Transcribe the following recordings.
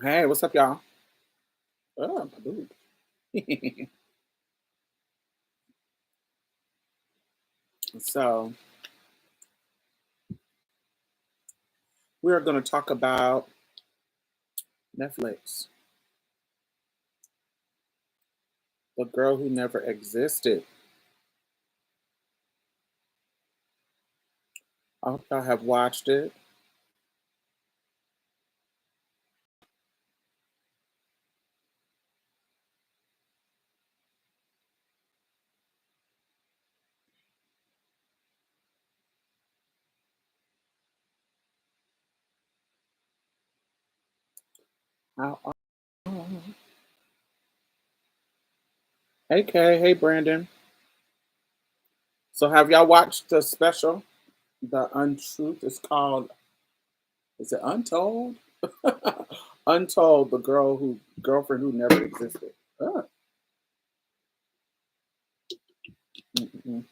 Hey, what's up, y'all? Oh, my boob. So, we're going to talk about Netflix, the girl who never existed. I hope y'all have watched it. How Hey, Kay. Hey, Brandon. So, have y'all watched the special? The Untruth is called, is it Untold? Untold, the girlfriend who never existed. Oh, mm-mm.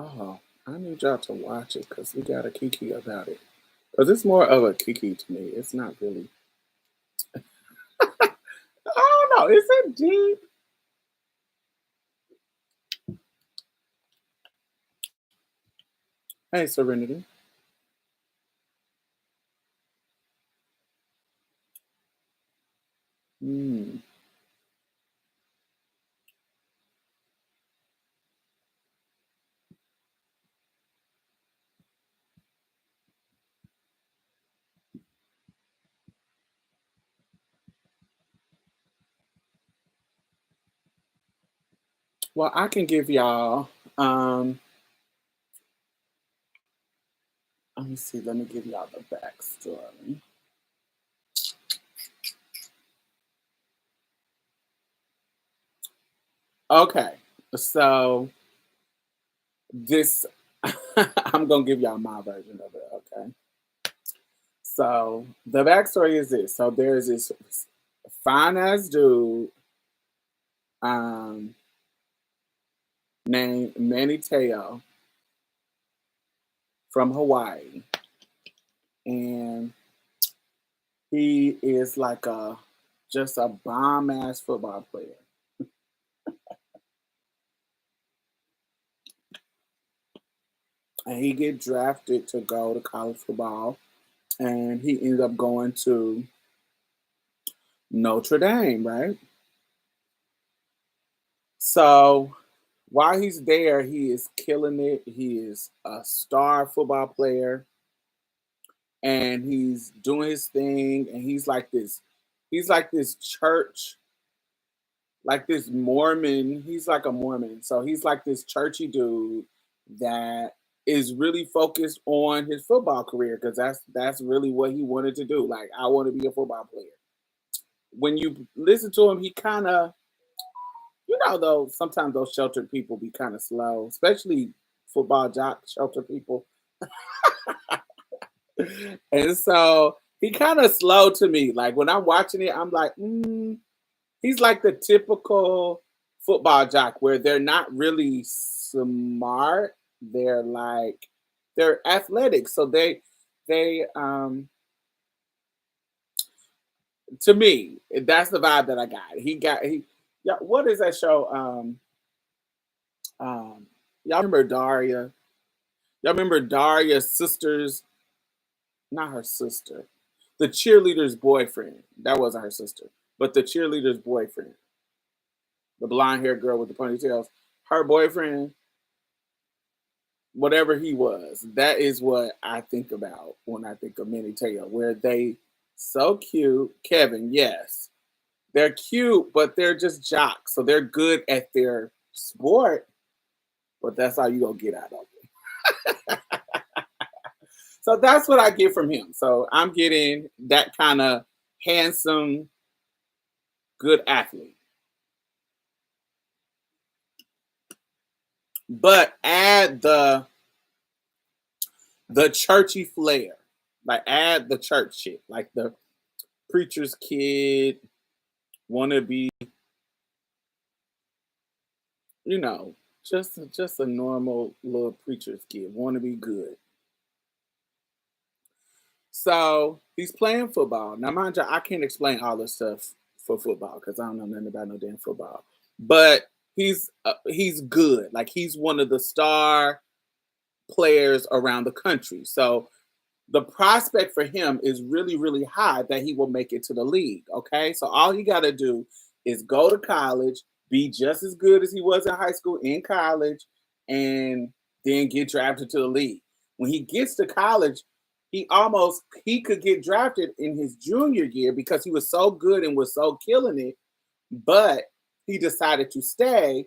Oh, I need y'all to watch it because we got a kiki about it. Because it's more of a kiki to me. It's not really. I don't know. Is it deep? Hey, Serenity. Hmm. Well, I can give y'all. Let me see. Let me give y'all the backstory. Okay, so this, I'm gonna give y'all my version of it. Okay, so the backstory is this. So there's this fine ass dude um, named Manny Teo from Hawaii, and he is like a just a bomb ass football player. And he get drafted to go to college football, and he ended up going to Notre Dame, right? So while he's there, he is killing it. He is a star football player, and he's doing his thing. And he's like this church, like this Mormon. He's like a Mormon, so he's like this churchy dude that is really focused on his football career because that's really what he wanted to do. Like, I want to be a football player. When you listen to him, he kind of, though, sometimes those sheltered people be kind of slow, especially football jock shelter people. And so he kind of slow to me. Like when I'm watching it, I'm like, he's like the typical football jock where they're not really smart. They're like they're athletic, so they to me that's the vibe that I got. Yeah. What is that show? Um, y'all remember Daria? Y'all remember Daria's sister's, not her sister, the cheerleader's boyfriend. That wasn't her sister, but the cheerleader's boyfriend, the blonde haired girl with the ponytails. Her boyfriend, whatever he was, that is what I think about when I think of Minnie Taylor, where they so cute. Kevin, yes. They're cute, but they're just jocks. So they're good at their sport, but that's all you gonna get out of it. So that's what I get from him. So I'm getting that kind of handsome, good athlete. But add the churchy flair. Like add the church shit. Like the preacher's kid, wanna be, you know, just a normal little preacher's kid, want to be good. So he's playing football. Now, mind you, I can't explain all this stuff for football because I don't know nothing about no damn football. But he's good. Like he's one of the star players around the country. So the prospect for him is really, really high that he will make it to the league. Okay. So all he got to do is go to college, be just as good as he was in high school in college, and then get drafted to the league. When he gets to college, he could get drafted in his junior year because he was so good and was so killing it, but he decided to stay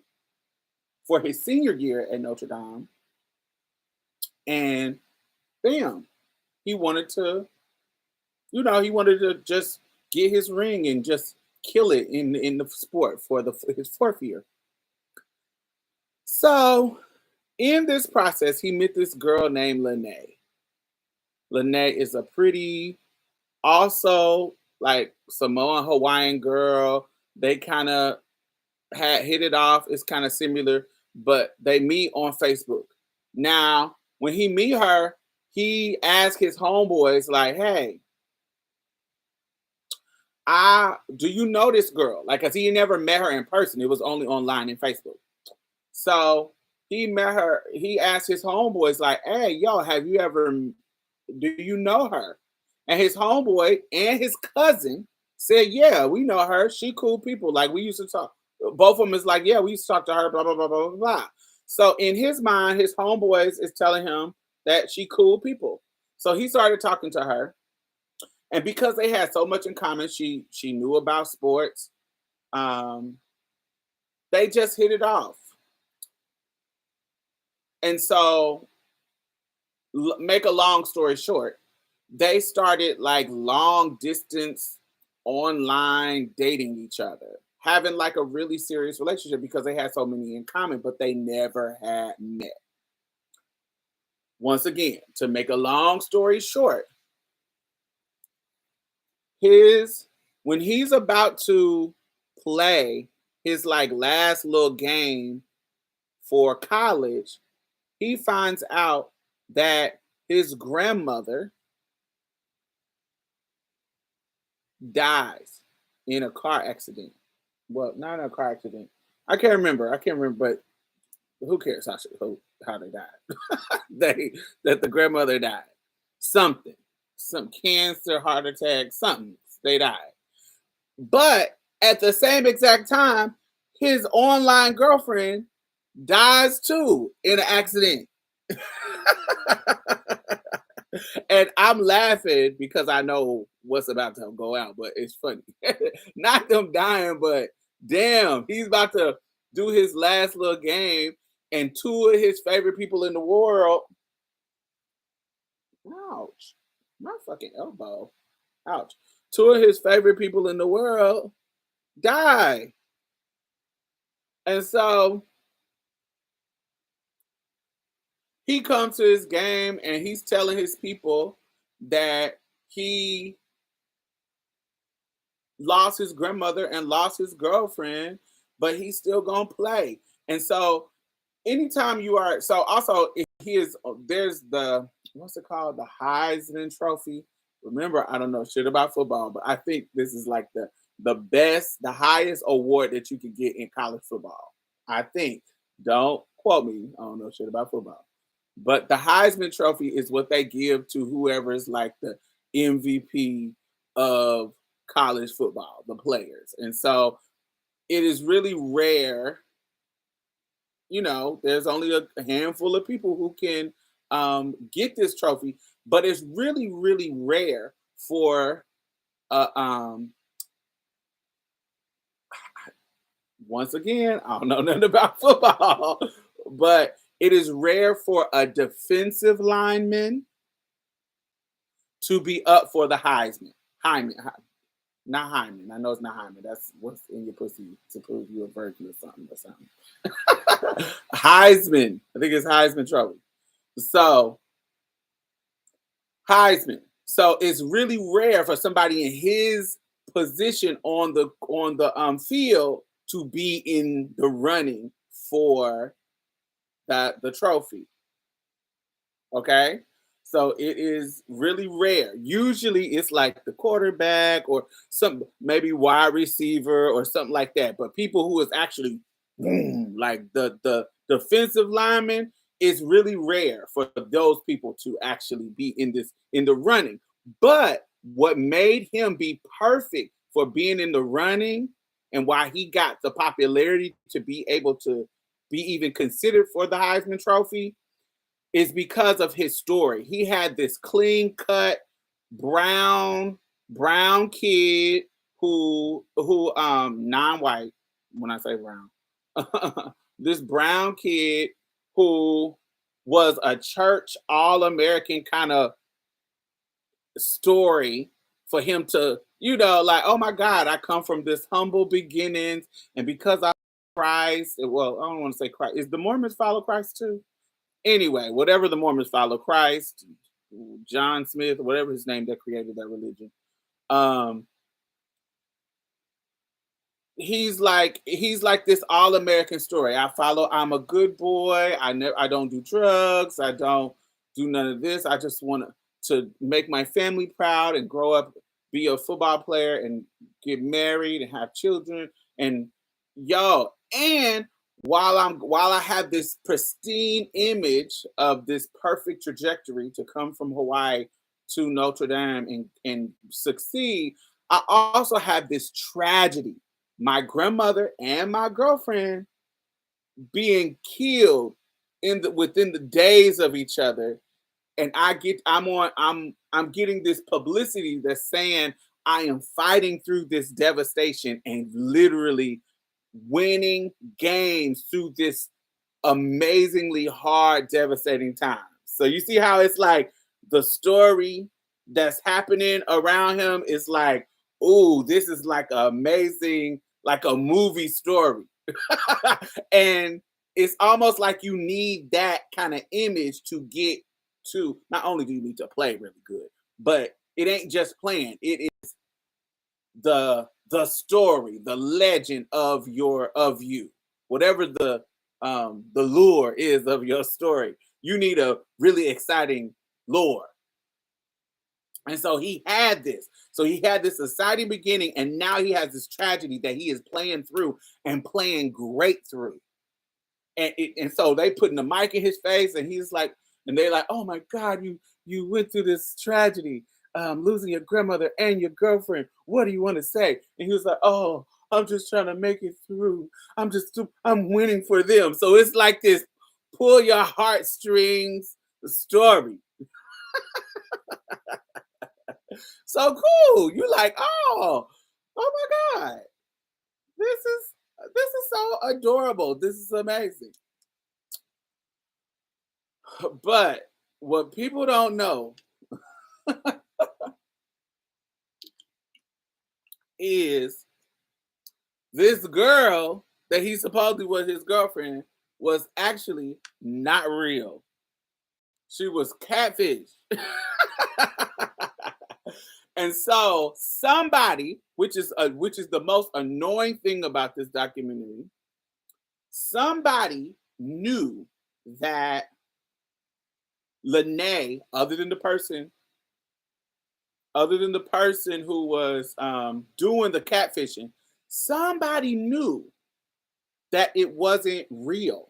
for his senior year at Notre Dame, and bam, he wanted to, he wanted to just get his ring and just kill it in the sport for his fourth year. So in this process, he met this girl named Lene. Lene is a pretty, also like Samoan Hawaiian girl. They kind of had hit it off. It's kind of similar, but they meet on Facebook. Now, when he meet her, he asked his homeboys like, "Hey, do you know this girl?" Like, cause he never met her in person. It was only online and Facebook. So he met her. He asked his homeboys like, "Hey, yo, do you know her?" And his homeboy and his cousin said, "Yeah, we know her. She cool people. Like we used to talk." Both of them is like, "Yeah, we used to talk to her." Blah blah blah blah blah blah. So in his mind, his homeboys is telling him that she cool people. So he started talking to her, and because they had so much in common, she knew about sports. Um, they just hit it off, and so make a long story short, they started like long distance online dating each other, having like a really serious relationship because they had so many in common, but they never had met. Once again, to make a long story short, his when he's about to play his like last little game for college, he finds out that his grandmother dies in a car accident. Well, not in a car accident. I can't remember, but who cares how they died? they that the grandmother died. Something. Some cancer, heart attack, something. They died. But at the same exact time, his online girlfriend dies too in an accident. And I'm laughing because I know what's about to go out, but it's funny. Not them dying, but damn, he's about to do his last little game, and two of his favorite people in the world. Ouch. My fucking elbow. Ouch. Two of his favorite people in the world die. And so he comes to his game and he's telling his people that he lost his grandmother and lost his girlfriend, but he's still gonna play. And so anytime you are, so also he is, there's the, what's it called, the Heisman Trophy. Remember, I don't know shit about football, but I think this is like the highest award that you could get in college football. I think. Don't quote me. I don't know shit about football. But the Heisman Trophy is what they give to whoever is like the MVP of college football, the players. And so it is really rare. There's only a handful of people who can get this trophy, but it's really, really rare for once again, I don't know nothing about football, but it is rare for a defensive lineman to be up for the Heisman. Not Hyman. I know it's not Hyman. That's what's in your pussy to prove you're a virgin or something. Heisman. I think it's Heisman Trophy. So Heisman. So it's really rare for somebody in his position on the field to be in the running for the trophy. Okay. So it is really rare. Usually it's like the quarterback or some maybe wide receiver or something like that. But people who is actually boom, like the defensive lineman is really rare for those people to actually be in the running. But what made him be perfect for being in the running and why he got the popularity to be able to be even considered for the Heisman Trophy is because of his story. He had this clean cut brown brown kid who non-white when I say brown. This brown kid who was a church all-American kind of story for him to, like, oh my God, I come from this humble beginnings, and because I Christ, well, I don't want to say Christ. Is the Mormons follow Christ too? Anyway, whatever the Mormons follow, Christ, John Smith, whatever his name that created that religion. Um, he's like this all-American story. I'm a good boy. I don't do drugs. I don't do none of this. I just want to make my family proud and grow up, be a football player and get married and have children. And and while I have this pristine image of this perfect trajectory to come from Hawaii to Notre Dame and succeed, I also have this tragedy, my grandmother and my girlfriend being killed within the days of each other. And I'm getting this publicity that's saying I am fighting through this devastation and literally winning games through this amazingly hard, devastating time. So you see how it's like the story that's happening around him is like, oh, this is like amazing, like a movie story. And it's almost like you need that kind of image to get to, not only do you need to play really good, but it ain't just playing. It is the story, the legend of you. Whatever the lure is of your story, you need a really exciting lore. And so he had this. So he had this exciting beginning, and now he has this tragedy that he is playing through and playing great through. And so they putting the mic in his face, and he's like, and they're like, "Oh my God, you went through this tragedy, losing your grandmother and your girlfriend. What do you want to say?" And he was like, "Oh, I'm just trying to make it through. I'm winning for them." So it's like this pull your heartstrings story. So cool. You like, oh my God, this is so adorable. This is amazing. But what people don't know is this girl that he supposedly was his girlfriend was actually not real. She was catfish. And so somebody, which is the most annoying thing about this documentary, somebody knew that Lene, other than the person who was doing the catfishing, somebody knew that it wasn't real.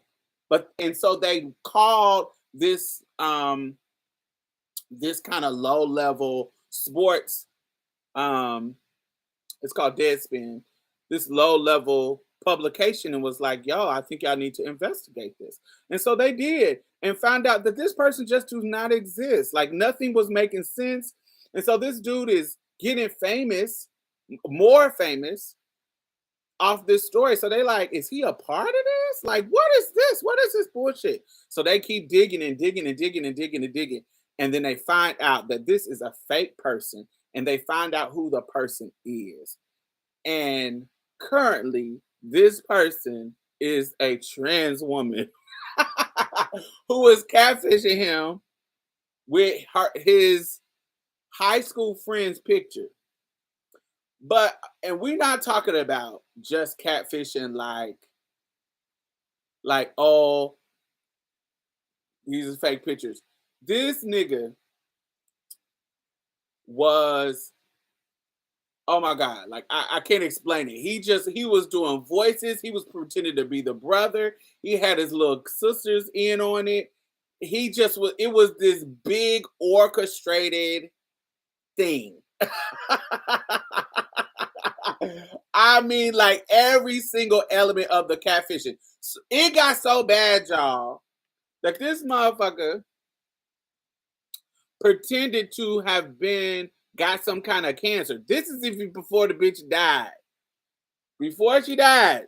And so they called this kind of low level sports, it's called Deadspin, this low level publication, and was like, "Yo, I think y'all need to investigate this." And so they did and found out that this person just does not exist. Like nothing was making sense. And so this dude is getting famous, more famous off this story. So they like, is he a part of this? Like, what is this? What is this bullshit? So they keep digging and digging and digging and digging and digging. And then they find out that this is a fake person, and they find out who the person is. And currently, this person is a trans woman who is catfishing him with his high school friend's picture. And we're not talking about just catfishing like, oh, These are fake pictures. This nigga was, oh my God, like I can't explain it. He was doing voices. He was pretending to be the brother. He had his little sisters in on it. He just was, it was this big orchestrated thing. I mean, like every single element of the catfishing. It got so bad, y'all, that this motherfucker pretended to have got some kind of cancer. This is even before the bitch died. Before she died,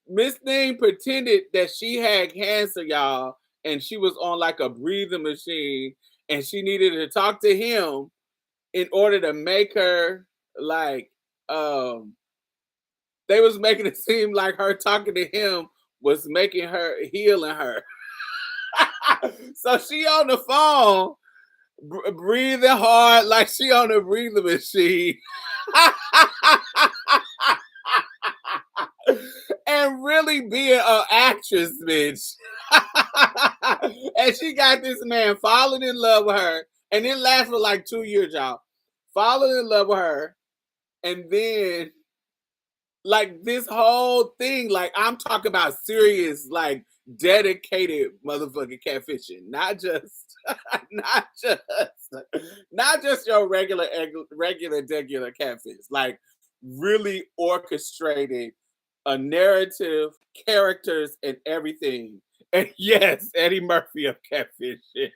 Miss Thing pretended that she had cancer, y'all, and she was on like a breathing machine, and she needed to talk to him in order to make her like they was making it seem like her talking to him was making her healing her. So she on the phone breathing hard like she on a breathing machine. And really being an actress, bitch. And she got this man falling in love with her, and it lasted for like 2 years, y'all. Falling in love with her, and then like this whole thing, like I'm talking about serious, like dedicated motherfucking catfishing, not just, not just, not just your regular catfish, like really orchestrated a narrative, characters, and everything. And yes, Eddie Murphy of catfishing.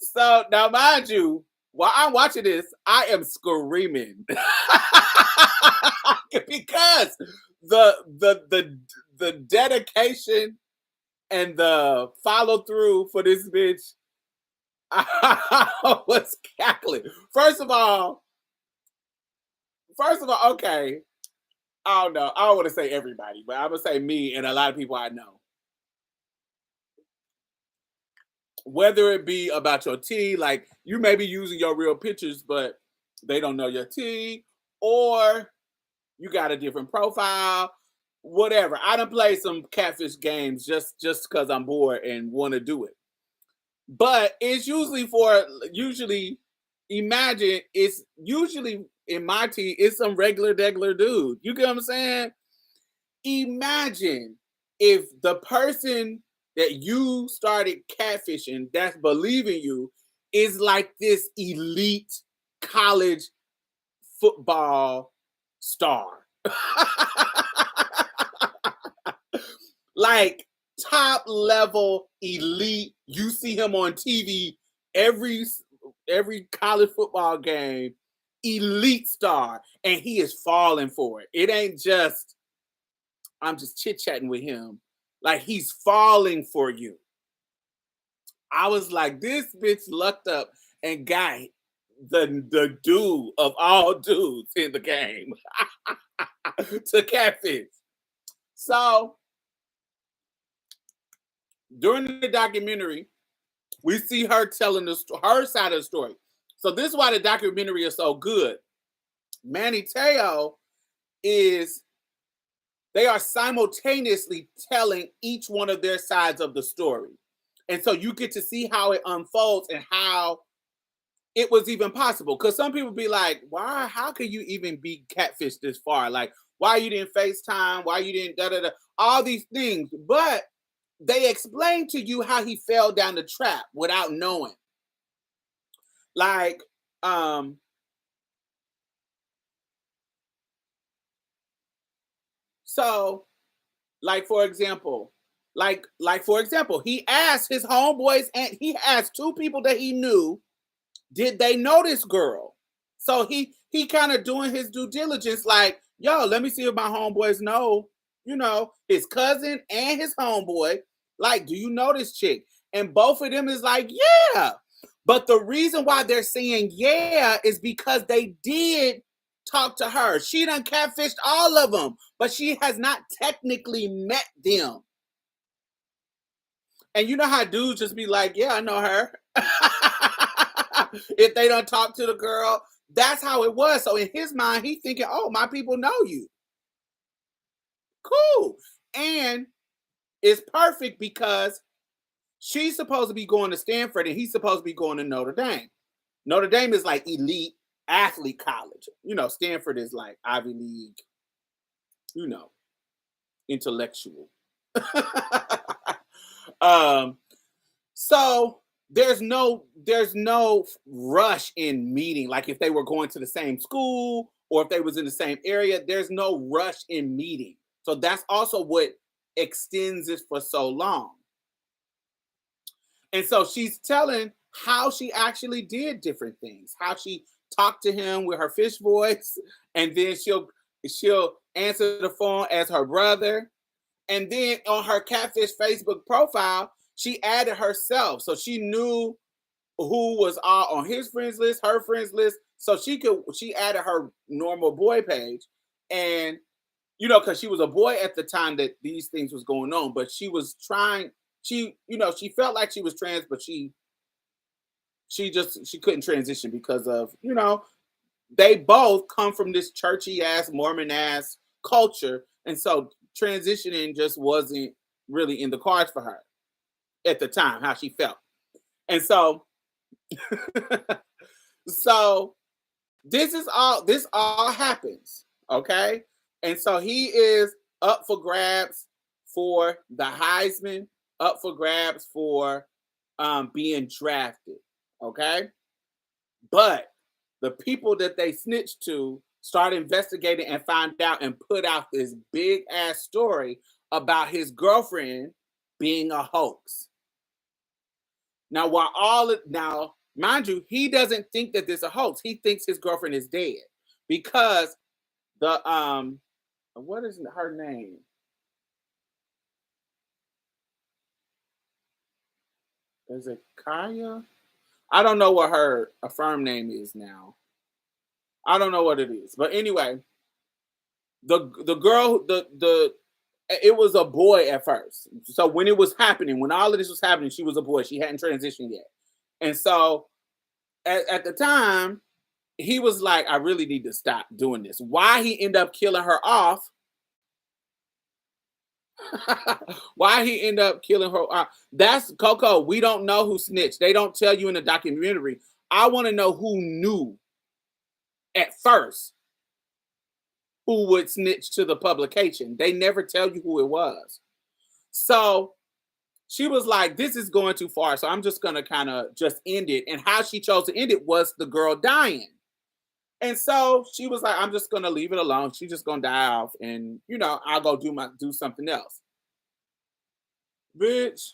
So now, mind you, while I'm watching this, I am screaming because the dedication and the follow through for this bitch, I was cackling. First of all, okay. I don't know. I don't want to say everybody, but I'm gonna say me and a lot of people I know. Whether it be about your tea, like you may be using your real pictures, but they don't know your tea, or you got a different profile, whatever. I done played some catfish games just because I'm bored and want to do it. But it's usually imagine it's usually in my tea, it's some regular dude. You get what I'm saying? Imagine if the person that you started catfishing that's believing you is like this elite college football star. Like top level elite. You see him on TV every college football game, elite star, and he is falling for it. It ain't just I'm just chit-chatting with him. Like he's falling for you. I was like, this bitch lucked up and got the dude of all dudes in the game to catfish. So during the documentary, we see her telling her side of the story. So this is why the documentary is so good. Manny Teo is they are simultaneously telling each one of their sides of the story. And so you get to see how it unfolds and how it was even possible. Because some people be like, why, how could you even be catfished this far? Like, why you didn't FaceTime, why you didn't da-da-da, all these things. But they explain to you how he fell down the trap without knowing. Like, so, like for example, he asked his homeboys and he asked two people that he knew, did they know this girl? So he kind of doing his due diligence, like, yo, let me see if my homeboys know, his cousin and his homeboy. Like, do you know this chick? And both of them is like, yeah. But the reason why they're saying yeah is because they did talk to her. She done catfished all of them, but she has not technically met them. And you know how dudes just be like, yeah, I know her. If they don't talk to the girl, that's how it was. So in his mind, he's thinking, oh, my people know you. Cool. And is perfect because she's supposed to be going to Stanford and he's supposed to be going to Notre Dame. Notre Dame is like elite athlete college. Stanford is like Ivy League, you know, intellectual. um, so there's no rush in meeting. Like if they were going to the same school or if they was in the same area, there's no rush in meeting. So that's also what extends it for so long. And so she's telling how she actually did different things, how she talked to him with her fish voice, and then she'll answer the phone as her brother. And then on her catfish Facebook profile, she added herself. So she knew who was all on his friends list, her friends list. So she added her normal boy page. And because she was a boy at the time that these things was going on, but she was trying, she felt like she was trans, but she couldn't transition because of, they both come from this churchy ass, Mormon ass culture. And so transitioning just wasn't really in the cards for her at the time, how she felt. And so, so this all happens. Okay. And so he is up for grabs for the Heisman, up for grabs for being drafted. Okay. But the people that they snitched to start investigating and find out and put out this big ass story about his girlfriend being a hoax. Now, now, mind you, he doesn't think that this is a hoax. He thinks his girlfriend is dead because the what is her name? Is it Kaya? I don't know what her affirmed name is now. I don't know what it is, but anyway, the girl, it was a boy at first. So when it was happening, when all of this was happening, she was a boy. She hadn't transitioned yet, and so at the time, he was like, "I really need to stop doing this." Why he ended up killing her off? Why he end up killing her? That's Coco. We don't know who snitched. They don't tell you in the documentary. I want to know who knew at first who would snitch to the publication. They never tell you who it was. So she was like, this is going too far. So I'm just going to kind of just end it. And how she chose to end it was the girl dying. And so she was like, I'm just going to leave it alone. She's just going to die off. And, I'll go do something else. Bitch,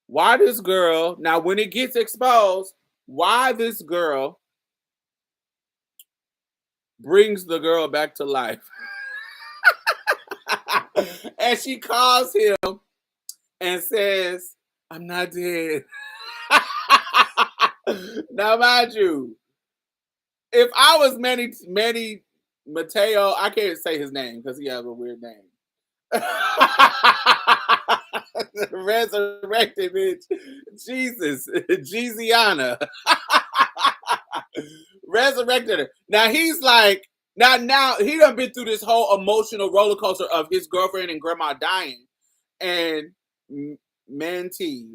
why this girl, now when it gets exposed, why this girl brings the girl back to life. And she calls him and says, I'm not dead. Now, mind you, if I was Manny Mateo, I can't say his name because he has a weird name. Resurrected, bitch. Jesus. Jeeziana. Resurrected her. Now he's like, now he done been through this whole emotional roller coaster of his girlfriend and grandma dying. And Manti,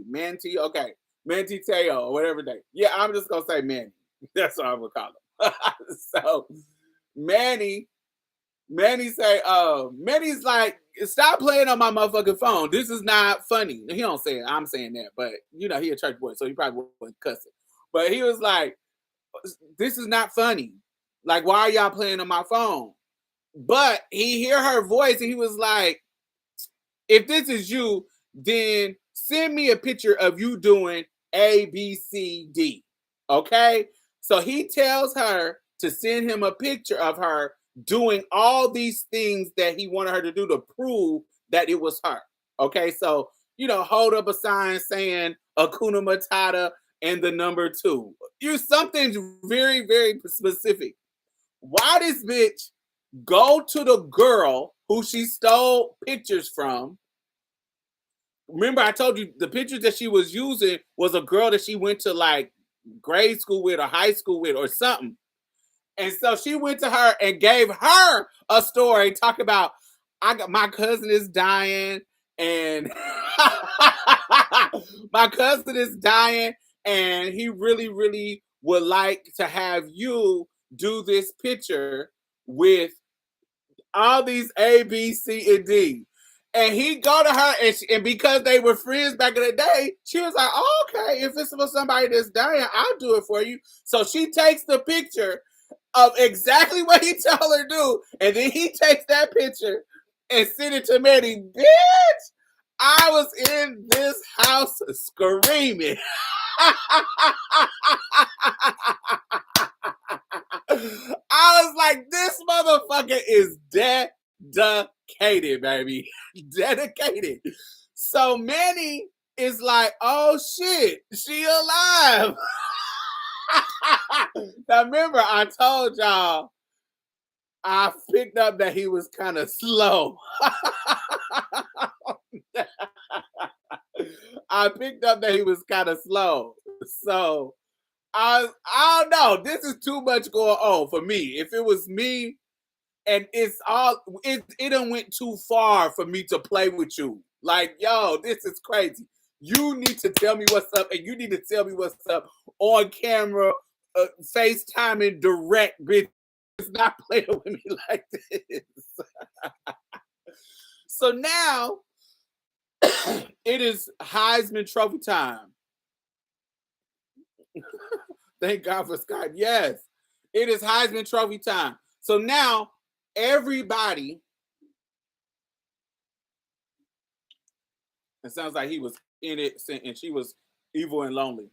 okay. Manti Teo, or whatever they. Yeah, I'm just gonna say Manny. That's what I'm gonna call him. So Manny say, Manny's like, stop playing on my motherfucking phone. This is not funny. He don't say it. I'm saying that, but he a church boy, so he probably wasn't cussing. But he was like, this is not funny. Like, why are y'all playing on my phone? But he hear her voice and he was like, if this is you, then send me a picture of you doing A, B, C, D. Okay? So he tells her to send him a picture of her doing all these things that he wanted her to do to prove that it was her. Okay? So, hold up a sign saying Hakuna Matata and the number 2. Something's very, very specific. Why this bitch go to the girl who she stole pictures from? Remember, I told you the pictures that she was using was a girl that she went to like grade school with or high school with or something. And so she went to her and gave her a story talking about, my cousin is dying And my cousin is dying, and he really, really would like to have you do this picture with all these A, B, C, and D. And he go to her, and because they were friends back in the day, she was like, oh, okay, if it's for somebody that's dying, I'll do it for you. So she takes the picture of exactly what he told her to do, and then he takes that picture and send it to Manny. Bitch, I was in this house screaming. I was like, this motherfucker is dedicated, baby. Dedicated. So Manny is like, oh shit, she alive. Now remember, I told y'all I picked up that he was kind of slow. I picked up that he was kind of slow. So I don't know. This is too much going on for me. If it was me, and it done went too far for me to play with you. Like, yo, this is crazy. You need to tell me what's up, and you need to tell me what's up on camera, FaceTiming direct, bitch. It's not playing with me like this. So now it is Heisman Trophy time. Thank God for Scott. Yes, it is Heisman Trophy time. So now everybody, it sounds like he was in it and she was evil and lonely.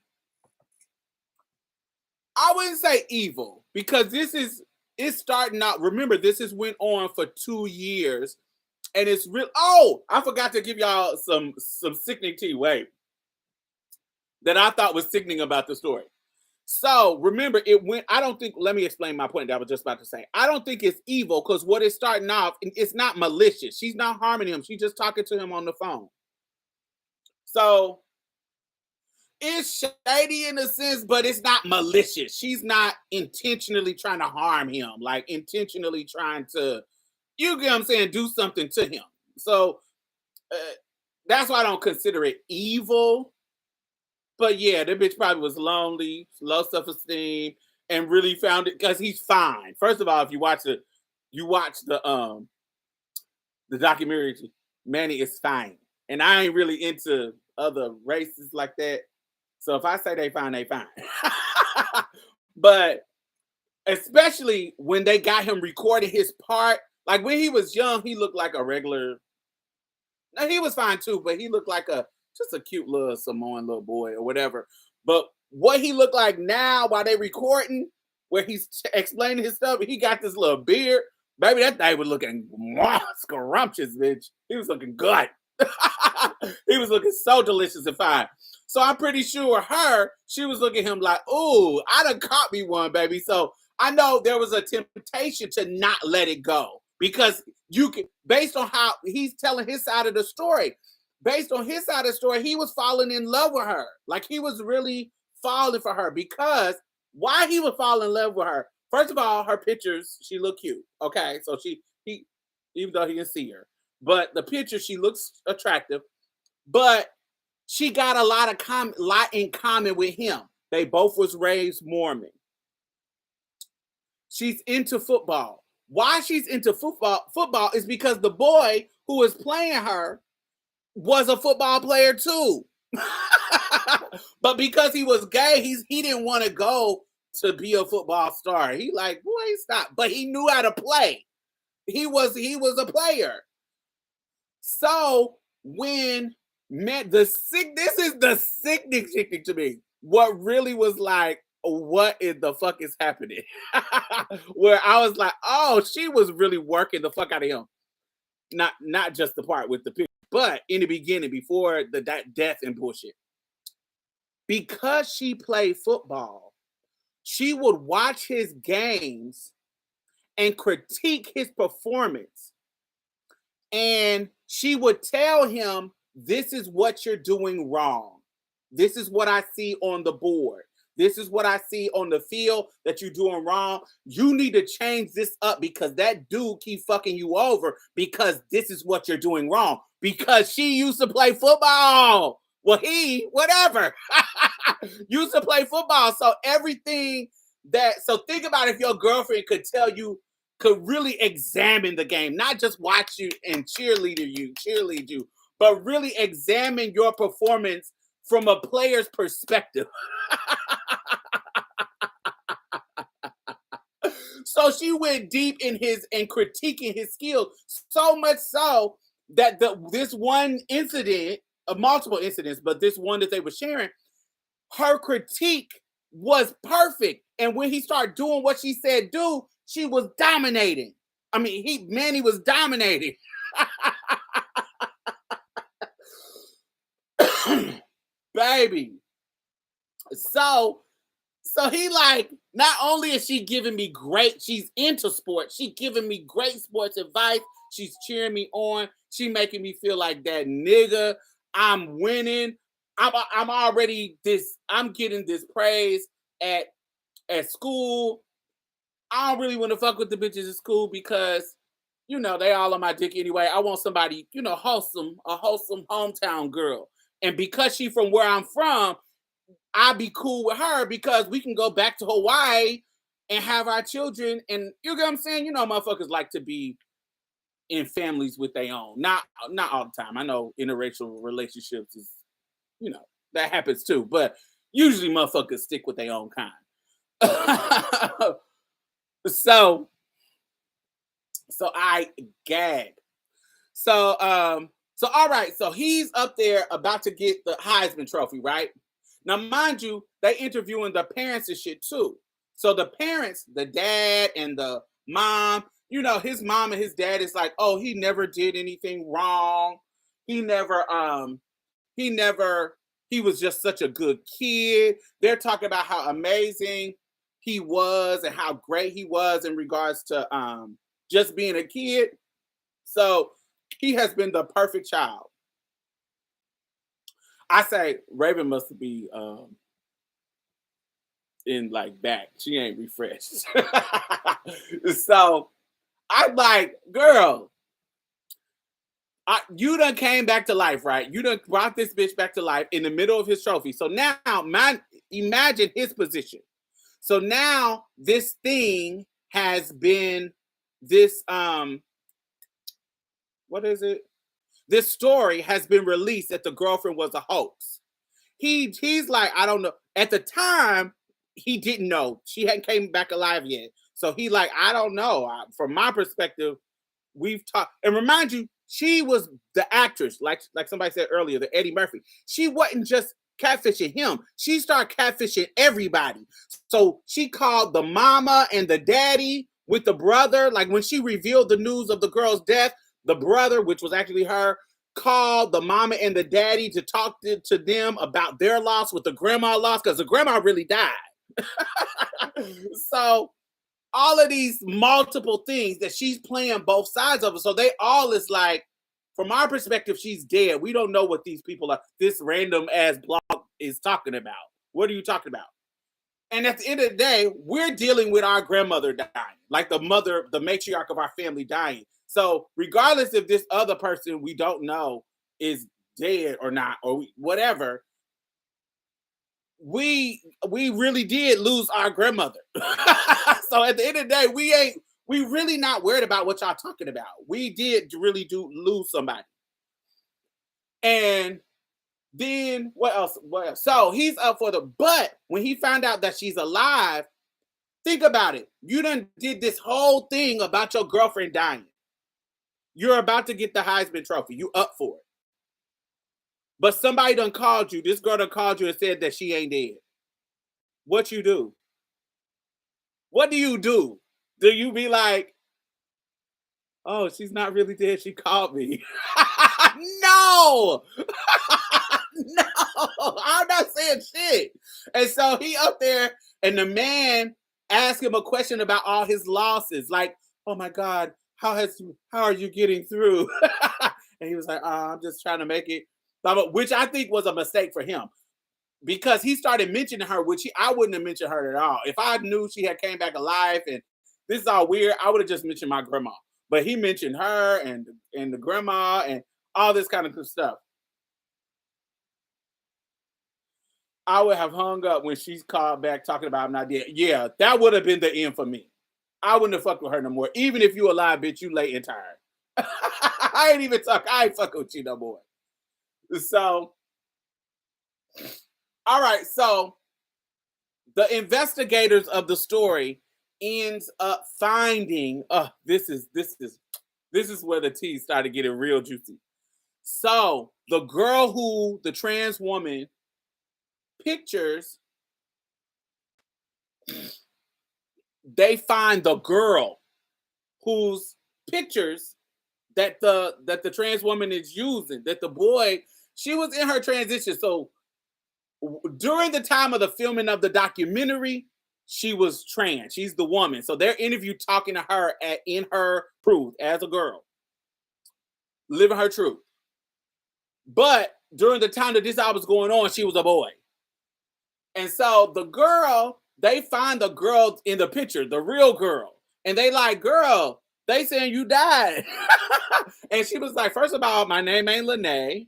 I wouldn't say evil, because it's starting out. Remember, this has went on for 2 years, and it's real. Oh, I forgot to give y'all some sickening tea. Wait, that I thought was sickening about the story. So remember, it went. I don't think. Let me explain my point that I was just about to say. I don't think it's evil, because what it's starting off, it's not malicious. She's not harming him. She's just talking to him on the phone. So it's shady in a sense, but it's not malicious. She's not intentionally trying to harm him, like intentionally trying to, you get what I'm saying, do something to him. So that's why I don't consider it evil. But yeah, that bitch probably was lonely, low self-esteem, and really found it because he's fine. First of all, if you watch the documentary, Manny is fine. And I ain't really into other races like that. So if I say they fine, they fine. But especially when they got him recording his part, like when he was young, he looked like a regular. Now he was fine too, but he looked like just a cute little Samoan little boy or whatever. But what he looked like now while they recording, where he's explaining his stuff, he got this little beard. Baby, that thing was looking scrumptious, bitch. He was looking good. He was looking so delicious and fine. So I'm pretty sure she was looking at him like, ooh, I done caught me one, baby. So I know there was a temptation to not let it go, because you can, based on how he's telling his side of the story, based on his side of the story, he was falling in love with her. Like he was really falling for her, because why he was falling in love with her? First of all, her pictures, she looked cute. Okay. So even though he didn't see her, but the picture, she looks attractive, but she got a lot in common with him. They both was raised Mormon. She's into football. Why she's into football is because the boy who was playing her was a football player too. But because he was gay, he didn't want to go to be a football star. He like, boy, stop. But he knew how to play. He was a player. So when this is the sickening to me. What really was like, what in the fuck is happening? Where I was like, oh, she was really working the fuck out of him. Not just the part with the picture, but in the beginning, before the death and bullshit. Because she played football, she would watch his games and critique his performance. And she would tell him, this is what you're doing wrong. This is what I see on the board. This is what I see on the field that you're doing wrong. You need to change this up, because that dude keep fucking you over, because this is what you're doing wrong. because she used to play football. Well, whatever, used to play football. So everything so think about if your girlfriend could really examine the game, not just watch you and cheerlead you, but really examine your performance from a player's perspective. So she went deep in critiquing his skills, so much so that this one incident, multiple incidents, but this one that they were sharing, her critique was perfect. And when he started doing what she said do, she was dominating. I mean, he was dominating. Baby. So he like, not only is she giving me she's into sports, she giving me great sports advice. She's cheering me on. She making me feel like that nigga. I'm winning. I'm already I'm getting this praise at school. I don't really want to fuck with the bitches at school because, they all on my dick anyway. I want somebody, a wholesome hometown girl. And because she from where I'm from, I'll be cool with her because we can go back to Hawaii and have our children. And you know what I'm saying? Motherfuckers like to be in families with their own. Not all the time. I know interracial relationships is, that happens too. But usually motherfuckers stick with their own kind. So I gag. So all right. So he's up there about to get the Heisman Trophy, right? Now, mind you, they interviewing the parents and shit too. So the parents, the dad and the mom, his mom and his dad is like, oh, he never did anything wrong. He was just such a good kid. They're talking about how amazing he was and how great he was in regards to just being a kid. So he has been the perfect child. I say Raven must be in like back. She ain't refreshed. So I'm like, girl, you done came back to life, right? You done brought this bitch back to life in the middle of his trophy. So now, imagine his position. So now this thing has been this what is it? This story has been released that the girlfriend was a hoax. He's like, I don't know. At the time, he didn't know. She hadn't came back alive yet. So he like, I don't know. From my perspective, we've talked. And remind you, she was the actress, like somebody said earlier, the Eddie Murphy. She wasn't just catfishing him. She started catfishing everybody. So she called the mama and the daddy with the brother. Like when she revealed the news of the girl's death, the brother, which was actually her, called the mama and the daddy to talk to them about their loss, with the grandma loss, because the grandma really died. So all of these multiple things that she's playing both sides of it. So they all is like, from our perspective, she's dead. We don't know what these people are, this random ass blog is talking about. What are you talking about? And at the end of the day, we're dealing with our grandmother dying, like the matriarch of our family dying. So regardless if this other person we don't know is dead or not, or whatever, we really did lose our grandmother. So at the end of the day, we really not worried about what y'all talking about. We did really do lose somebody. And then what else? So he's up for but when he found out that she's alive, think about it. You done did this whole thing about your girlfriend dying. You're about to get the Heisman Trophy. You up for it. But somebody done called you. This girl done called you and said that she ain't dead. What you do? What do you do? Do you be like, oh, she's not really dead. She called me. No. No. I'm not saying shit. And so he up there and the man asked him a question about all his losses. Like, oh my God, how are you getting through? And he was like, I'm just trying to make it. Which I think was a mistake for him. Because he started mentioning her, which I wouldn't have mentioned her at all. If I knew she had came back alive and this is all weird, I would have just mentioned my grandma. But he mentioned her and the grandma and all this kind of good stuff. I would have hung up when she's called back talking about I'm not dead. Yeah, that would have been the end for me. I wouldn't have fucked with her no more. Even if you alive, bitch, you late and tired. I ain't even talk. I ain't fucking with you no more. So, all right. So the investigators of the story ends up finding. This is where the tea started getting real juicy. So the girl who the trans woman pictures, they find the girl whose pictures that the trans woman is using. That the boy, she was in her transition. So during the time of the filming of the documentary, she was trans. She's the woman. So they're interviewed talking to her in her truth as a girl, living her truth. But during the time that this all was going on, she was a boy. And so the girl, they find the girl in the picture, the real girl. And they like, girl, they saying you died. And she was like, first of all, my name ain't Lene.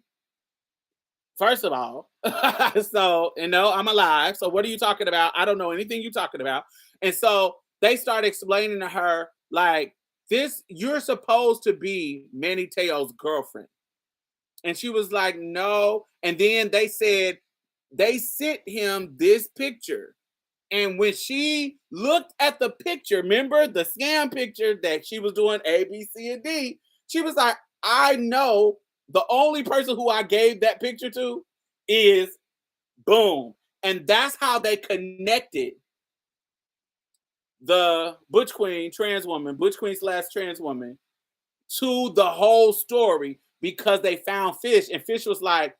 First of all. So, I'm alive. So what are you talking about? I don't know anything you're talking about. And so they start explaining to her, like, this, you're supposed to be Manny Te'o's girlfriend. And she was like, no. And then they said, they sent him this picture. And when she looked at the picture, remember the scam picture that she was doing A, B, C, and D, she was like, I know the only person who I gave that picture to is boom. And that's how they connected the Butch Queen trans woman, Butch Queen / trans woman, to the whole story, because they found Fish. And Fish was like,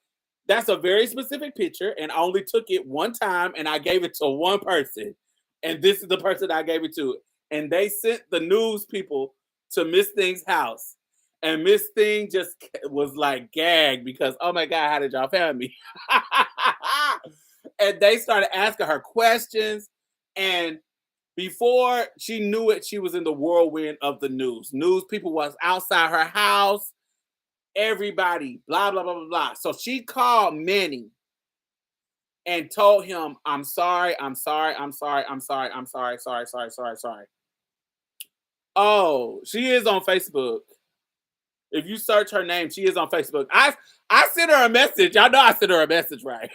that's a very specific picture, and I only took it one time, and I gave it to one person, and this is the person I gave it to. And they sent the news people to Miss Thing's house, and Miss Thing just was like gagged because, oh my God, how did y'all find me? And they started asking her questions, and before she knew it, she was in the whirlwind of the news. News people was outside her house. Everybody, blah, blah, blah, blah, blah. So she called Manny and told him, I'm sorry. Oh, she is on Facebook. If you search her name, she is on Facebook. I sent her a message. Y'all know I sent her a message, right?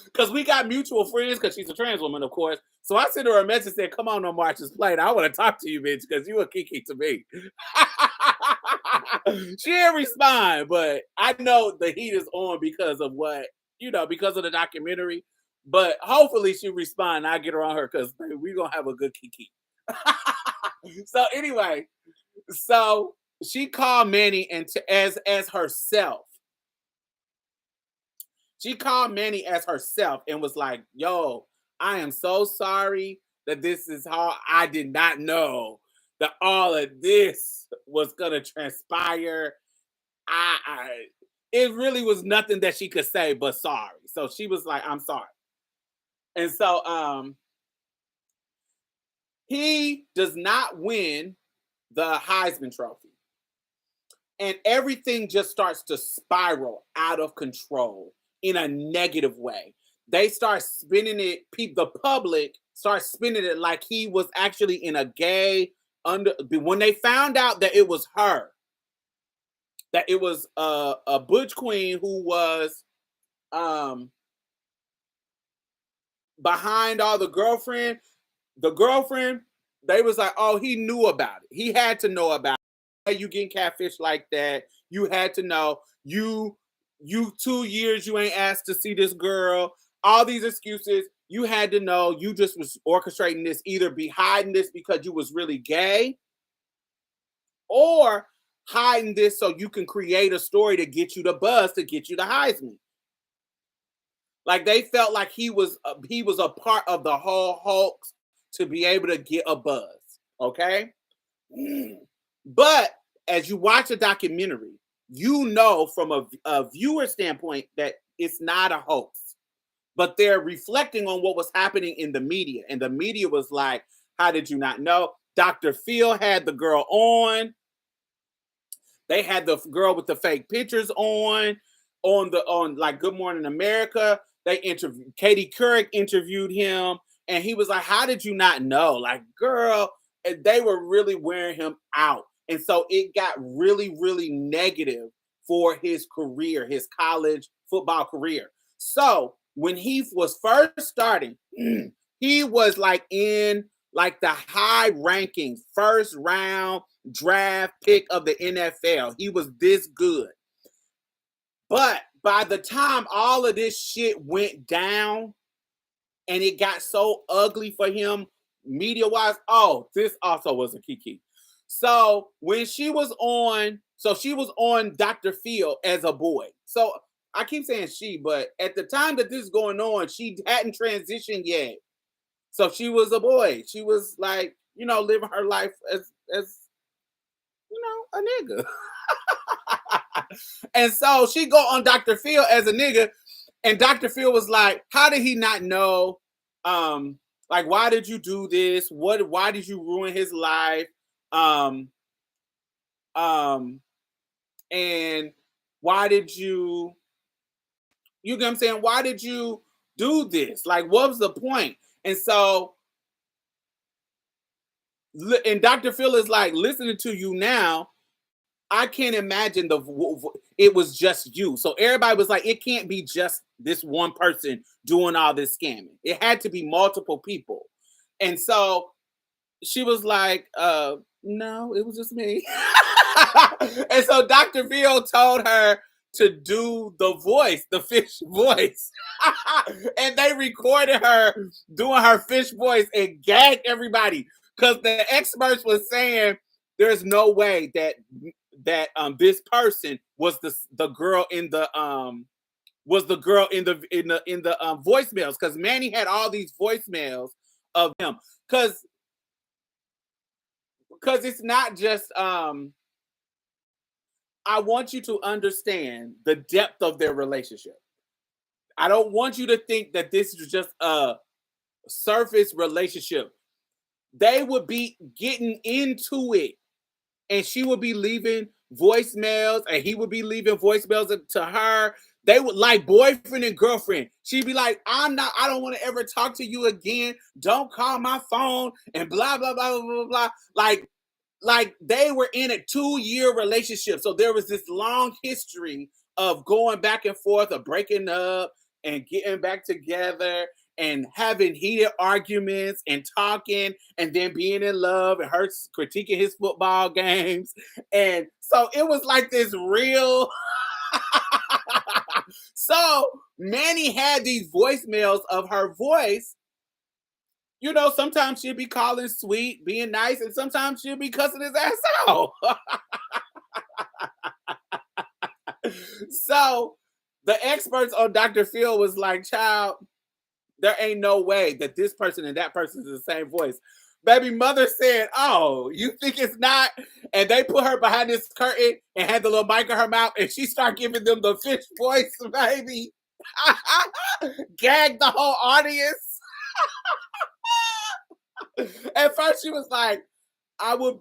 Because we got mutual friends, because she's a trans woman, of course. So I sent her a message saying, come on, March's Plate. I want to talk to you, bitch, because you a kiki to me. She didn't respond, but I know the heat is on because of because of the documentary. But hopefully she respond. I'll get her on her, because we're going to have a good kiki. So anyway, so she called Manny as herself. She called Manny as herself and was like, yo, I am so sorry that this is how I did not know that all of this was going to transpire. It really was nothing that she could say but sorry. So she was like, I'm sorry. And so he does not win the Heisman Trophy. And everything just starts to spiral out of control in a negative way. They start spinning it, the public starts spinning it like he was actually in a gay when they found out that it was her, that it was a Butch Queen who was behind all the girlfriend, they was like, oh, he knew about it. He had to know about it. You getting catfish like that. You had to know. You 2 years you ain't asked to see this girl. All these excuses. You had to know. You just was orchestrating this, either be hiding this because you was really gay, or hiding this so you can create a story to get you the buzz, to get you the Heisman. Like they felt like he was a part of the whole hoax to be able to get a buzz. Okay. But as you watch a documentary, you know from a viewer standpoint that it's not a hoax, but they're reflecting on what was happening in the media. And the media was like, how did you not know? Dr. Phil had the girl on. They had the girl with the fake pictures on like Good Morning America. They interviewed Katie Couric interviewed him, and he was like, "How did you not know?" Like, girl, and they were really wearing him out, and so it got really, really negative for his career, his college football career. So when he was first starting, he was like in like the high rankings, first round draft pick of the NFL. He was this good. But by the time all of this shit went down and it got so ugly for him media wise, oh, this also was a Kiki. So when she was on Dr. Phil as a boy. So I keep saying she, but at the time that this is going on, she hadn't transitioned yet. So she was a boy. She was like, living her life as a nigga. And so she go on Dr. Phil as a nigga, and Dr. Phil was like, how did he not know? Like, why did you do this? Why did you ruin his life? Um, um, and why did you get what I'm saying? Why did you do this? Like, what was the point? And so, and Dr. Phil is like, listening to you now, I can't imagine it was just you. So everybody was like, it can't be just this one person doing all this scamming. It had to be multiple people. And so she was like, no, it was just me. And so Dr. Phil told her to do the voice, the fish voice. And they recorded her doing her fish voice and gagged everybody because the experts were saying there's no way that this person was the girl in the voicemails, because Manny had all these voicemails of him, because it's not just I want you to understand the depth of their relationship. I don't want you to think that this is just a surface relationship. They would be getting into it, and she would be leaving voicemails, and he would be leaving voicemails to her. They would like boyfriend and girlfriend. She'd be like, I don't want to ever talk to you again. Don't call my phone and blah, blah, blah, blah, blah, blah. Like they were in a 2-year relationship. So there was this long history of going back and forth, of breaking up and getting back together and having heated arguments and talking and then being in love, and her critiquing his football games. And so it was like this real. So Manny had these voicemails of her voice. Sometimes she'll be calling sweet, being nice, and sometimes she'll be cussing his ass out. So the experts on Dr. Phil was like, child, there ain't no way that this person and that person is the same voice. Baby mother said, oh, you think it's not? And they put her behind this curtain and had the little mic in her mouth, and she started giving them the fish voice, baby. Gagged the whole audience. At first she was like, I would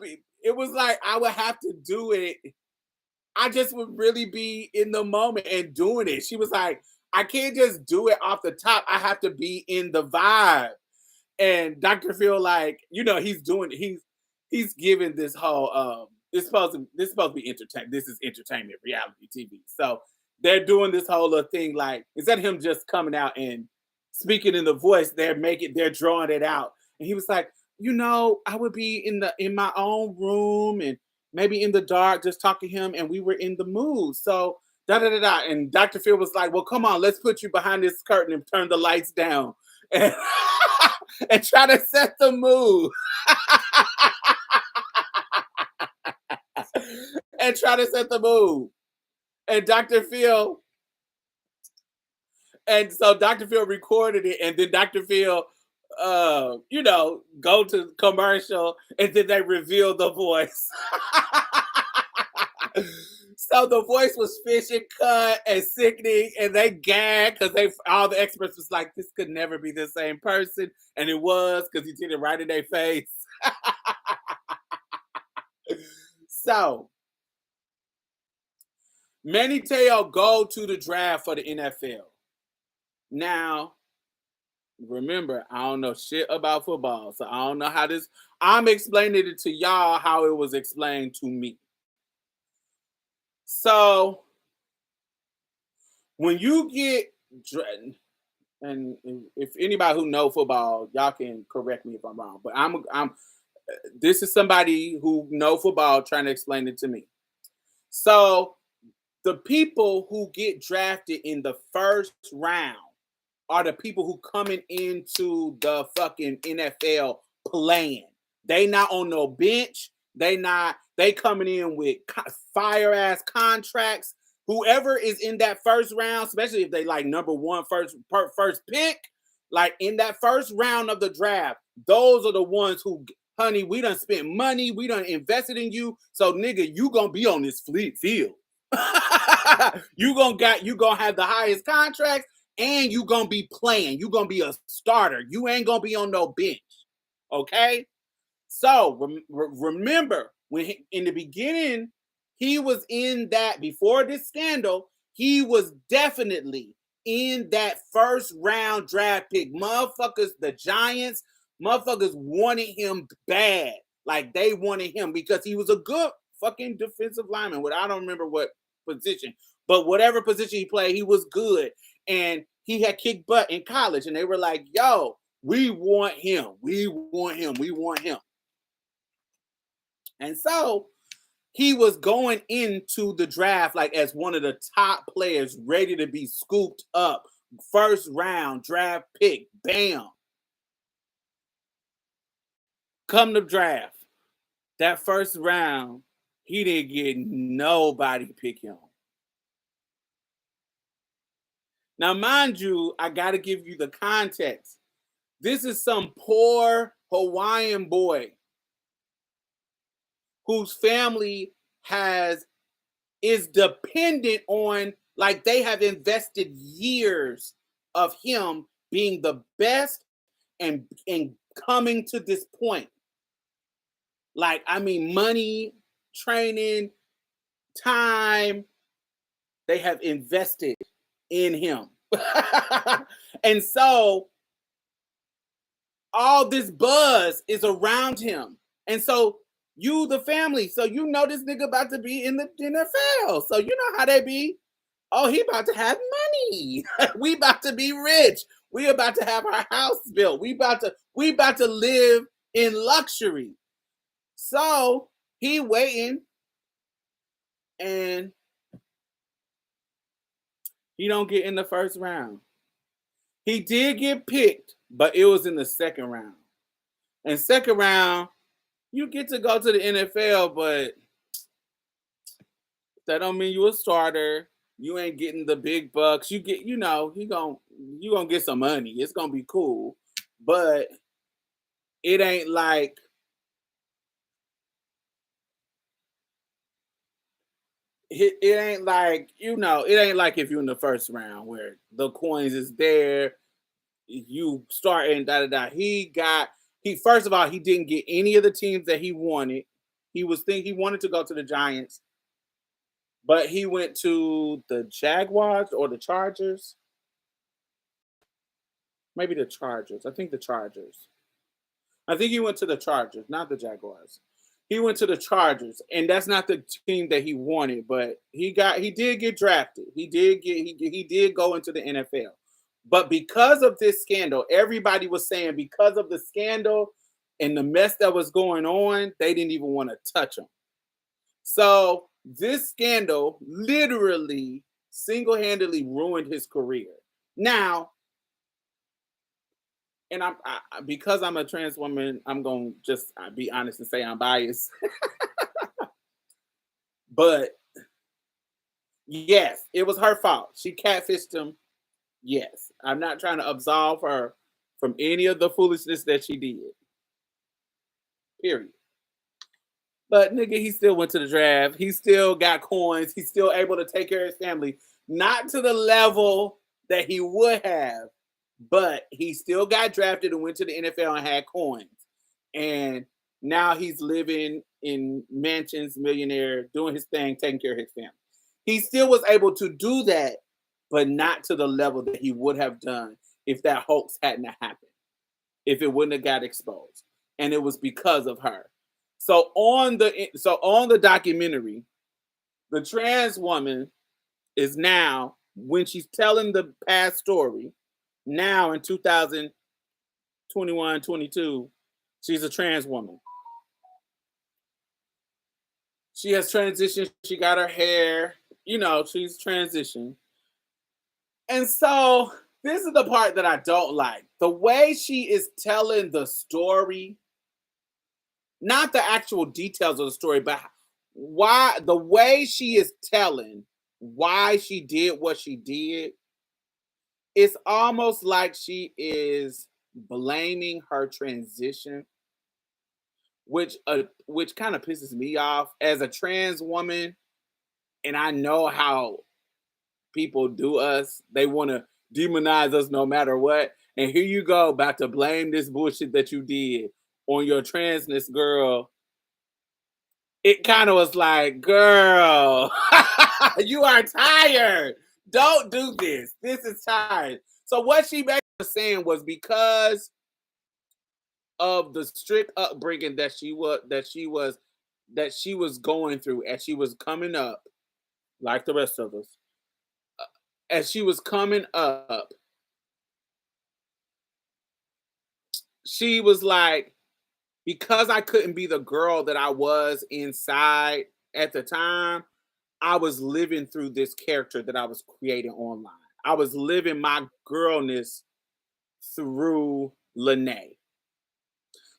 have to do it. I just would really be in the moment and doing it. She was like, I can't just do it off the top. I have to be in the vibe. And Dr. Phil, like, he's giving this whole this is supposed to be entertainment. This is entertainment, reality TV. So they're doing this whole little thing, like, instead of him just coming out and speaking in the voice, they're drawing it out. And he was like, I would be in my own room and maybe in the dark, just talking to him, and we were in the mood. So da da da da. And Dr. Phil was like, well, come on, let's put you behind this curtain and turn the lights down. And, and try to set the mood. And try to set the mood. And Dr. Phil, and so Dr. Phil recorded it, and then Dr. Phil, go to commercial, and then they reveal the voice. So the voice was fish and cut and sickening, and they gagged because all the experts was like, this could never be the same person, and it was, because he did it right in their face. So Manny Te'o go to the draft for the NFL. Now, remember, I don't know shit about football, so I don't know how this. I'm explaining it to y'all how it was explained to me. So when you get, and if anybody who know football, y'all can correct me if I'm wrong, but I'm. This is somebody who know football trying to explain it to me. So the people who get drafted in the first round are the people who coming into the fucking NFL playing. They not on no bench. They coming in with fire ass contracts. Whoever is in that first round, especially if they like number one first pick, like in that first round of the draft, those are the ones who, honey, we done spent money, we done invested in you. So nigga, you gonna be on this field. you gonna have the highest contracts and you gonna be playing. You gonna be a starter. You ain't gonna be on no bench. Okay. So remember when in the beginning he was in that before this scandal, he was definitely in that first round draft pick. Motherfuckers, the Giants, motherfuckers wanted him bad. Like they wanted him because he was a good fucking defensive lineman. I don't remember what position, but whatever position he played, he was good. And he had kicked butt in college. And they were like, yo, we want him. We want him. We want him. And so he was going into the draft like as one of the top players ready to be scooped up. First round draft pick. Bam. Come to draft. That first round, he didn't get nobody pick him. Now, mind you, I got to give you the context. This is some poor Hawaiian boy whose family is dependent on, like they have invested years of him being the best and coming to this point. Like, I mean, money, training, time, they have invested in him. And so all this buzz is around him. And so you, the family, so you know this nigga about to be in the NFL. So you know how they be. Oh, he about to have money. We about to be rich. We about to have our house built. We about to live in luxury. So he waiting and he don't get in the first round. He did get picked, but it was in the second round. And second round, you get to go to the NFL, but that don't mean you a starter. You ain't getting the big bucks. You get, you gonna get some money. It's gonna be cool, but it ain't like it ain't like it ain't like if you're in the first round where the coins is there. You start and da da da. He first of all, he didn't get any of the teams that he wanted. He wanted to go to the Giants, but he went to the Jaguars or the Chargers. Maybe the Chargers. I think the Chargers. I think he went to the Chargers, not the Jaguars. He went to the Chargers, and that's not the team that he wanted, but he did get drafted. He did go into the NFL. But because of this scandal, everybody was saying because of the scandal and the mess that was going on, they didn't even want to touch him. So this scandal literally single-handedly ruined his career. Now, and because I'm a trans woman, I'm going to just be honest and say I'm biased. But yes, it was her fault. She catfished him. Yes, I'm not trying to absolve her from any of the foolishness that she did. Period. But nigga, he still went to the draft. He still got coins. He's still able to take care of his family. Not to the level that he would have, but he still got drafted and went to the NFL and had coins. And now he's living in mansions, millionaire, doing his thing, taking care of his family. he still was able to do that, but not to the level that he would have done if that hoax hadn't happened, if it wouldn't have got exposed. And it was because of her. So on the documentary, the trans woman is now, when she's telling the past story, now in 2021, 22, she's a trans woman. She has transitioned. She got her hair, she's transitioned. And so this is the part that I don't like. The way she is telling the story, not the actual details of the story, but why the way she is telling why she did what she did, it's almost like she is blaming her transition, which kind of pisses me off as a trans woman. And I know how people do us. They want to demonize us no matter what. And here you go, about to blame this bullshit that you did on your transness, girl. It kind of was like, girl, you are tired. Don't do this. This is tired. So what she basically was saying was, because of the strict upbringing that she was going through as she was coming up, like the rest of us, as she was coming up, she was like, because I couldn't be the girl that I was inside at the time, I was living through this character that I was creating online. I was living my girlness through Lene.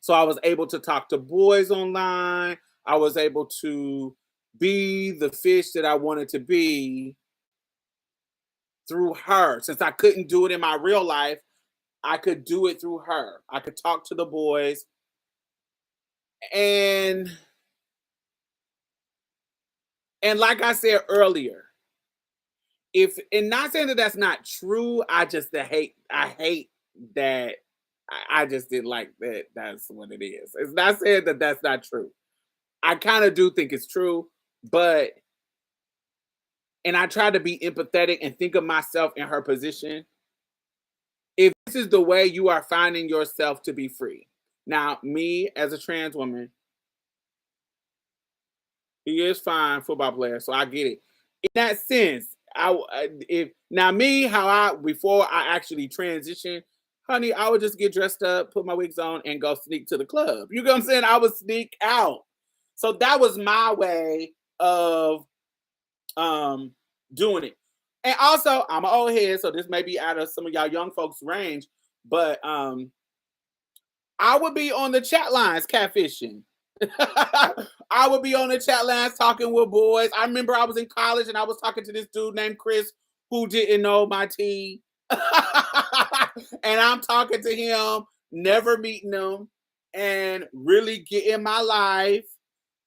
So I was able to talk to boys online. I was able to be the fish that I wanted to be through her. Since I couldn't do it in my real life, I could do it through her. I could talk to the boys. And like I said earlier, if and not saying that that's not true, I hate that. I just didn't like that. That's what it is. It's not saying that that's not true. I kind of do think it's true, but and I try to be empathetic and think of myself in her position. If this is the way you are finding yourself to be free, now me as a trans woman, he is fine football player, so I get it. In that sense, if now me, how I before I actually transitioned, honey, I would just get dressed up, put my wigs on, and go sneak to the club. You know what I'm saying? I would sneak out. So that was my way of um doing it. And also, I'm an old head, so this may be out of some of y'all young folks' range, but I would be on the chat lines catfishing. I would be on the chat lines talking with boys. I remember I was in college and I was talking to this dude named Chris who didn't know my tea. And I'm talking to him, never meeting him, and really getting my life.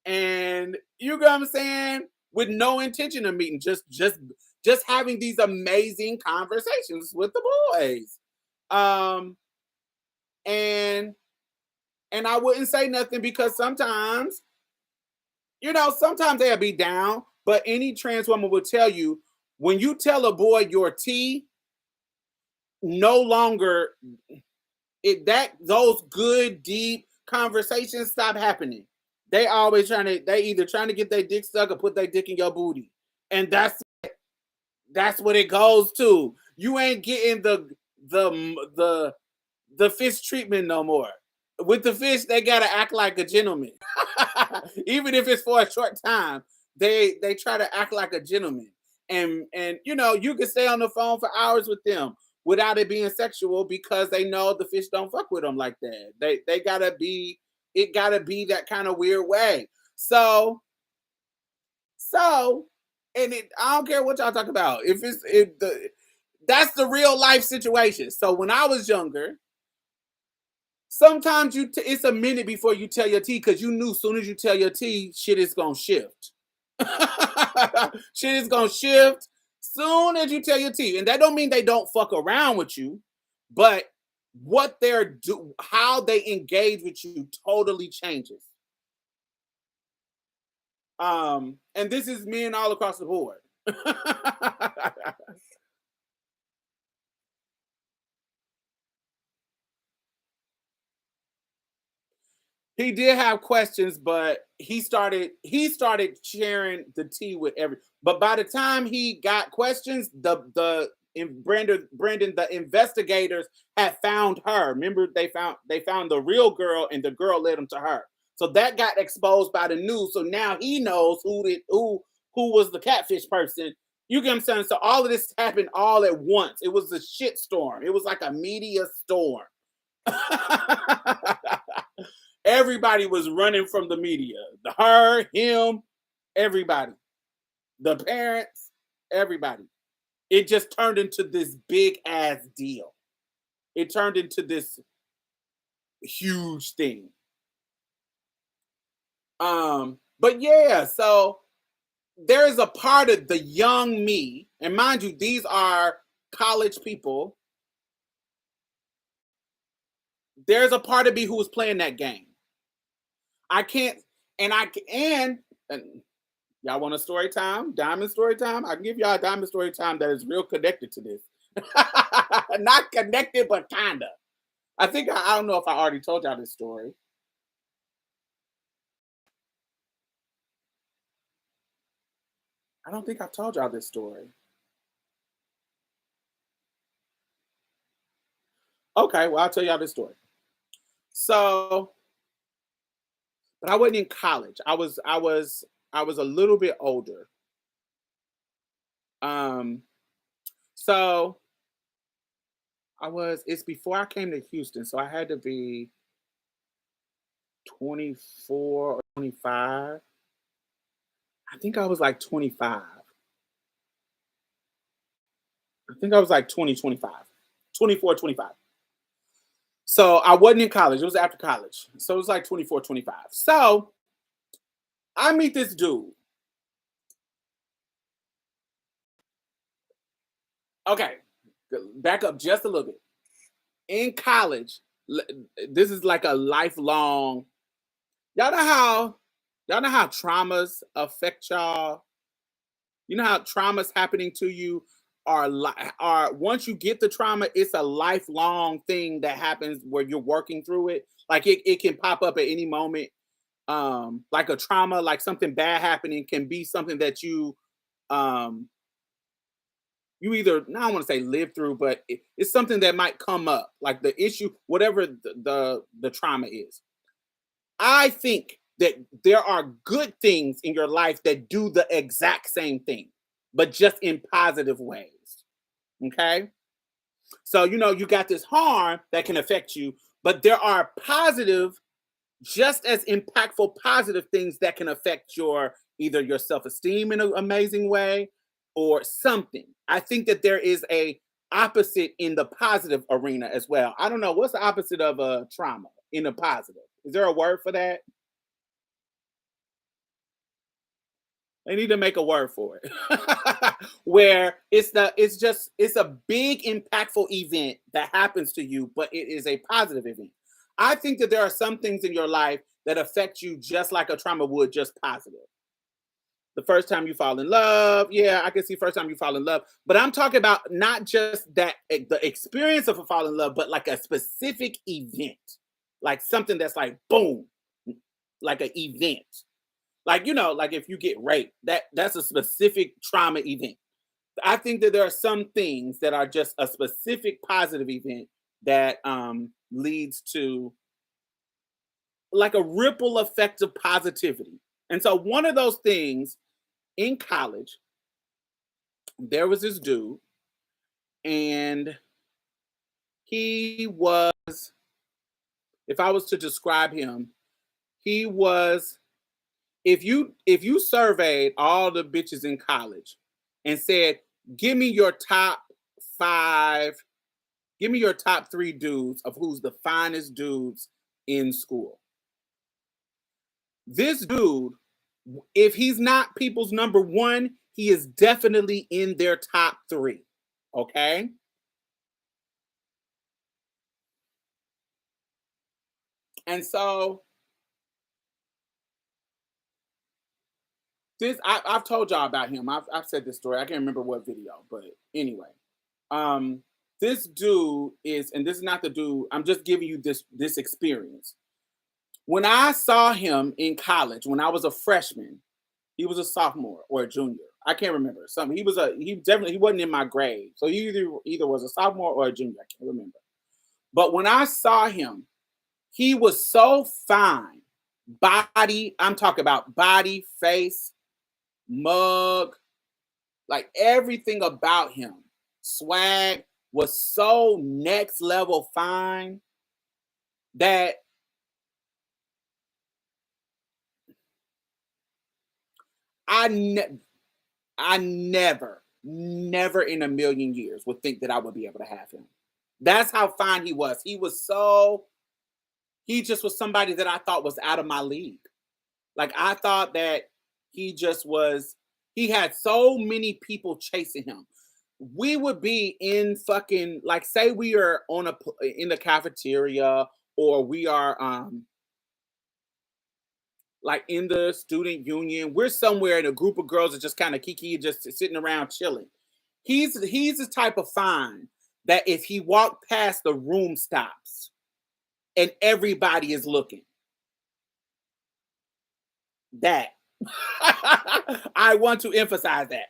And you know what I'm saying? With no intention of meeting, just having these amazing conversations with the boys. Um, and I wouldn't say nothing because sometimes they'll be down, but any trans woman will tell you, when you tell a boy your tea, no longer those good deep conversations stop happening. They either trying to get their dick stuck or put their dick in your booty. And that's what it goes to. You ain't getting the fish treatment no more. With the fish, they gotta act like a gentleman. Even if it's for a short time, they try to act like a gentleman. And you can stay on the phone for hours with them without it being sexual because they know the fish don't fuck with them like that. They gotta be it gotta be that kind of weird way. So and I don't care what y'all talk about. That's the real life situation. So when I was younger, sometimes it's a minute before you tell your tea because you knew as soon as you tell your tea, shit is gonna shift. Shit is gonna shift soon as you tell your tea, and that don't mean they don't fuck around with you, but how they engage with you totally changes. And this is men all across the board. He did have questions, but he started sharing the tea with every. But by the time he got questions, Brandon the investigators had found her. Remember, they found the real girl, and the girl led them to her. So that got exposed by the news. So now he knows who was the catfish person. You get what I'm saying? So all of this happened all at once. It was a shit storm. It was like a media storm. Everybody was running from the media. Her, him, everybody. The parents, everybody. It just turned into this big ass deal. It turned into this huge thing. But yeah, so there is a part of the young me, and mind you, these are college people. There's a part of me who was playing that game. I can't, and I and y'all want a story time? Diamond story time? I can give y'all a diamond story time that is real connected to this. Not connected, but kinda. I don't know if I already told y'all this story. I don't think I've told y'all this story. Okay, well I'll tell y'all this story. So, but I wasn't in college. I was a little bit older. Um, so it's before I came to Houston, so I had to be 24 or 25. I think I was like 25. I think I was like 20, 25, 24, 25. So I wasn't in college. It was after college. So it was like 24, 25. So I meet this dude. Okay. Back up just a little bit. In college, this is like a lifelong. Y'all know how y'all know how traumas affect y'all. You know how traumas happening to you are once you get the trauma, it's a lifelong thing that happens where you're working through it. Like it can pop up at any moment. Like a trauma, like something bad happening can be something that um you either, now I want to say live through, but it's something that might come up, like the issue, whatever the trauma is. I think that there are good things in your life that do the exact same thing, but just in positive ways. Okay. So, you got this harm that can affect you, but there are positive, just as impactful positive things that can affect either your self-esteem in an amazing way or something. I think that there is a opposite in the positive arena as well. I don't know what's the opposite of a trauma in a positive. Is there a word for that? They need to make a word for it. Where it's a big impactful event that happens to you, but it is a positive event. I think that there are some things in your life that affect you just like a trauma would, just positive. The first time you fall in love, yeah, I can see first time you fall in love, but I'm talking about not just the experience of a fall in love, but like a specific event, like something that's like boom, like an event. Like, like if you get raped, that's a specific trauma event. I think that there are some things that are just a specific positive event that leads to like a ripple effect of positivity. And so one of those things in college, there was this dude, and he was, if I was to describe him, he was, if you surveyed all the bitches in college and said, give me your top five, give me your top three dudes of who's the finest dudes in school. This dude, if he's not people's number one, he is definitely in their top three. Okay. And so I've told y'all about him. I've said this story. I can't remember what video, but anyway, um, this dude is, and this is not the dude. I'm just giving you this experience. When I saw him in college, when I was a freshman, he was a sophomore or a junior. I can't remember. Something. He wasn't in my grade. So he either was a sophomore or a junior. I can't remember. But when I saw him, he was so fine. Body, I'm talking about body, face, mug, like everything about him. Swag was so next level fine that I never in a million years would think that I would be able to have him. That's how fine he was. He just was somebody that I thought was out of my league. Like I thought that he had so many people chasing him. We would be in fucking, like, say we are in the cafeteria, or we are like in the student union. We're somewhere and a group of girls are just kind of kiki, just sitting around chilling. He's the type of fine that if he walked past, the room stops and everybody is looking. That I want to emphasize that.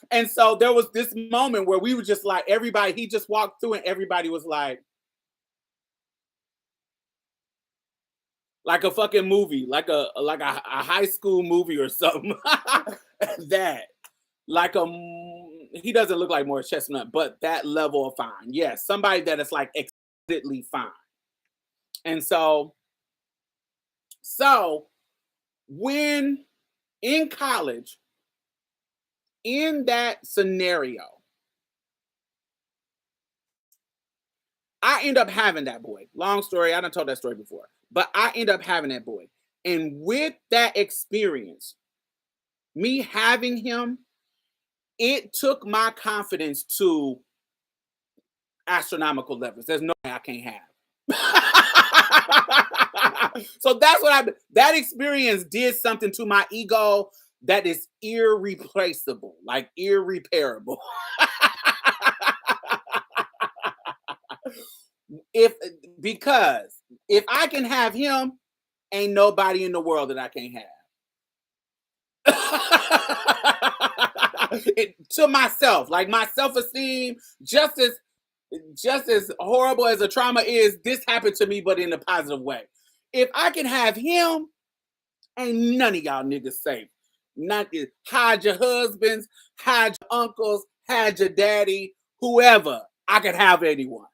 And so there was this moment where we were just like, everybody, he just walked through and everybody was like a fucking movie, like a high school movie or something. That, like he doesn't look like Morris Chestnut, but that level of fine. Yes, somebody that is like exquisitely fine. And so when in college, in that scenario, I end up having that boy. Long story, I done told that story before, but I end up having that boy. And with that experience, me having him, it took my confidence to astronomical levels. There's no way I can't have. So that's that experience did something to my ego that is irreplaceable, like irreparable. Because if I can have him, ain't nobody in the world that I can't have. To myself, like my self-esteem, just as horrible as a trauma is, this happened to me, but in a positive way. If I can have him, ain't none of y'all niggas safe. Hide your husbands, hide your uncles, hide your daddy, whoever. I could have anyone.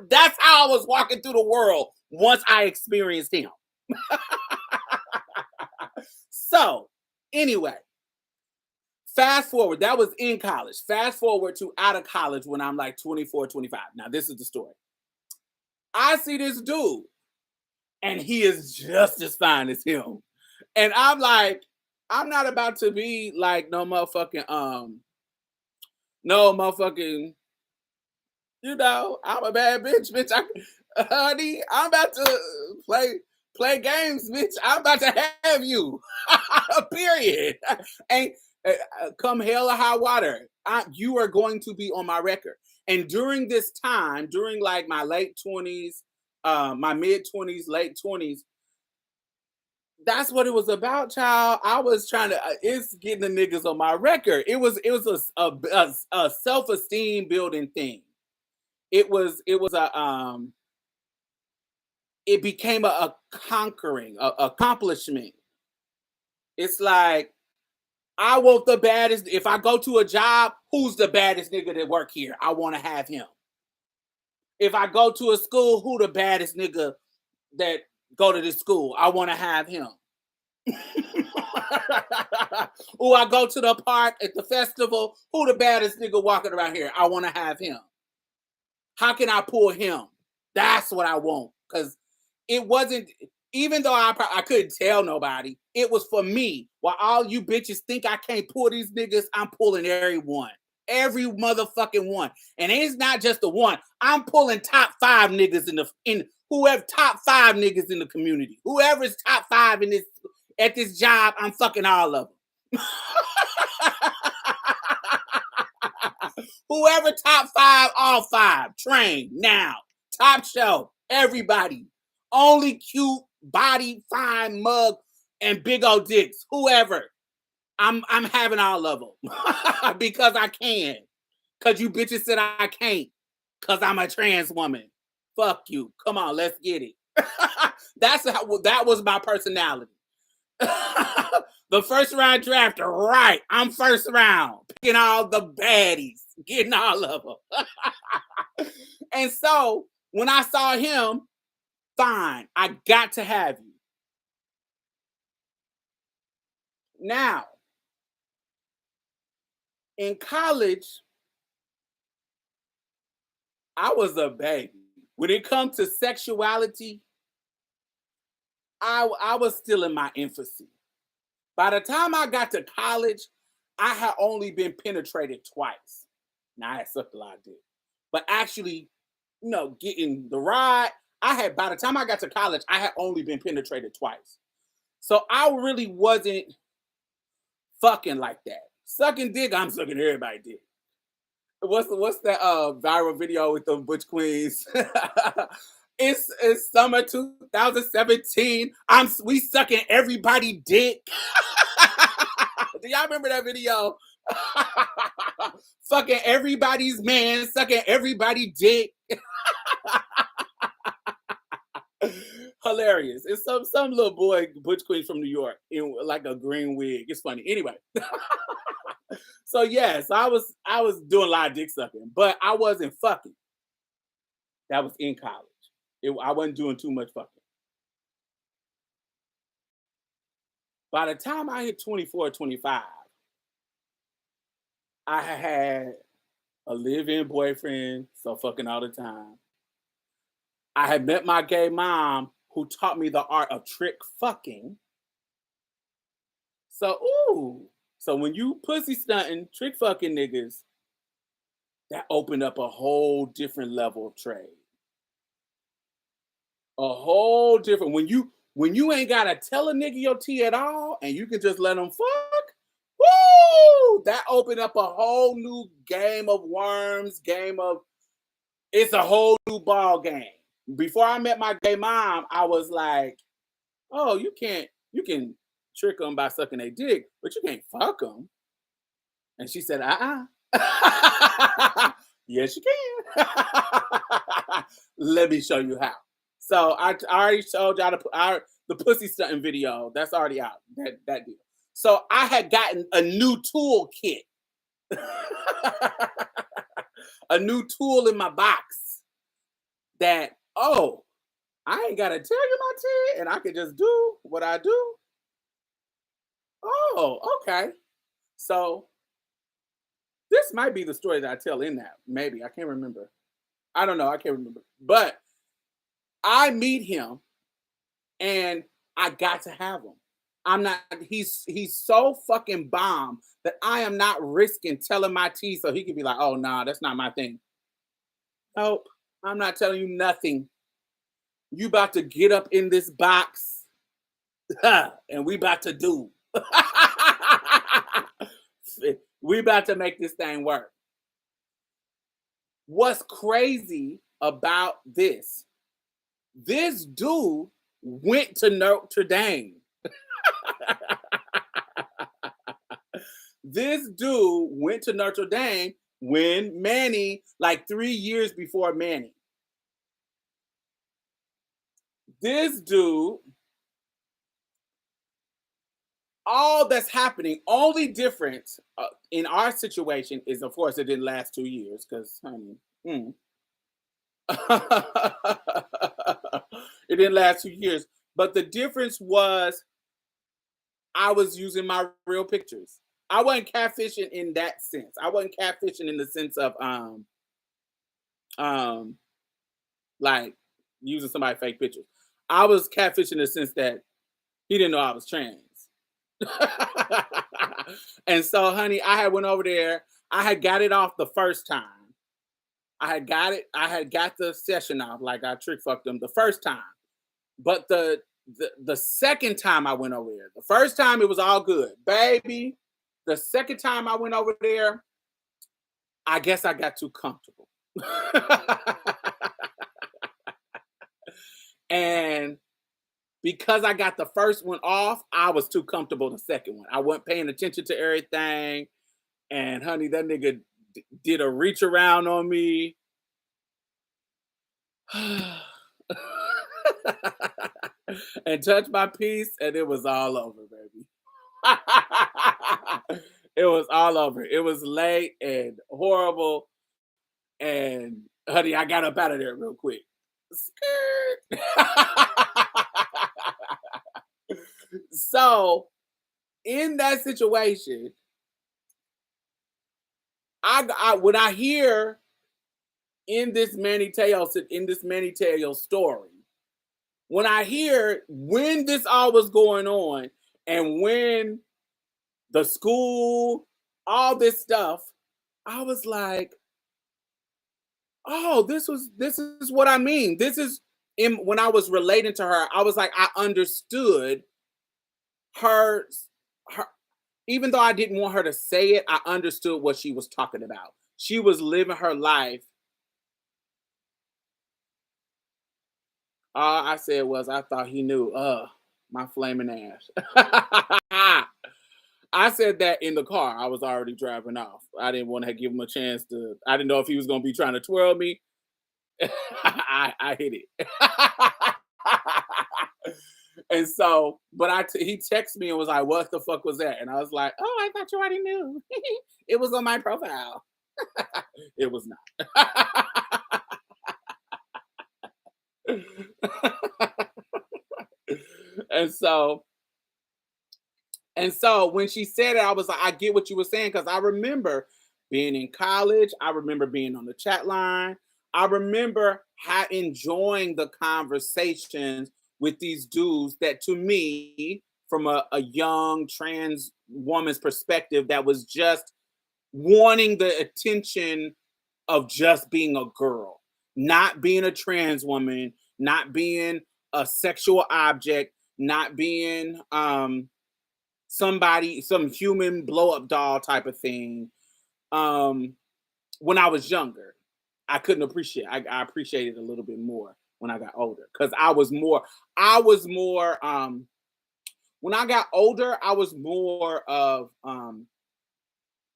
That's how I was walking through the world once I experienced him. So, anyway, fast forward. That was in college. Fast forward to out of college when I'm like 24, 25. Now, this is the story. I see this dude, and he is just as fine as him. And I'm like, I'm not about to be like no motherfucking, I'm a bad bitch. Honey, I'm about to play games, bitch. I'm about to have you. Period. And come hell or high water, you are going to be on my record. And during this time, during like my late 20s, my mid 20s, late 20s, that's what it was about, child. I was trying to, it's getting the niggas on my record. It was a self-esteem building thing. It became a conquering, accomplishment. It's like, I want the baddest. If I go to a job, who's the baddest nigga that work here? I want to have him. If I go to a school, who the baddest nigga that go to this school? I want to have him. Or I go to the park at the festival, who the baddest nigga walking around here? I want to have him. How can I pull him? That's what I want. Because it wasn't, even though I couldn't tell nobody, it was for me. While all you bitches think I can't pull these niggas, I'm pulling everyone. Every motherfucking one. And it's not just the one. I'm pulling top 5 niggas in whoever top 5 niggas in the community. Whoever's top 5 in this At this job, I'm fucking all of them. Whoever top 5, all 5. Train now. Top shelf. Everybody. Only cute, body, fine, mug, and big old dicks. Whoever. I'm having all of them. Because I can. Because you bitches said I can't. Because I'm a trans woman. Fuck you. Come on, let's get it. That was my personality. The first round draft, right? I'm first round, picking all the baddies, getting all of them. And so when I saw him, fine, I got to have you. Now, in college, I was a baby. When it comes to sexuality, I was still in my infancy. By the time I got to college, I had only been penetrated twice. Now I had sucked a lot of dick, but actually, getting the ride, by the time I got to college, I had only been penetrated twice. So I really wasn't fucking like that. Sucking dick, I'm sucking everybody dick. What's that viral video with the Butch Queens? It's summer 2017. We sucking everybody dick. Do y'all remember that video? Fucking everybody's man, sucking everybody dick. Hilarious. It's some little boy, Butch Queens from New York, in like a green wig. It's funny. Anyway. So yes, I was doing a lot of dick sucking, but I wasn't fucking. That was in college. I wasn't doing too much fucking. By the time I hit 24, 25, I had a live-in boyfriend, so fucking all the time. I had met my gay mom who taught me the art of trick fucking. So when you pussy stunting, trick fucking niggas, that opened up a whole different level of trade. A whole different when you ain't gotta tell a nigga your tea at all, and you can just let them fuck. Woo! That opened up a whole new game of worms. It's a whole new ball game. Before I met my gay mom, I was like, oh, you can trick them by sucking their dick, but you can't fuck them. And she said, yes, you can. Let me show you how. So I already showed y'all the pussy stunting video. That's already out. That deal. So I had gotten a new tool kit. A new tool in my box that, I ain't gotta tell you my tea, and I can just do what I do. Oh, okay. So this might be the story that I tell in that. Maybe. I can't remember. I don't know. I can't remember. But I meet him and I got to have him. He's so fucking bomb that I am not risking telling my tea so he can be like, oh, nah, that's not my thing. Nope. I'm not telling you nothing. You about to get up in this box and we about to do. We about to make this thing work. What's crazy about this dude went to Notre Dame. This dude went to Notre Dame when Manny, like 3 years before Manny. This dude, all that's happening, only difference in our situation is, of course, it didn't last 2 years because, honey, it didn't last 2 years. But the difference was I was using my real pictures. I wasn't catfishing in that sense. I wasn't catfishing in the sense of like using somebody's fake pictures. I was catfishing in the sense that he didn't know I was trans. And so, honey, I had went over there. I had got it off the first time. I had got the session off, like I trick fucked them the first time. But the The second time I went over there, the first time it was all good, baby. The second time I went over there, I guess I got too comfortable. And because I got the first one off, I was too comfortable the second one. I wasn't paying attention to everything. And honey, that nigga did a reach around on me. And touched my piece, and it was all over, baby. It was all over. It was late and horrible. And honey, I got up out of there real quick. Skirt. So in that situation, I when I hear in this Manny Teo story, when I hear when this all was going on and when the school, all this stuff, I was like, oh, this is what I mean. This is when I was relating to her, I was like, I understood her her even though I didn't want her to say it, I understood what she was talking about. She was living her life. All I said was, I thought he knew. My flaming ass. I said that in the car. I was already driving off. I didn't want to give him a chance to. I didn't know if he was going to be trying to twirl me. I hit it. And so, but he texted me and was like, "What the fuck was that?" And I was like, "Oh, I thought you already knew. It was on my profile." It was not. and so and so when she said it, I was like, I get what you were saying, because I remember being in college. I remember being on the chat line. I remember enjoying the conversations with these dudes that, to me, from a young trans woman's perspective, that was just wanting the attention of just being a girl, not being a trans woman, not being a sexual object, not being some human blow up doll type of thing. When I was younger, I couldn't appreciate. I appreciated it a little bit more when I got older, because I was more. When I got older, I was more of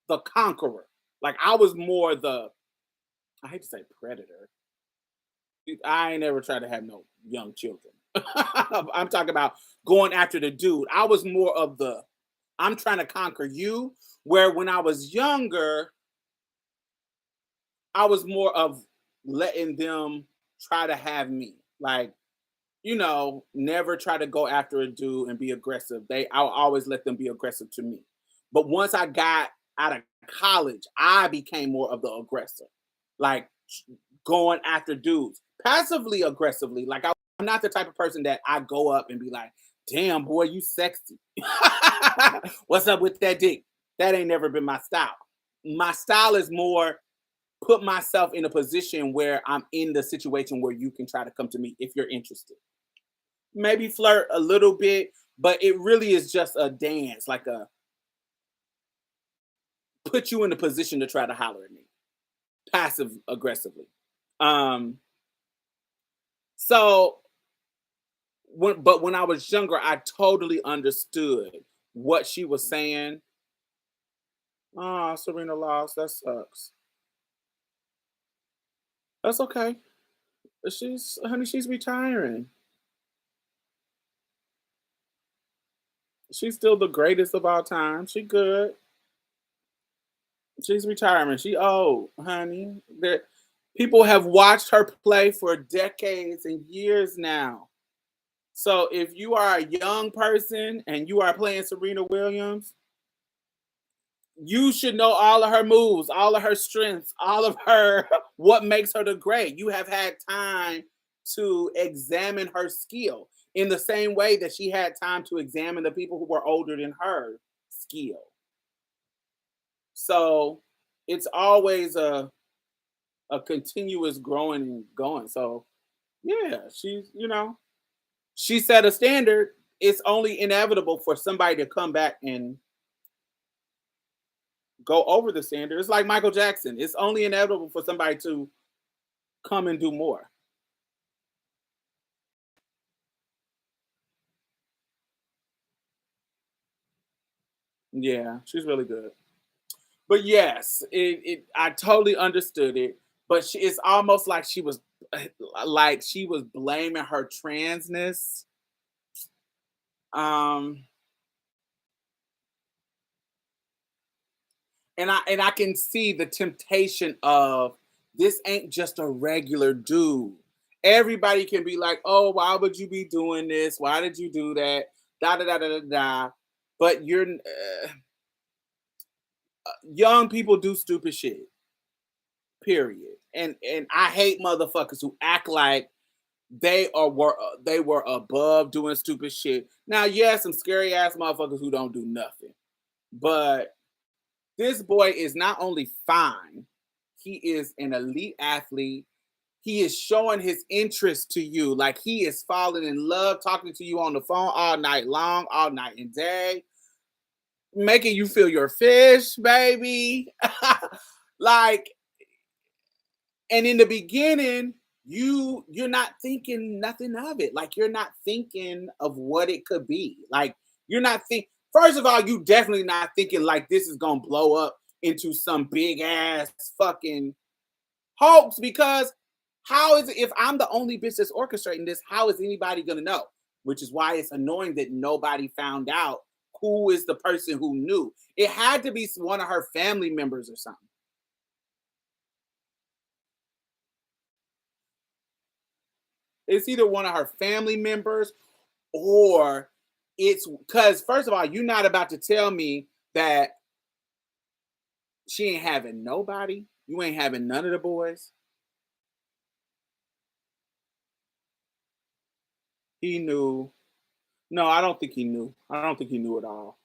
the conqueror. Like I was more the. I hate to say predator. I ain't never tried to have no young children. I'm talking about going after the dude. I was more of the I'm trying to conquer you. Where when I was younger, I was more of letting them try to have me. Like, never try to go after a dude and be aggressive. I'll always let them be aggressive to me. But once I got out of college, I became more of the aggressor. Like going after dudes passively aggressively. Like I'm not the type of person that I go up and be like, damn boy, you sexy. What's up with that dick? That ain't never been my style. My style is more put myself in a position where I'm in the situation where you can try to come to me if you're interested. Maybe flirt a little bit, but it really is just a dance, like a put you in a position to try to holler at me, passive aggressively. Um, so when I was younger, I totally understood what she was saying. Oh, Serena lost. That sucks. That's okay. She's retiring. She's still the greatest of all time. She good. She's retiring. She old, honey. People have watched her play for decades and years now. So if you are a young person and you are playing Serena Williams, you should know all of her moves, all of her strengths, all of her what makes her the great. You have had time to examine her skill in the same way that she had time to examine the people who were older than her skill. So it's always a continuous growing and going. So yeah, she set a standard. It's only inevitable for somebody to come back and go over the standard. It's like Michael Jackson. It's only inevitable for somebody to come and do more. Yeah, she's really good. But yes, I totally understood it. But it's almost like she was blaming her transness. Um, and I can see the temptation of this ain't just a regular dude. Everybody can be like, oh, why would you be doing this? Why did you do that? Da da da da da da. But young people do stupid shit. Period. And I hate motherfuckers who act like they were above doing stupid shit. Now, yes, some scary ass motherfuckers who don't do nothing. But this boy is not only fine, he is an elite athlete. He is showing his interest to you. Like he is falling in love, talking to you on the phone all night long, all night and day, making you feel your fish, baby. Like, and in the beginning, you're not thinking nothing of it. Like you're not thinking of what it could be. Like you're not think. First of all, you definitely not thinking like this is gonna blow up into some big ass fucking hoax, because how is it, if I'm the only bitch that's orchestrating this, how is anybody gonna know? Which is why it's annoying that nobody found out who is the person who knew. It had to be one of her family members or something. It's either one of her family members, or it's because first of all, you're not about to tell me that she ain't having nobody. You ain't having none of the boys. He knew. No, I don't think he knew. I don't think he knew at all.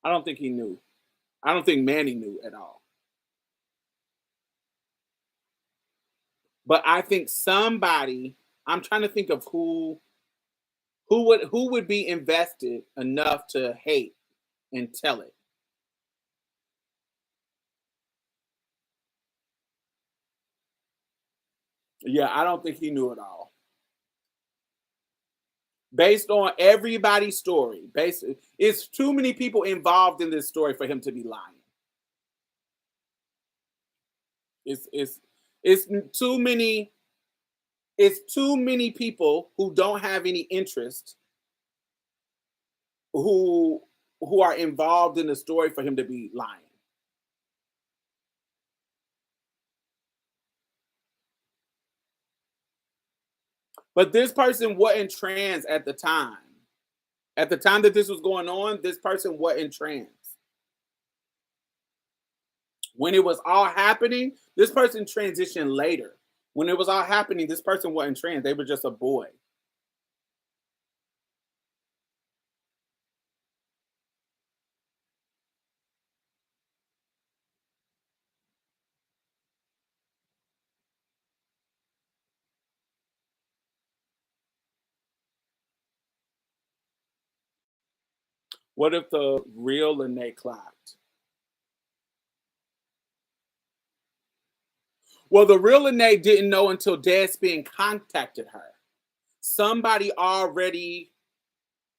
I don't think he knew. I don't think Manny knew at all. But I think somebody, I'm trying to think of who would be invested enough to hate and tell it. Yeah, I don't think he knew at all. Based on everybody's story, it's too many people involved in this story for him to be lying. It's it's it's too many it's too many people who don't have any interest who who are involved in the story for him to be lying. But this person wasn't trans at the time. At the time that this was going on, this person wasn't trans. When it was all happening, this person transitioned later. When it was all happening, this person wasn't trans. They were just a boy. What if the real Lene clapped? Well, the real Lene didn't know until Deadspin contacted her. Somebody already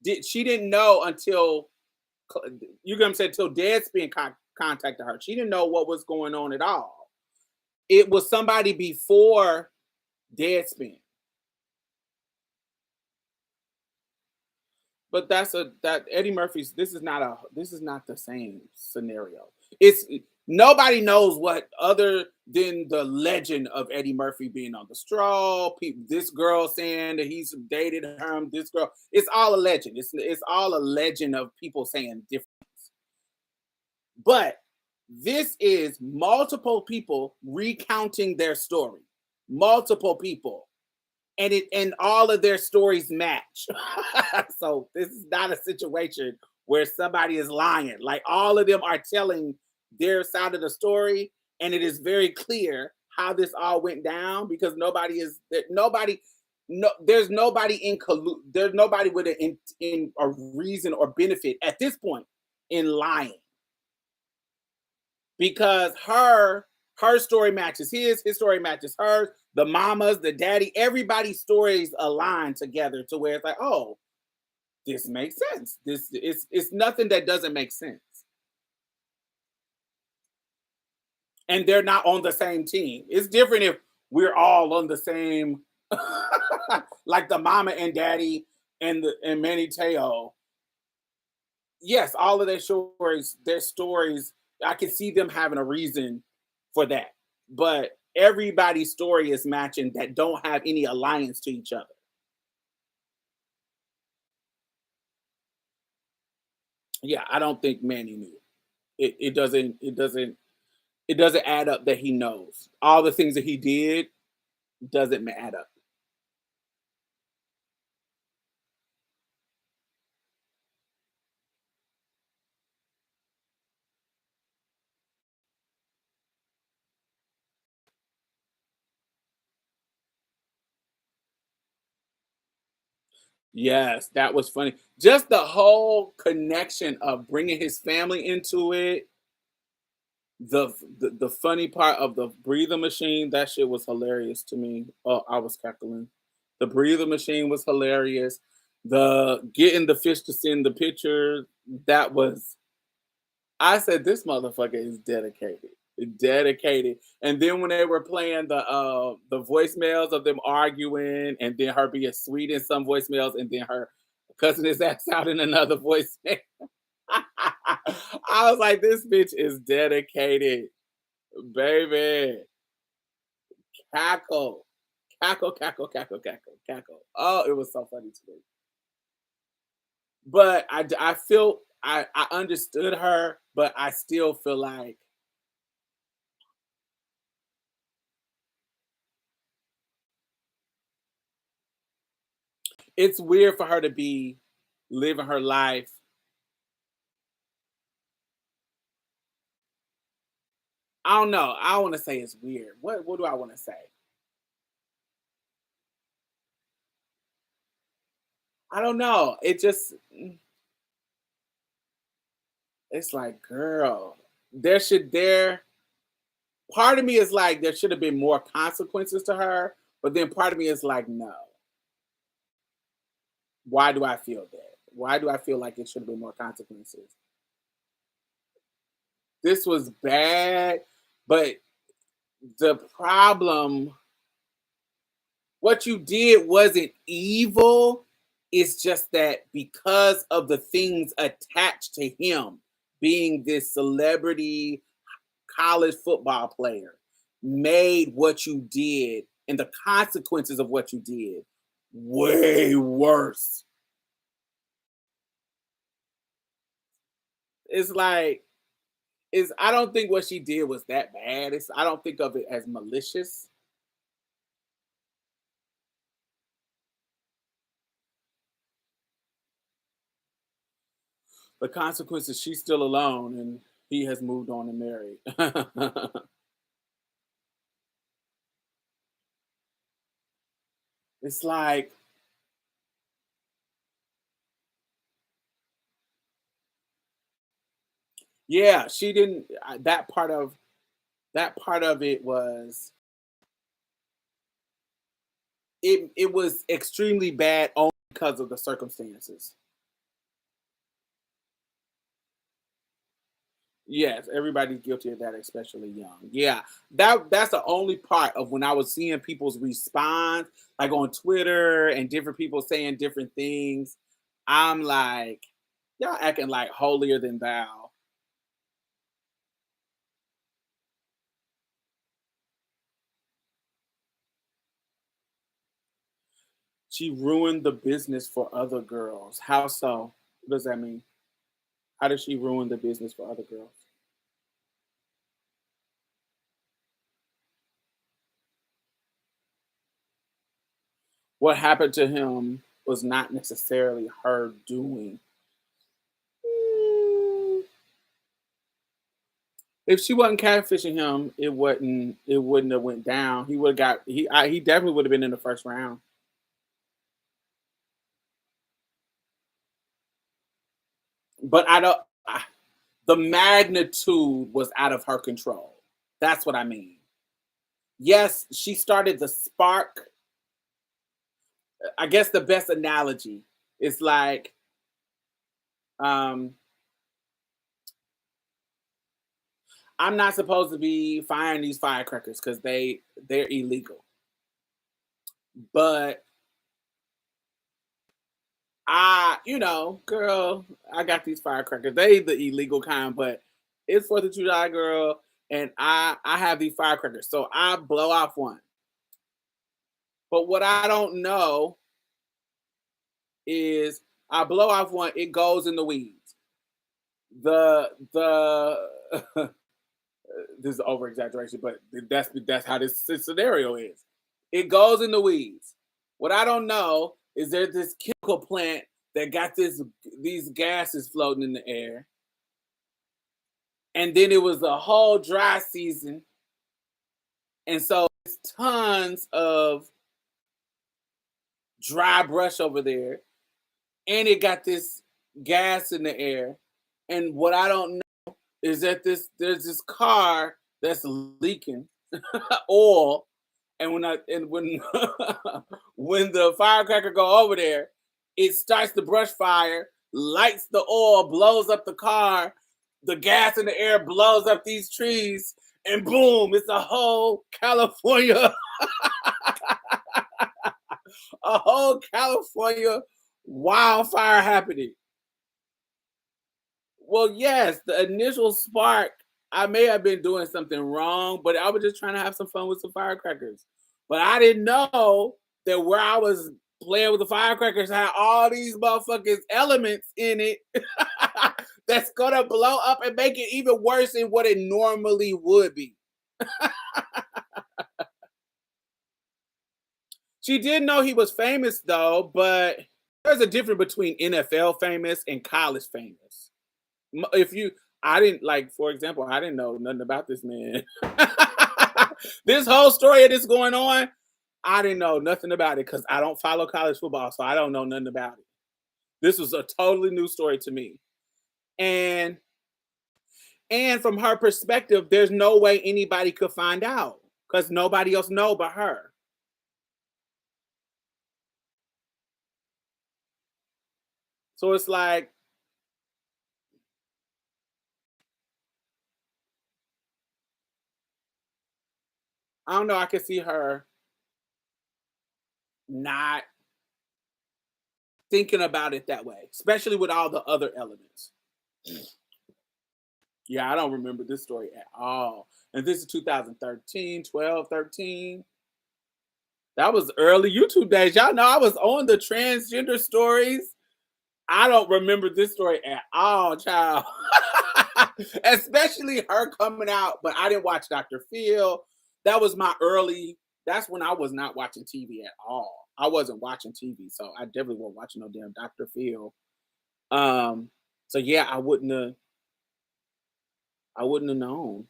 did. She didn't know until you're gonna say until Deadspin contacted her. She didn't know what was going on at all. It was somebody before Deadspin. But that Eddie Murphy's, this is not the same scenario. It's nobody knows what other than the legend of Eddie Murphy being on the stroll. People, this girl saying that he's dated her. This girl, it's all a legend. It's all a legend of people saying different. But this is multiple people recounting their story. Multiple people, and all of their stories match. So this is not a situation where somebody is lying. Like all of them are telling their side of the story, and it is very clear how this all went down because nobody no, there's nobody there's nobody with in a reason or benefit at this point in lying, because her story matches his story matches hers, the mamas, the daddy, everybody's stories align together to where it's like, oh, this makes sense. This is it's nothing that doesn't make sense. And they're not on the same team. It's different if we're all on the same like the mama and daddy and Manny Teo. Yes, all of their stories, I can see them having a reason for that. But everybody's story is matching that don't have any alliance to each other. Yeah, I don't think Manny knew. It doesn't add up that he knows. All the things that he did doesn't add up. Yes, that was funny. Just the whole connection of bringing his family into it. The funny part of the breather machine, that shit was hilarious to me. Oh, I was cackling. The breather machine was hilarious. The getting the fish to send the picture, that was, I said this motherfucker is dedicated. Dedicated. And then when they were playing the voicemails of them arguing and then her being sweet in some voicemails and then her cussing his ass out in another voicemail. I was like, this bitch is dedicated, baby. Cackle, cackle, cackle, cackle, cackle, cackle. Oh, it was so funny to me. But I feel I understood her, but I still feel like it's weird for her to be living her life. I don't know. I want to say it's weird. What do I want to say? I don't know. It's like, girl, there should there part of me is like there should have been more consequences to her, but then part of me is like, no. Why do I feel that? Why do I feel like it should have been more consequences? This was bad, but the problem, what you did wasn't evil. It's just that because of the things attached to him being this celebrity college football player, made what you did and the consequences of what you did way worse. It's like, is I don't think what she did was that bad. I don't think of it as malicious. The consequences, she's still alone and he has moved on and married. It's like, yeah, she didn't. That part of it was it was extremely bad only because of the circumstances. Yes, everybody's guilty of that, especially young. Yeah, that's the only part of when I was seeing people's response, like on Twitter and different people saying different things. I'm like, y'all acting like holier than thou. She ruined the business for other girls. How so? What does that mean? How did she ruin the business for other girls? What happened to him was not necessarily her doing. Mm, if she wasn't catfishing him, it wouldn't have went down. He would have got he definitely would have been in the first round. but I don't. The magnitude was out of her control. That's what I mean. Yes, she started the spark. I guess the best analogy is like, um, I'm not supposed to be firing these firecrackers because they're illegal. But girl, I got these firecrackers. They the illegal kind, but it's 4th of July, girl, and I have these firecrackers. So I blow off one. But what I don't know is I blow off one, it goes in the weeds. The this is over exaggeration, but that's how this scenario is. It goes in the weeds. What I don't know is there's this chemical plant that got these gases floating in the air, and then it was a whole dry season, and so it's tons of dry brush over there, and it got this gas in the air. And what I don't know is that there's this car that's leaking oil, and when when the firecracker go over there, it starts the brush fire, lights the oil, blows up the car, the gas in the air blows up these trees, and boom, it's a whole California, a whole California wildfire happening. Well, yes, the initial spark, I may have been doing something wrong, but I was just trying to have some fun with some firecrackers. But I didn't know that where I was playing with the firecrackers had all these motherfuckers elements in it that's gonna blow up and make it even worse than what it normally would be. She did know he was famous though, but there's a difference between NFL famous and college famous. If you I didn't like, for example, I didn't know nothing about this man. This whole story of this going on, I didn't know nothing about it because I don't follow college football, so I don't know nothing about it. This was a totally new story to me. And from her perspective, there's no way anybody could find out because nobody else know but her. So it's like, I don't know, I can see her not thinking about it that way, especially with all the other elements. Yeah, I don't remember this story at all. And this is 2013, 12, 13. That was early YouTube days. Y'all know I was on the transgender stories. I don't remember this story at all, child. Especially her coming out, but I didn't watch Dr. Phil. That was my early, that's when I was not watching TV at all. I wasn't watching TV, so I definitely wasn't watching no damn Dr. Phil. Um, so yeah, I wouldn't have known.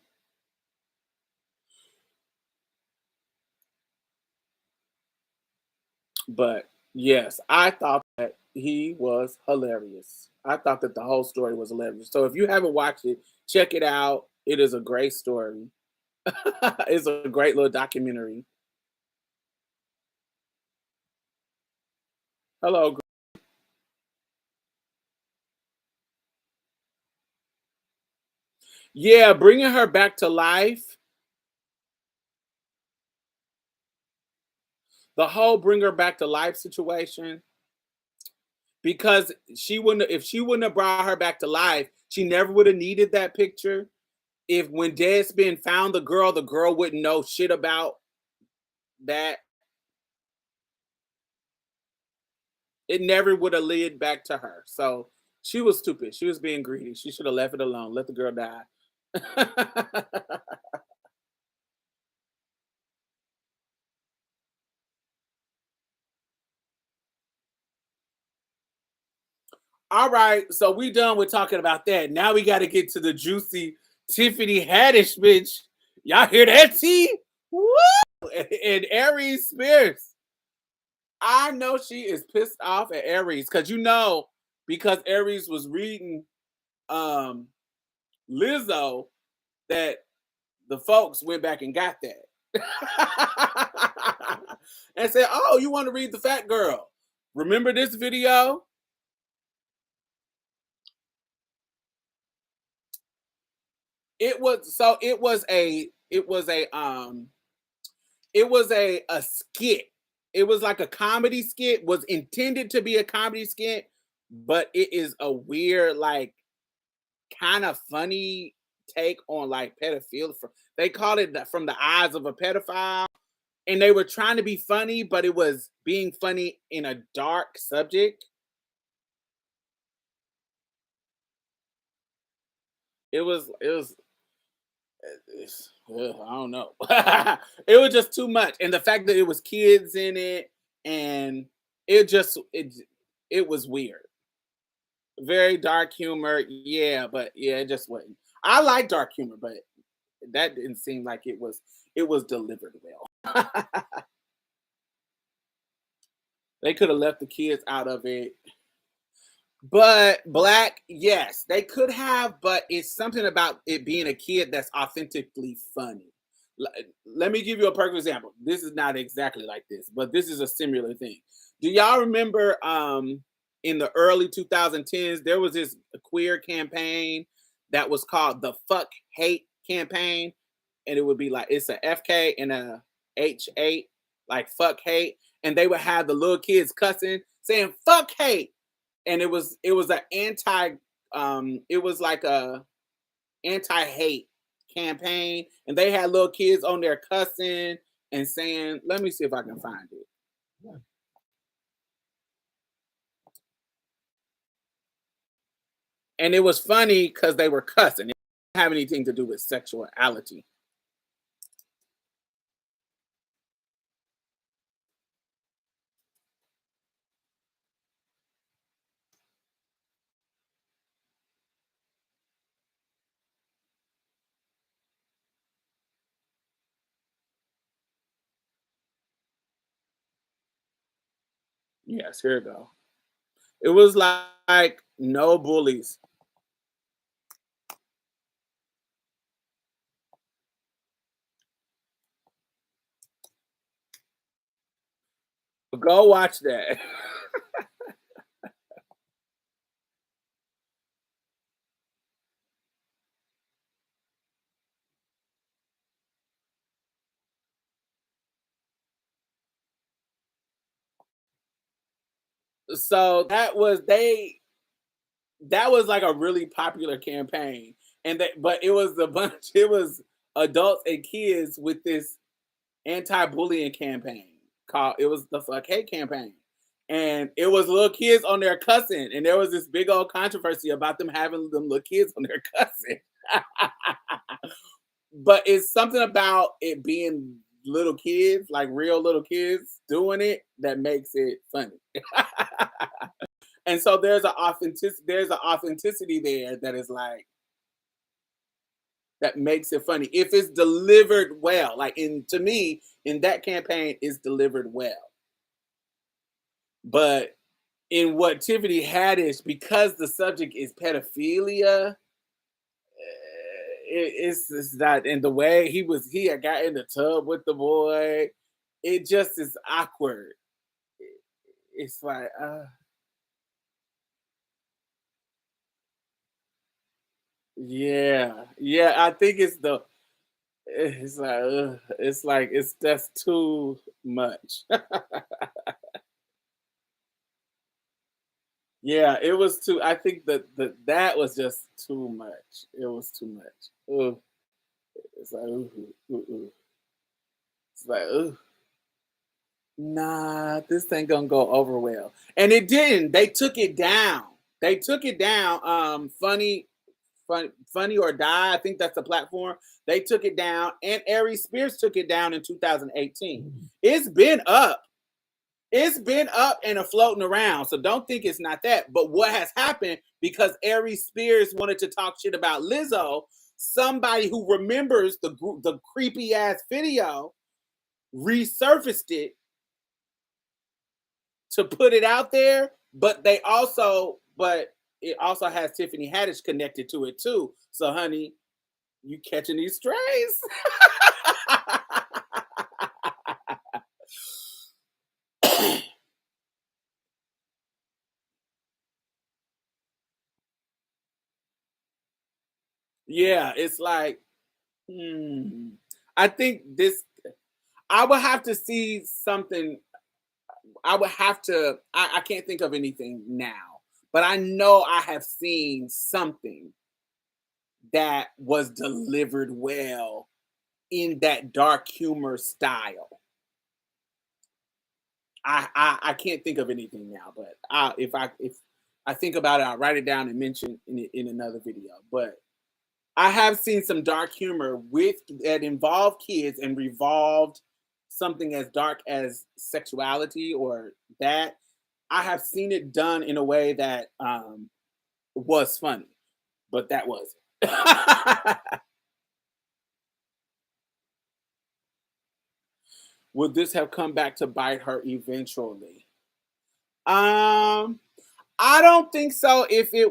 But yes, I thought that he was hilarious. I thought that the whole story was hilarious. So if you haven't watched it, check it out. It is a great story. It's a great little documentary. Hello. Yeah, bringing her back to life. The whole bring her back to life situation, because if she wouldn't have brought her back to life, she never would have needed that picture. If when Deadspin found the girl wouldn't know shit about that. It never would have led back to her. So she was stupid. She was being greedy. She should have left it alone. Let the girl die. All right. So we done with talking about that. Now we got to get to the juicy Tiffany Haddish, bitch. Y'all hear that, T? Woo! And Aries Spears. I know she is pissed off at Aries because because Aries was reading. Lizzo that the folks went back and got that. And said, "Oh, you want to read the fat girl? Remember this video?" It was a skit. It was like a comedy skit, was intended to be a comedy skit, but it is a weird, like, kind of funny take on like pedophilia. They called it from the eyes of a pedophile, and they were trying to be funny, but it was being funny in a dark subject. It was I don't know. It was just too much, and the fact that it was kids in it, and it was weird. Very dark humor, yeah, but yeah, it just wasn't. I like dark humor, but that didn't seem like it was delivered well. They could have left the kids out of it. But black, yes, they could have, but it's something about it being a kid that's authentically funny. Let me give you a perfect example. This is not exactly like this, but this is a similar thing. Do y'all remember in the early 2010s there was this queer campaign that was called the Fuck Hate campaign, and it would be like it's a FK and a H8, like fuck hate, and they would have the little kids cussing saying fuck hate, and it was an anti it was like a anti-hate campaign, and they had little kids on there cussing and saying, let me see if I can find it. And it was funny because they were cussing. It didn't have anything to do with sexuality. Yes, here we go. It was like no bullies. Go watch that. So that was like a really popular campaign, and but it was a bunch. It was adults and kids with this anti-bullying campaign called, it was the Fuck Hate campaign, and it was little kids on there cussing, and there was this big old controversy about them having them little kids on there cussing. But it's something about it being little kids, like real little kids doing it, that makes it funny. And so there's an authenticity there that is like, that makes it funny if it's delivered well. Like, in to me, in that campaign, is delivered well. But in what Tiffany Haddish, because the subject is pedophilia, it's not. And the way he had got in the tub with the boy, it just is awkward. It's like, yeah, yeah. I think it's that's too much. Yeah, it was too. I think that was just too much. It was too much. Ugh. It's like, ooh, ooh, ooh. It's like, ooh, nah, this ain't gonna go over well. And it didn't. They took it down. They took it down. Funny or Die. I think that's the platform. They took it down, and Aries Spears took it down in 2018. It's been up. It's been up and floating around. So don't think it's not that. But what has happened, because Aries Spears wanted to talk shit about Lizzo, somebody who remembers the creepy ass video resurfaced it to put it out there. But they also, but it also has Tiffany Haddish connected to it too. So, honey, you catching these strays? Yeah, it's like, I think this. I would have to see something. I would have to. I can't think of anything now, but I know I have seen something that was delivered well in that dark humor style. I can't think of anything now, but if I think about it, I'll write it down and mention in another video. But I have seen some dark humor with that involved kids and revolved something as dark as sexuality or that. I have seen it done in a way that was funny, but that wasn't. Would this have come back to bite her eventually? Um, I don't think so. If there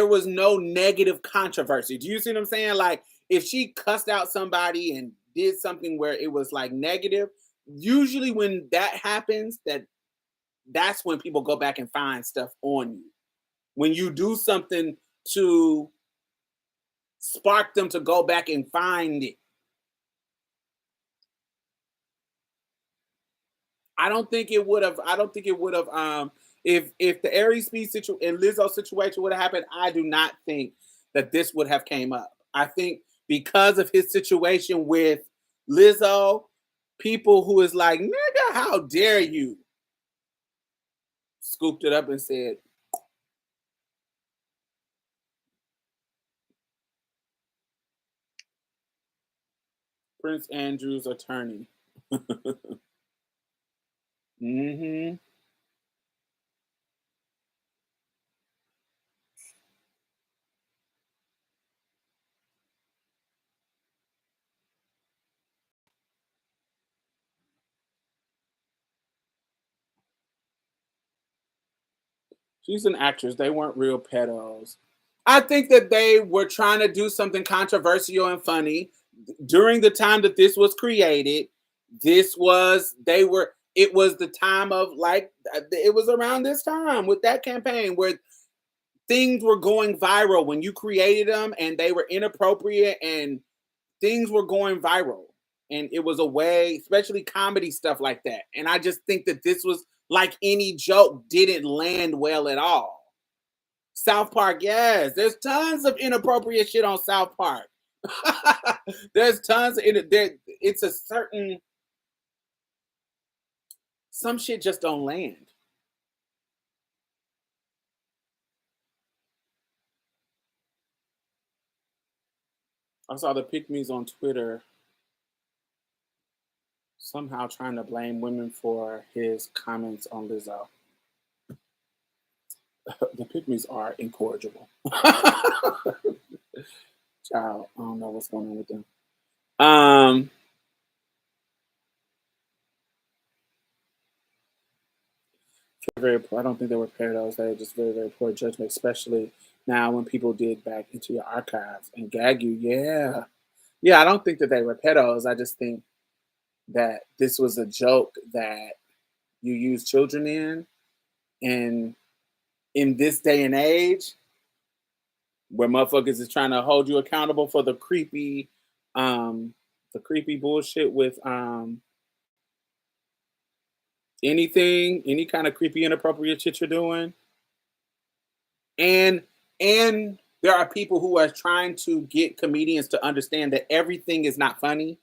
was no negative controversy. Do you see what I'm saying? Like if she cussed out somebody and did something where it was like negative, usually when that happens, that's when people go back and find stuff on you. When you do something to spark them to go back and find it. I don't think it would have if the Aries speed situation and Lizzo situation would have happened, I do not think that this would have came up. I think because of his situation with Lizzo, people who is like, nigga, how dare you? Scooped it up and said, Prince Andrew's attorney. Hmm. She's an actress. They weren't real pedos. I think that they were trying to do something controversial and funny during the time that this was created. It was the time of like it was around this time with that campaign where things were going viral when you created them and they were inappropriate and things were going viral. And it was a way, especially comedy stuff like that. And I just think that this was like any joke didn't land well at all. South Park, yes. There's tons of inappropriate shit on South Park. There's tons of there. It's a certain some shit just don't land. I saw the pygmies on Twitter somehow trying to blame women for his comments on Lizzo. The pygmies are incorrigible. Child, I don't know what's going on with them. Very poor. I don't think they were pedos. They were just very, very poor judgment, especially now when people dig back into your archives and gag you. Yeah. Yeah, I don't think that they were pedos. I just think that this was a joke that you use children in. And in this day and age, where motherfuckers is trying to hold you accountable for the creepy bullshit with anything, any kind of creepy inappropriate shit you're doing. And there are people who are trying to get comedians to understand that everything is not funny.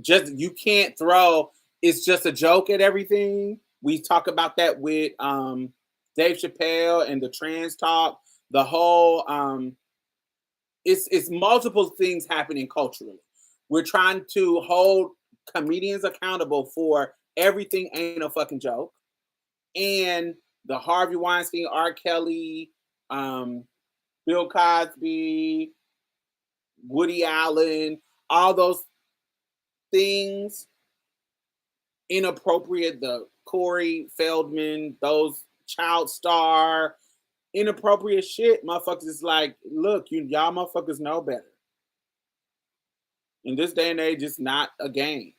Just you can't throw it's just a joke at everything. We talk about that with Dave Chappelle and the trans talk. The whole it's multiple things happening culturally. We're trying to hold comedians accountable for everything ain't a fucking joke. And the Harvey Weinstein, R. Kelly, Bill Cosby, Woody Allen, all those things inappropriate, the Corey Feldman, those child star inappropriate shit, motherfuckers is like, look, y'all motherfuckers know better. In this day and age, it's not a game.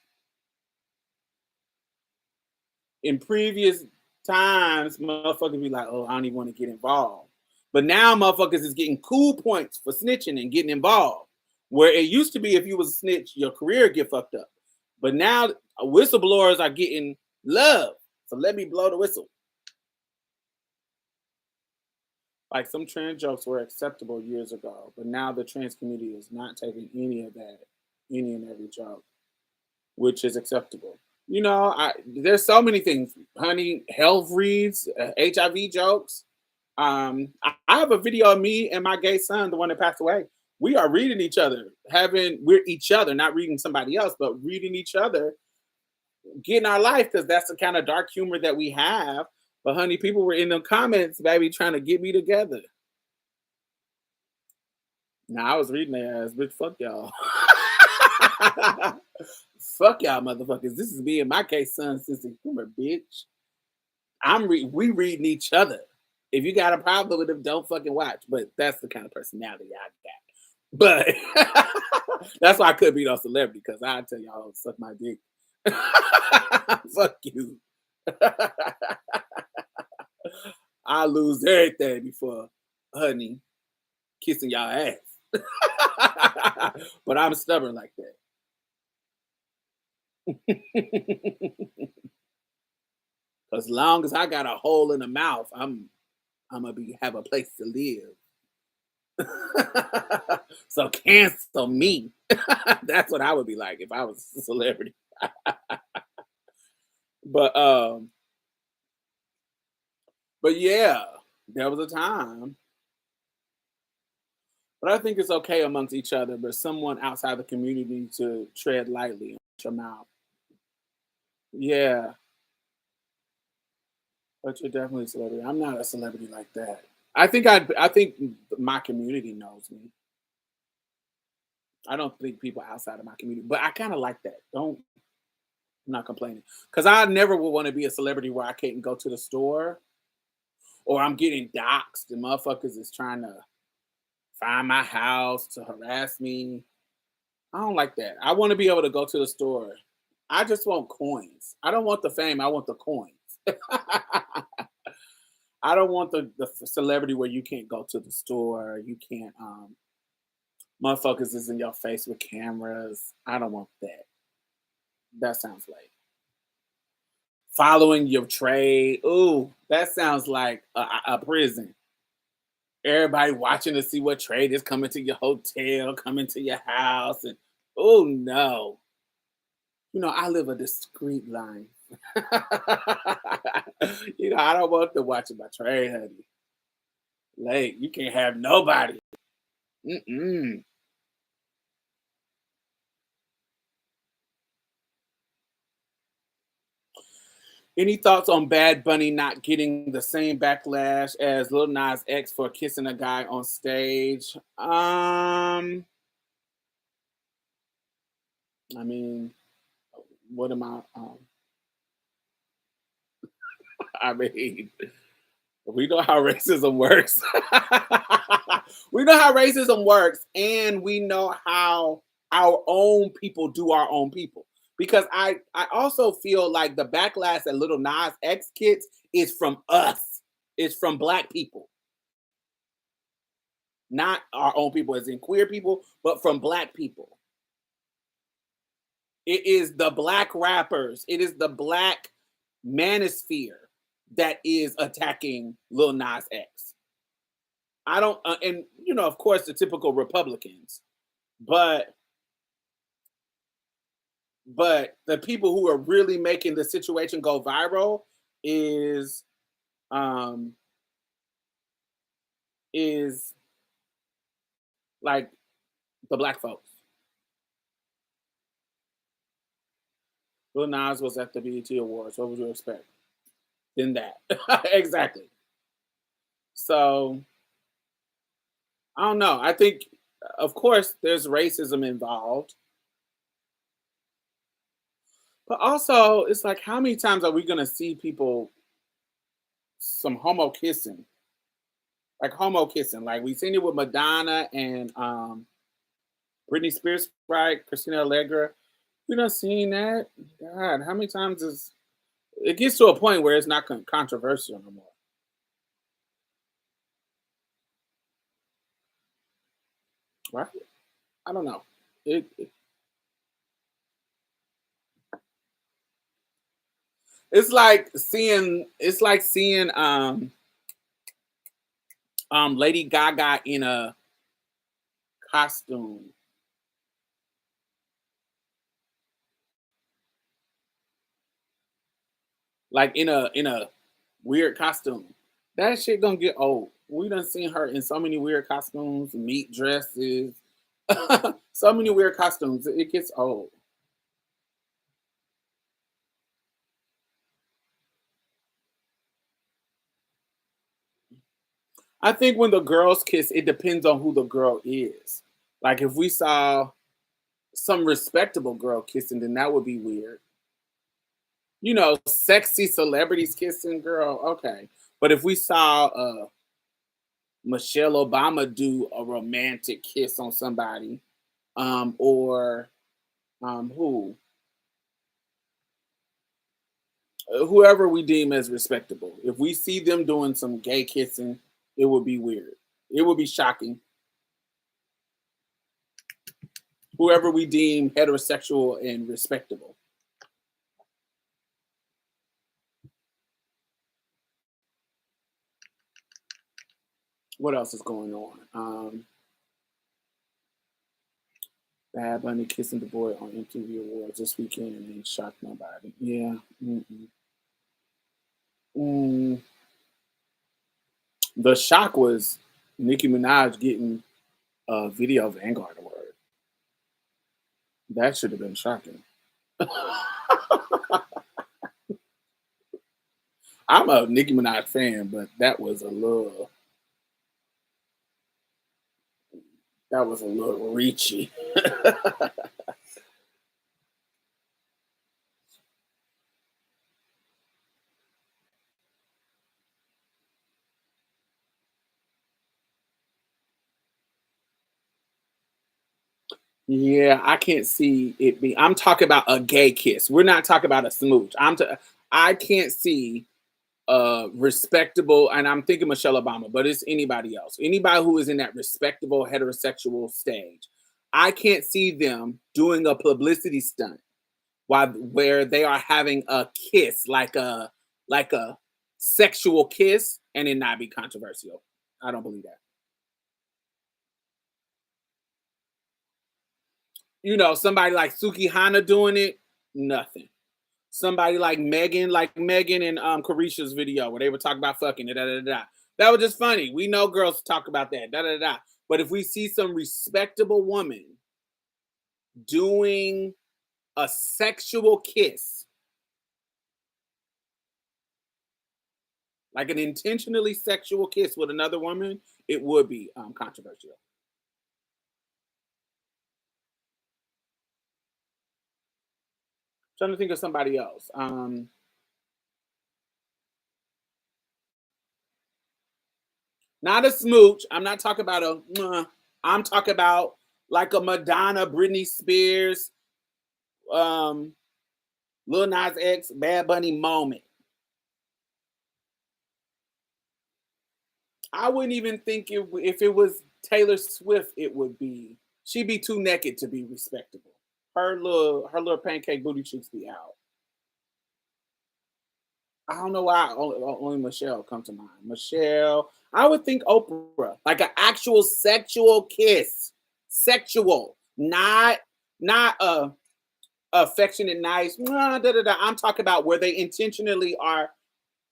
In previous times, motherfuckers be like, oh, I don't even want to get involved. But now motherfuckers is getting cool points for snitching and getting involved. Where it used to be if you was a snitch, your career get fucked up. But now whistleblowers are getting love. So let me blow the whistle. Like some trans jokes were acceptable years ago, but now the trans community is not taking any of that, any and every joke, which is acceptable. You know, there's so many things, honey. Health reads, HIV jokes. I have a video of me and my gay son, the one that passed away. We are reading each other, we're each other, not reading somebody else, but reading each other, getting our life, because that's the kind of dark humor that we have. But honey, people were in the comments, baby, trying to get me together. Now I was reading their ass, bitch. Fuck y'all. Fuck y'all, motherfuckers. This is me and my case son sense of humor, bitch. We reading each other. If you got a problem with them, don't fucking watch. But that's the kind of personality I got. But that's why I couldn't be no celebrity, because I tell y'all suck my dick. Fuck you. I lose everything before honey kissing y'all ass. But I'm stubborn like that. As long as I got a hole in the mouth, I'm gonna have a place to live. So cancel me. That's what I would be like if I was a celebrity. But yeah, there was a time. But I think it's okay amongst each other, but someone outside the community to tread lightly and watch your mouth. Yeah, but you're definitely a celebrity. I'm not a celebrity like that. I think my community knows me. I don't think people outside of my community, but I kind of like that. I'm not complaining, because I never would want to be a celebrity where I can't go to the store, or I'm getting doxxed and motherfuckers is trying to find my house to harass me. I don't like that. I want to be able to go to the store. I just want coins. I don't want the fame. I want the coins. I don't want the celebrity where you can't go to the store. You can't, motherfuckers is in your face with cameras. I don't want that. That sounds like following your trade. Ooh, that sounds like a prison. Everybody watching to see what trade is coming to your hotel, coming to your house, and oh no. You know, I live a discreet life. You know, I don't want them watching my trade, honey. Like, you can't have nobody. Mm-mm. Any thoughts on Bad Bunny not getting the same backlash as Lil Nas X for kissing a guy on stage? I mean, what am I? I mean, we know how racism works. We know how racism works, and we know how our own people do our own people. Because I also feel like the backlash that Little Nas X gets is from us. It's from Black people, not our own people, as in queer people, but from Black people. It is the Black rappers. It is the Black manosphere that is attacking Lil Nas X. I don't, and you know, of course, the typical Republicans, but the people who are really making the situation go viral is um is like the Black folks. Lil Nas was at the BET Awards. What would you expect? In that, exactly. So I don't know. I think, of course, there's racism involved. But also, it's like, how many times are we gonna see people some homo kissing, like homo kissing? Like we seen it with Madonna and Britney Spears, right? Christina Allegra. We done seen that. God, how many times is it gets to a point where it's not controversial no more, right? I don't know. It it's like seeing Lady Gaga in a costume, like in a weird costume. That shit gonna get old. We done seen her in so many weird costumes, meat dresses, so many weird costumes. It gets old. I think when the girls kiss, it depends on who the girl is. Like if we saw some respectable girl kissing, then that would be weird. You know, sexy celebrities kissing, girl, okay. But if we saw Michelle Obama do a romantic kiss on somebody, or who whoever we deem as respectable, if we see them doing some gay kissing, it would be weird. It would be shocking. Whoever we deem heterosexual and respectable. What else is going on? Bad Bunny kissing the boy on MTV Awards this weekend and ain't shocked nobody. Yeah. Mm-mm. Mm. The shock was Nicki Minaj getting a Video Vanguard Award. That should have been shocking. I'm a Nicki Minaj fan, but that was a little reachy. Yeah, I can't see it be. I'm talking about a gay kiss. We're not talking about a smooch. I can't see respectable, and I'm thinking Michelle Obama, but it's anybody else. Anybody who is in that respectable heterosexual stage. I can't see them doing a publicity stunt while where they are having a kiss, like a sexual kiss, and it not be controversial. I don't believe that. You know, somebody like Suki Hana doing it, nothing. Somebody like Megan and Carisha's video where they were talking about fucking da da da da. That was just funny. We know girls talk about that da da da. But if we see some respectable woman doing a sexual kiss, like an intentionally sexual kiss with another woman, it would be controversial. Trying to think of somebody else. Not a smooch. I'm not talking about a. I'm talking about like a Madonna, Britney Spears, um, Lil Nas X, Bad Bunny moment. I wouldn't even think if it was Taylor Swift, it would be. She'd be too naked to be respectable. Her little pancake booty cheeks be out. I don't know why only Michelle come to mind. Michelle, I would think Oprah, like an actual sexual kiss, sexual, not a affectionate, nice. Da, da, da. I'm talking about where they intentionally are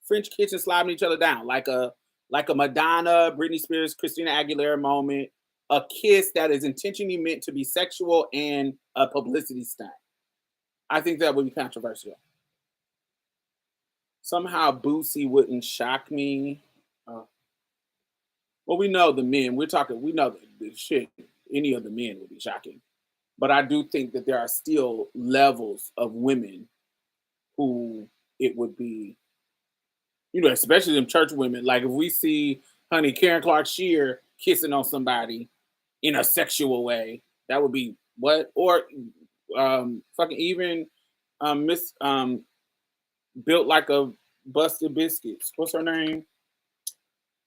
French kitchen slapping each other down, like a Madonna, Britney Spears, Christina Aguilera moment, a kiss that is intentionally meant to be sexual and a publicity stunt. I think that would be controversial. Somehow Boosie wouldn't shock me. Uh, well, we know the men. We're talking. We know the shit. Any of the men would be shocking. But I do think that there are still levels of women who it would be, especially them church women. Like if we see honey Karen Clark Shear kissing on somebody in a sexual way, that would be what? Or fucking even Miss built like a busted biscuits. What's her name?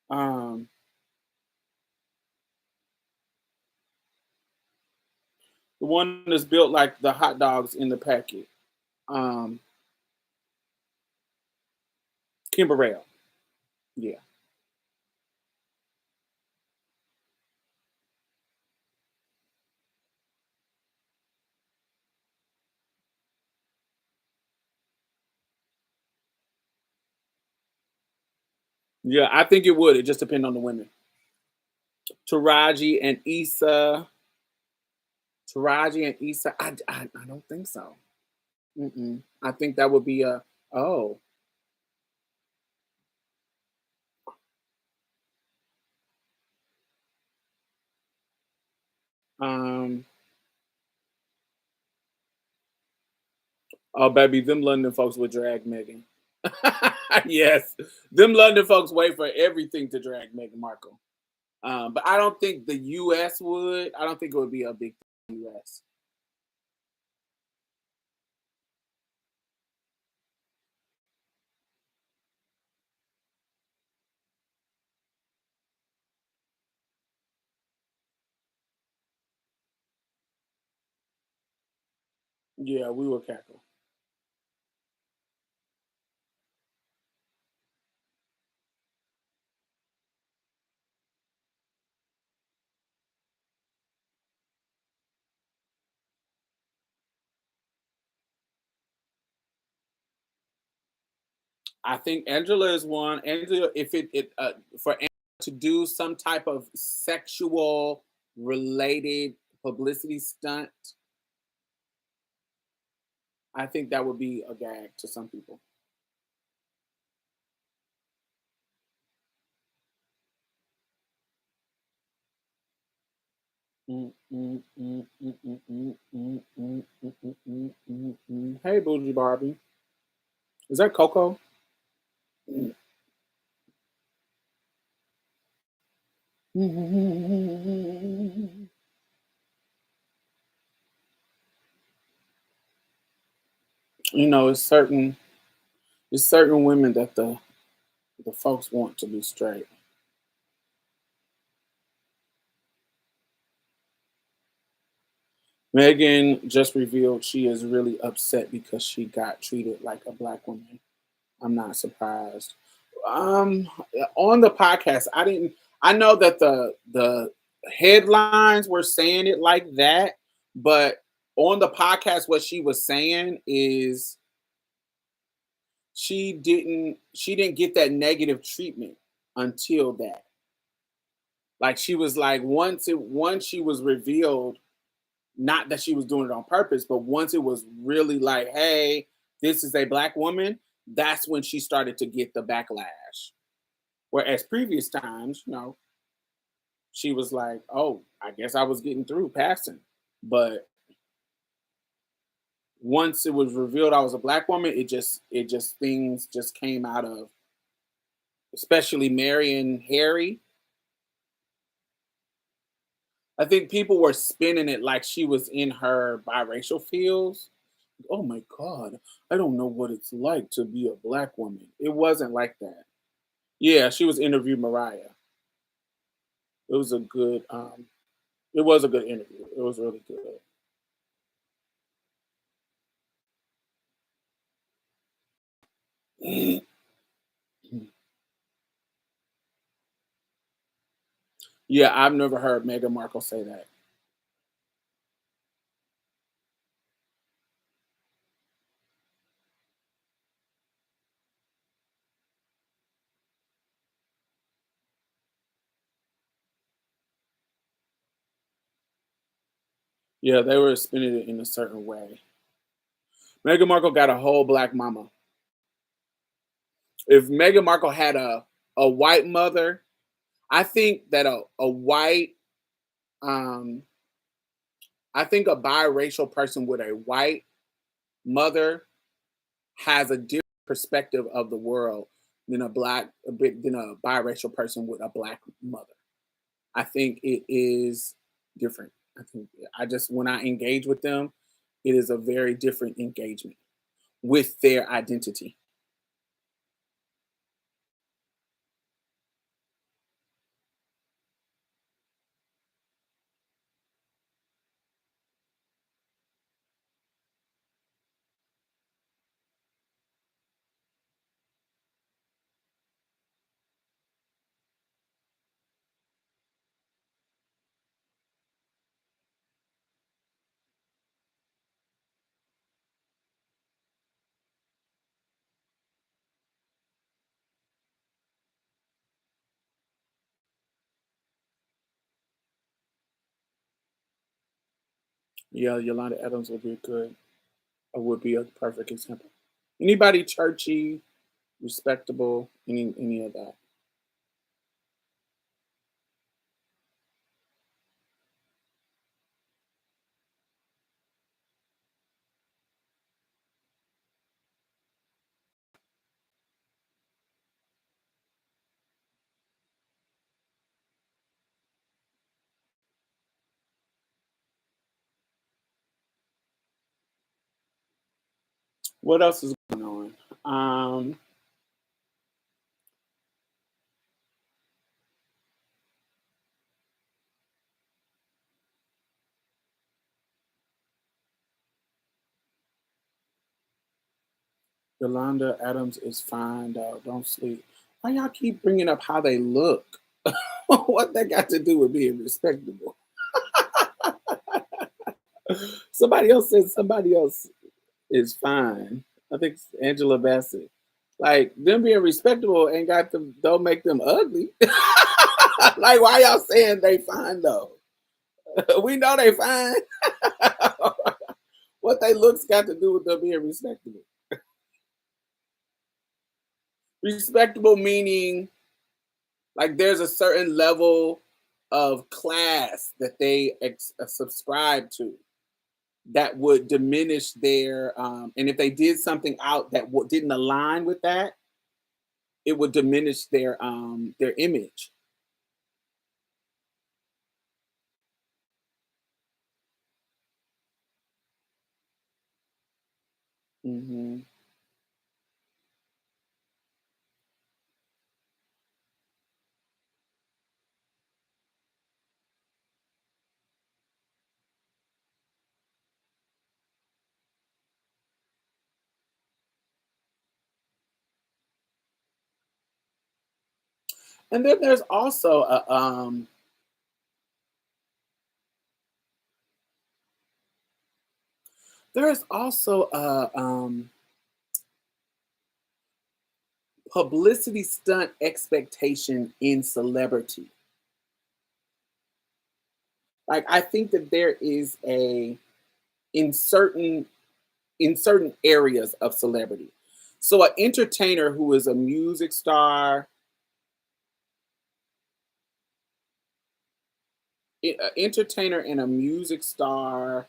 Um the one that's built like the hot dogs in the packet. Um Kimberell. Yeah. Yeah, I think it would. It just depends on the women. Taraji and Issa. Taraji and Issa. I don't think so. Mm-mm. I think that would be a oh. Um oh baby, them London folks would drag Megan. Yes. Them London folks wait for everything to drag Meghan Markle. But I don't think the US would. I don't think it would be a big thing in the US. Yeah, we will cackle. I think Angela is one. Angela, if it for Angela to do some type of sexual related publicity stunt, I think that would be a gag to some people. Mm, mm, mm, mm, mm, mm, mm, mm, mm, mm, mm, mm, mm. Hey, Bougie Barbie, is that Coco? Mm. It's certain women that the folks want to be straight. Megan just revealed she is really upset because she got treated like a black woman. I'm not surprised. Um, on the podcast, I didn't. I know that the headlines were saying it like that, but on the podcast, what she was saying is she didn't get that negative treatment until that. Like she was like once she was revealed, not that she was doing it on purpose, but once it was really like, hey, this is a black woman, that's when she started to get the backlash. Whereas previous times, she was like, oh, I guess I was getting through passing. But once it was revealed I was a black woman, it just things just came out of, especially Mary and Harry. I think people were spinning it like she was in her biracial feels. Oh my God, I don't know what it's like to be a black woman. It wasn't like that. Yeah, she was interviewing Mariah. It was a good it was a good interview. It was really good. Yeah, I've never heard Meghan Markle say that. Yeah, they were spinning it in a certain way. Meghan Markle got a whole black mama. If Meghan Markle had a white mother, I think that a white um I think a biracial person with a white mother has a different perspective of the world than a biracial person with a black mother. I think it is different. I think I just when I engage with them, it is a very different engagement with their identity. Yeah, Yolanda Adams would be good. Would be a perfect example. Anybody churchy, respectable, any of that. What else is going on? Yolanda Adams is fine, dog. Don't sleep. Why y'all keep bringing up how they look? What that got to do with being respectable? Somebody else said somebody else is fine. I think it's Angela Bassett. Like them being respectable ain't got them. Don't make them ugly. Like why y'all saying they fine though? We know they fine. What they looks got to do with them being respectable. Respectable meaning like there's a certain level of class that they subscribe to that would diminish their and if they did something out that didn't align with that, it would diminish their image. Hmm. And then there's also a publicity stunt expectation in celebrity. Like I think that there is a in certain in certain areas of celebrity. So an entertainer who is a music star, an entertainer and a music star,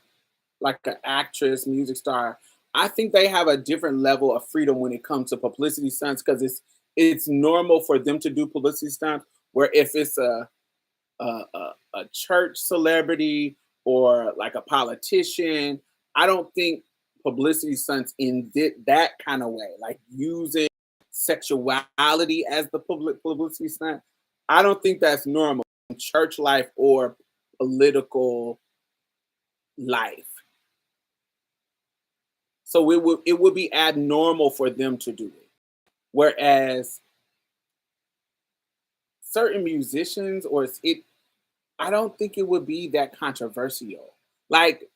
like an actress, music star, I think they have a different level of freedom when it comes to publicity stunts because it's normal for them to do publicity stunts. Where if it's a church celebrity or like a politician. I don't think publicity stunts in that kind of way, like using sexuality as the publicity stunt. I don't think that's normal in church life or political life. So it would be abnormal for them to do it. Whereas certain musicians or it, I don't think it would be that controversial. Like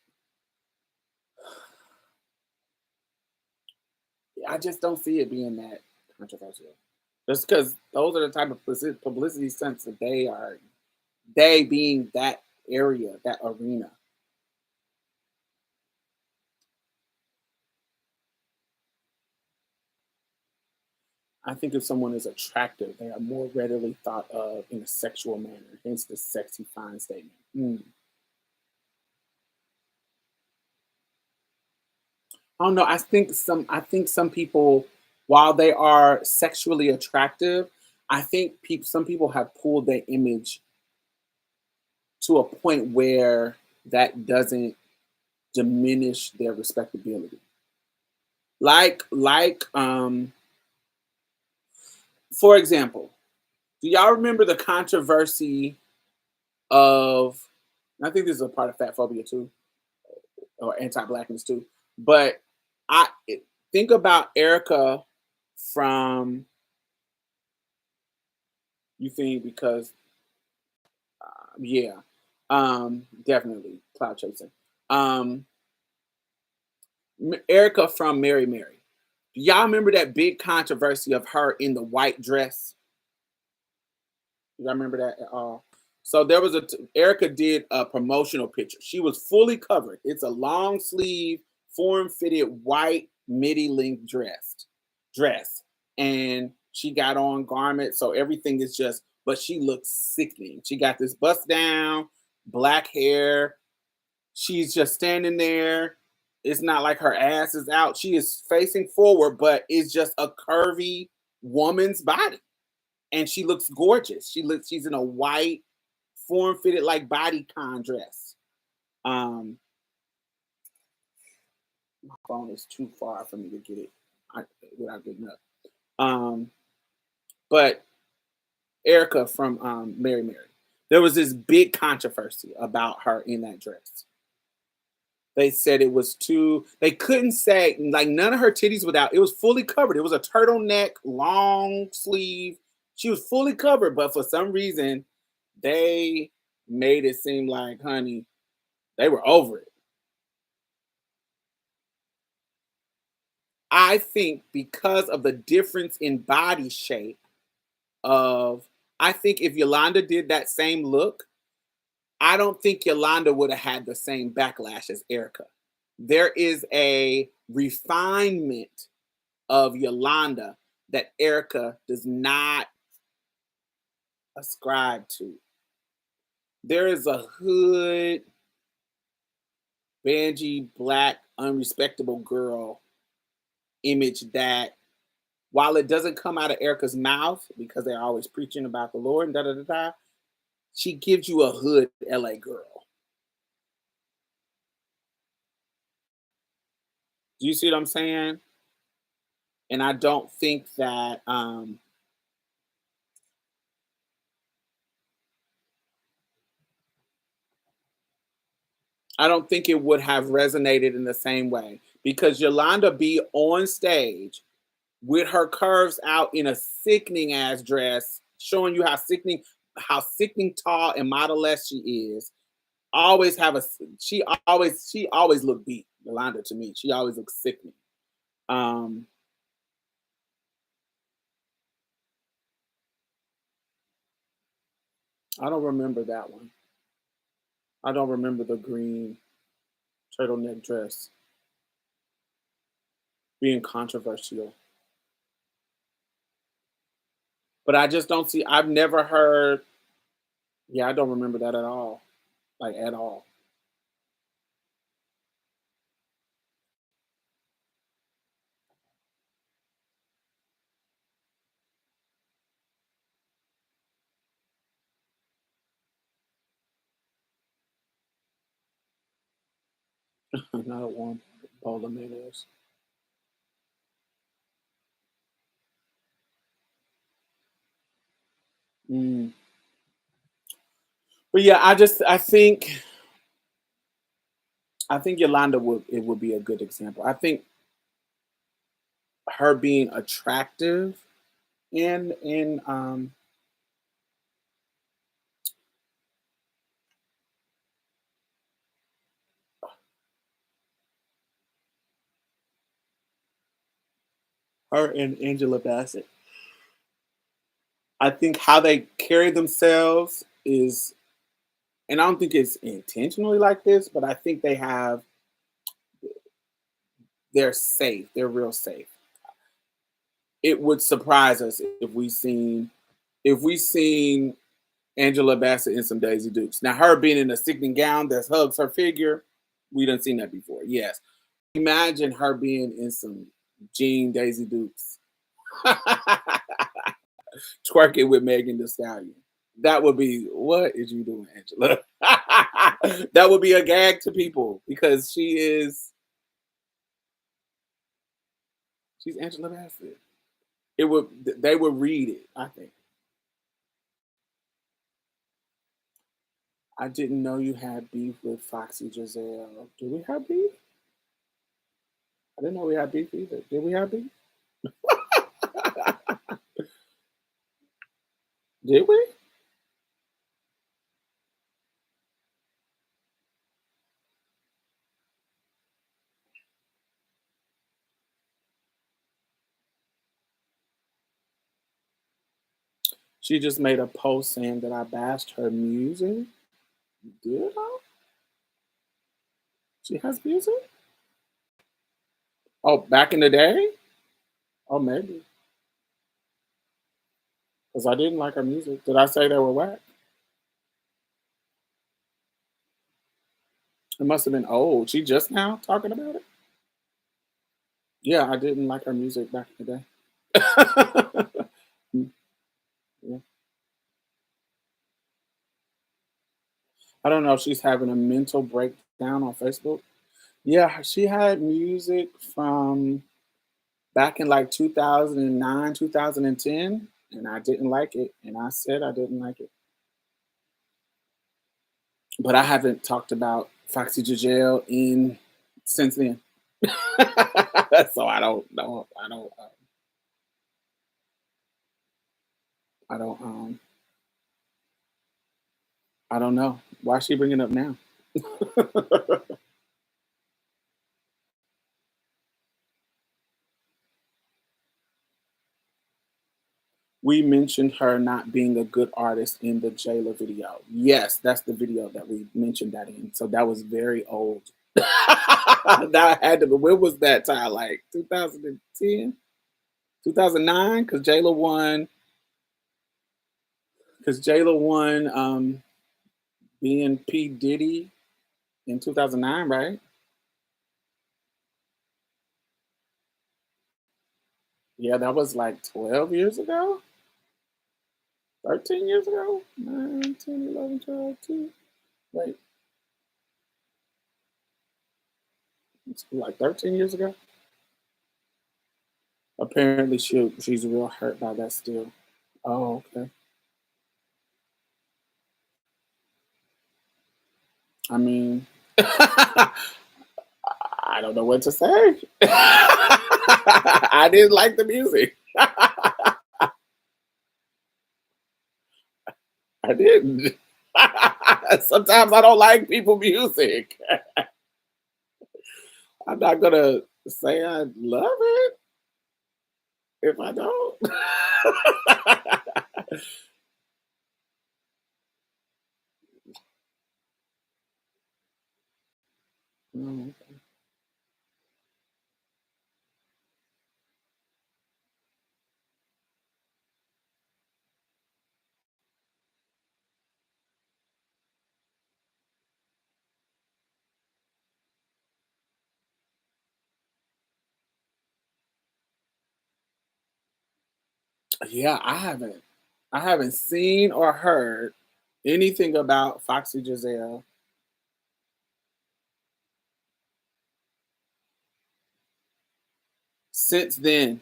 I just don't see it being that controversial. Just because those are the type of publicity stunts that they being that area, that arena. I think if someone is attractive, they are more readily thought of in a sexual manner, hence the sexy fine statement. I don't know. I think some people, while they are sexually attractive, I think some people have pulled their image to a point where that doesn't diminish their respectability. Like, for example, do y'all remember the controversy of? I think this is a part of fat phobia too, or anti-blackness too. But I think about Erica from, you think, because yeah, definitely cloud chasing. Um, Erica from Mary Mary. Do y'all remember that big controversy of her in the white dress? Y'all remember that at all? So there was Erica did a promotional picture. She was fully covered. It's a long sleeve, form fitted white midi length dress, and she got on garments, so everything is just. But she looks sickening. She got this bust down, black hair. She's just standing there. It's not like her ass is out. She is facing forward, but it's just a curvy woman's body, and she looks gorgeous. She's in a white form fitted like bodycon dress. Um, my phone is too far for me to get it without getting up. Um, but Erica from Mary Mary, there was this big controversy about her in that dress. They said it was too. They couldn't say, like, none of her titties without. It was fully covered. It was a turtleneck, long sleeve. She was fully covered, but for some reason, they made it seem like, honey, they were over it. I think because of the difference in body shape of, I think if Yolanda did that same look, I don't think Yolanda would have had the same backlash as Erica. There is a refinement of Yolanda that Erica does not ascribe to. There is a hood, bangy, black, unrespectable girl image that, while it doesn't come out of Erica's mouth because they're always preaching about the Lord and da da da da, she gives you a hood LA girl. Do you see what I'm saying? And I don't think that I don't think it would have resonated in the same way because Yolanda be on stage with her curves out in a sickening ass dress, showing you how sickening tall and model-esque she is. Always have a she always look beat. Yolanda, to me, she always looks sickening. Um, I don't remember that one. I don't remember the green turtleneck dress being controversial. But I just don't see. I've never heard. Yeah, I don't remember that at all. Like at all. Not at one bowl of mayonnaise. Mm. But yeah, I think Yolanda would be a good example. I think her being attractive in her and Angela Bassett. I think how they carry themselves is, and I don't think it's intentionally like this, but I think they're safe. They're real safe. It would surprise us if we seen Angela Bassett in some Daisy Dukes. Now, her being in a sickening gown that hugs her figure, we done seen that before. Yes, Imagine her being in some Jean Daisy Dukes, twerking with Megan Thee Stallion. That would be, what is you doing, Angela? That would be a gag to people because she's Angela Bassett. They would read it, I think. I didn't know you had beef with Foxy Giselle. Do we have beef? I didn't know we had beef either. Did we have beef? Did we? She just made a post saying that I bashed her music. Did I? She has music? Oh, back in the day? Oh, maybe. Because I didn't like her music. Did I say they were whack? It must have been old. She just now talking about it? Yeah, I didn't like her music back in the day. Mm, yeah. I don't know if she's having a mental breakdown on Facebook. Yeah, she had music from back in like 2009, 2010, and I didn't like it. And I said I didn't like it. But I haven't talked about Foxy Giselle in since then. So I don't know. I don't. I don't know. Why is she bringing it up now? We mentioned her not being a good artist in the Jayla video. Yes, that's the video that we mentioned that in. So that was very old. That had to be, when was that time? Like 2010, 2009? Because Jayla won being P. Diddy in 2009, right? Yeah, that was like 12 years ago, 13 years ago, 9, 10, 11, 12, 2. Wait, it's like 13 years ago. Apparently, she's real hurt by that still. Oh, okay. I mean, I don't know what to say. I didn't like the music. I didn't. Sometimes I don't like people music. I'm not gonna say I love it if I don't. Mm. Yeah, I haven't seen or heard anything about Foxy Giselle since then.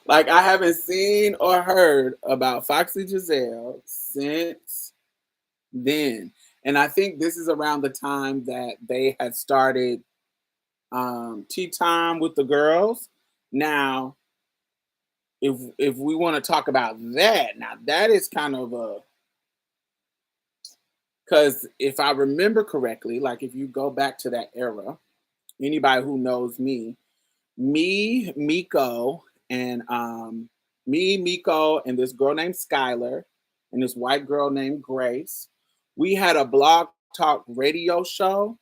Like I haven't seen or heard about Foxy Giselle since then. And I think this is around the time that they had started Tea Time with the Girls. Now, if we want to talk about that, now that is kind of a, because if I remember correctly, like if you go back to that era, anybody who knows me, Miko, and Miko, and this girl named Skylar, and this white girl named Grace, we had a blog talk radio show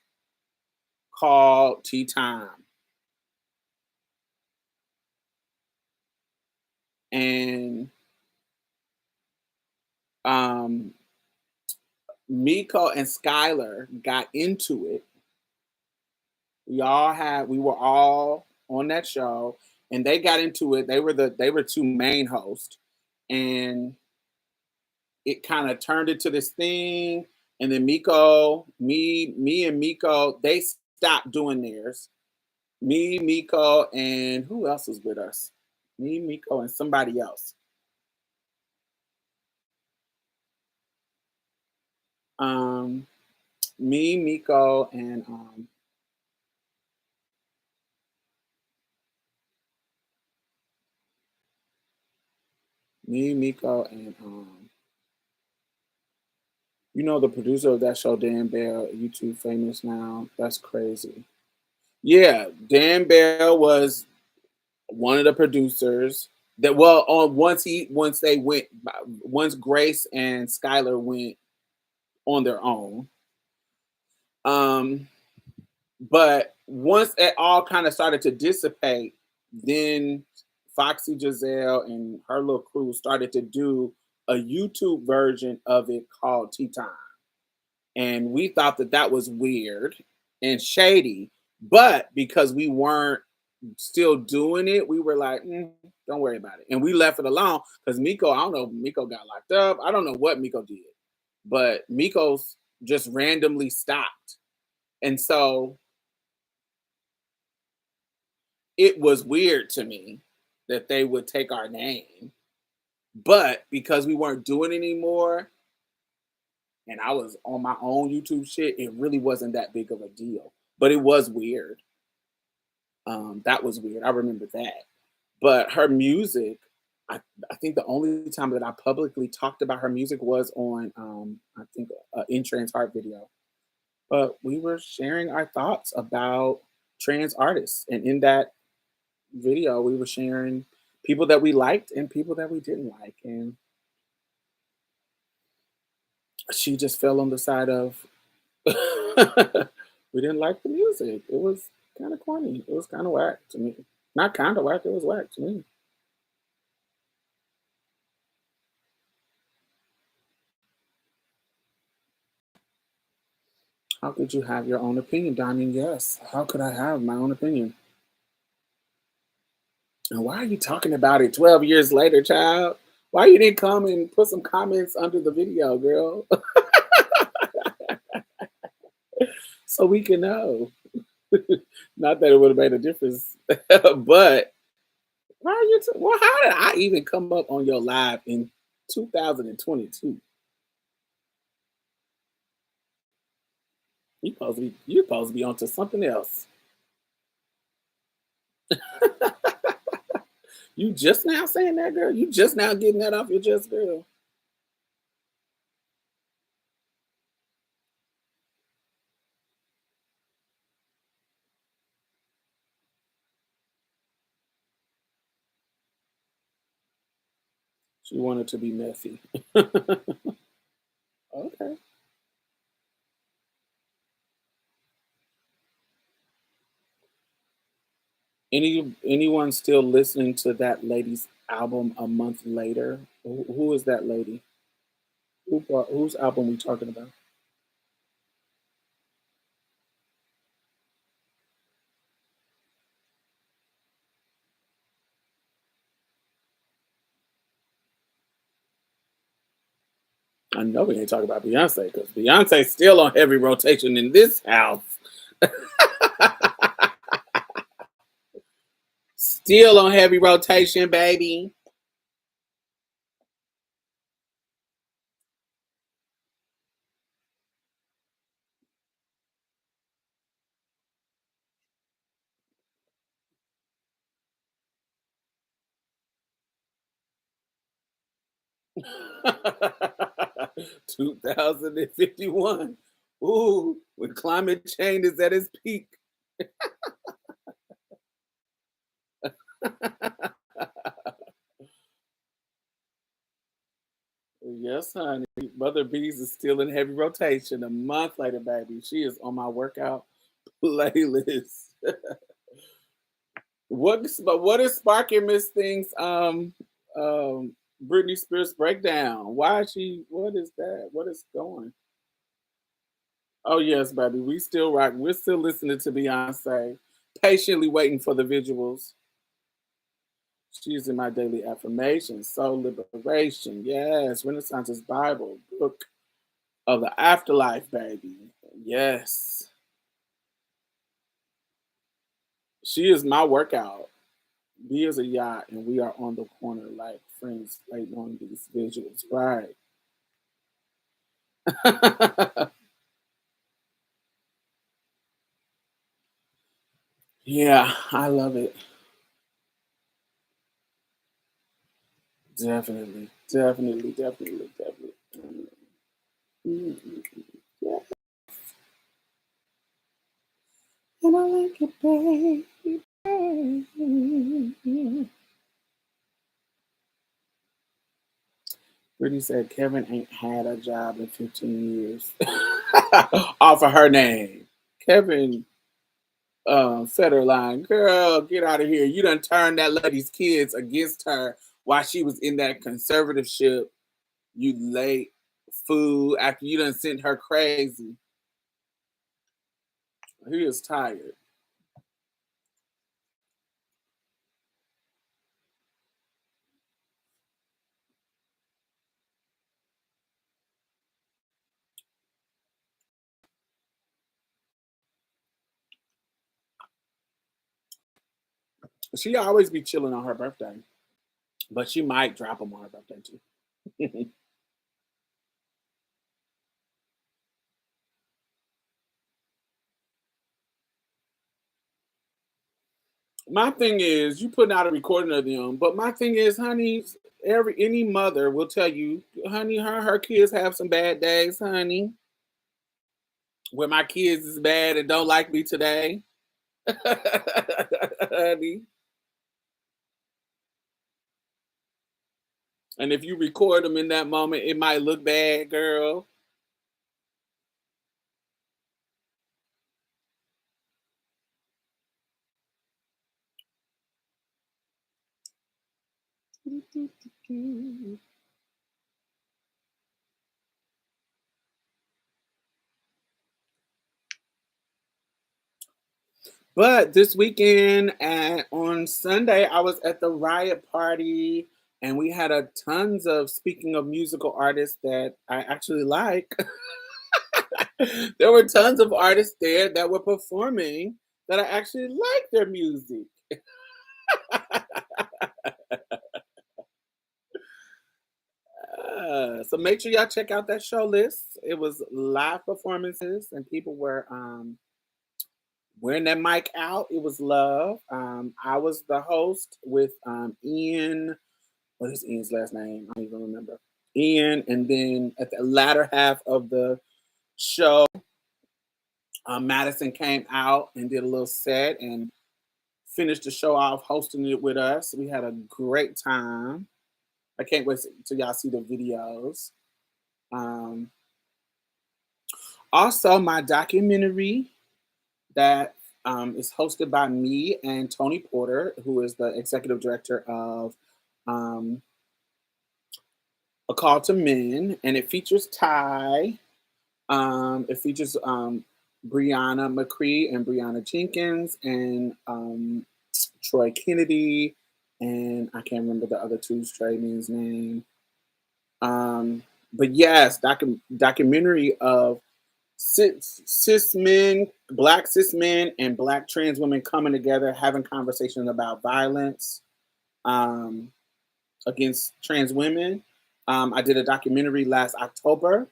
called Tea Time. And um, Miko and Skylar got into it We were all on that show, and they got into it. They were two main hosts, and it kind of turned into this thing. And then me and Miko, they stopped doing theirs. Me, Miko, and who else was with us? Me, Miko, and somebody else. Um, Me, Miko, and me, Miko, and the producer of that show, Dan Bell, YouTube famous now. That's crazy. Yeah, Dan Bell was one of the producers. That well, on once Grace and Skylar went on their own. Um, but once it all kind of started to dissipate, then Foxy Giselle and her little crew started to do a YouTube version of it called Tea Time. And we thought that that was weird and shady, but because we weren't still doing it, we were like, don't worry about it. And we left it alone because Miko, I don't know, Miko got locked up. I don't know what Miko did, but Miko's just randomly stopped. And so it was weird to me that they would take our name. But because we weren't doing it anymore and I was on my own YouTube shit, it really wasn't that big of a deal. But it was weird. That was weird. I remember that. But her music, I, I think the only time that I publicly talked about her music was on, I think, In Trans Heart video. But we were sharing our thoughts about trans artists. And in that video, we were sharing people that we liked and people that we didn't like. And she just fell on the side of we didn't like the music. It was kind of corny. It was kind of whack to me. Not kind of whack, it was whack to me. How could you have your own opinion, Diamond? Yes. How could I have my own opinion? And why are you talking about it 12 years later, child? Why you didn't come and put some comments under the video, girl? So we can know. Not that it would have made a difference, but why are you? Well, how did I even come up on your live in 2022? You supposed to be onto something else. You just now saying that, girl. You just now getting that off your chest, girl. She wanted to be messy. Okay. Anyone still listening to that lady's album a month later? Who is that lady? Whose album we talking about? I know we ain't talking about Beyonce because Beyonce's still on heavy rotation in this house. Still on heavy rotation, baby. 2051. Ooh, when climate change is at its peak. Yes, honey. Mother Bees is still in heavy rotation. A month later, baby, she is on my workout playlist. What is sparking Miss Thing's Britney Spears breakdown? Why is she? What is that? What is going? Oh yes, baby. We still rock. We're still listening to Beyonce. Patiently waiting for the visuals. She's in my daily affirmation. Soul liberation. Yes. Renaissance's Bible. Book of the afterlife, baby. Yes. She is my workout. B is a yacht, and we are on the corner like friends waiting on these visuals. Right. Yeah, I love it. Definitely. Definitely. Definitely. Definitely. Mm, yeah. And I like it, baby. Brittany said Kevin ain't had a job in 15 years. Off of her name. Kevin Federline, girl, get out of here. You done turned that lady's kids against her while she was in that conservatorship. You late fool after you done sent her crazy. He is tired. She always be chilling on her birthday, but she might drop him on her birthday too. My thing is, you putting out a recording of them, but my thing is, honey, any mother will tell you, honey, her kids have some bad days, honey. Where my kids is bad and don't like me today, honey. And if you record them in that moment, it might look bad, girl. But this weekend and on Sunday, I was at the Riot Party, and we had a tons of speaking of musical artists that I actually like. There were tons of artists there that were performing that I actually like their music. So make sure y'all check out that show list. It was live performances, and people were wearing that mic out. It was love. I was the host with Ian. What is Ian's last name? I don't even remember. Ian, and then at the latter half of the show, Madison came out and did a little set and finished the show off hosting it with us. We had a great time. I can't wait till y'all see the videos. Um, Also, my documentary that is hosted by me and Tony Porter, who is the executive director of um, A Call to Men, and it features Ty. It features Brianna McCree and Brianna Jenkins and Troy Kennedy, and I can't remember the other two stray men's name. But yes, documentary of cis men, black cis men, and black trans women coming together, having conversations about violence um, against trans women. I did a documentary last October.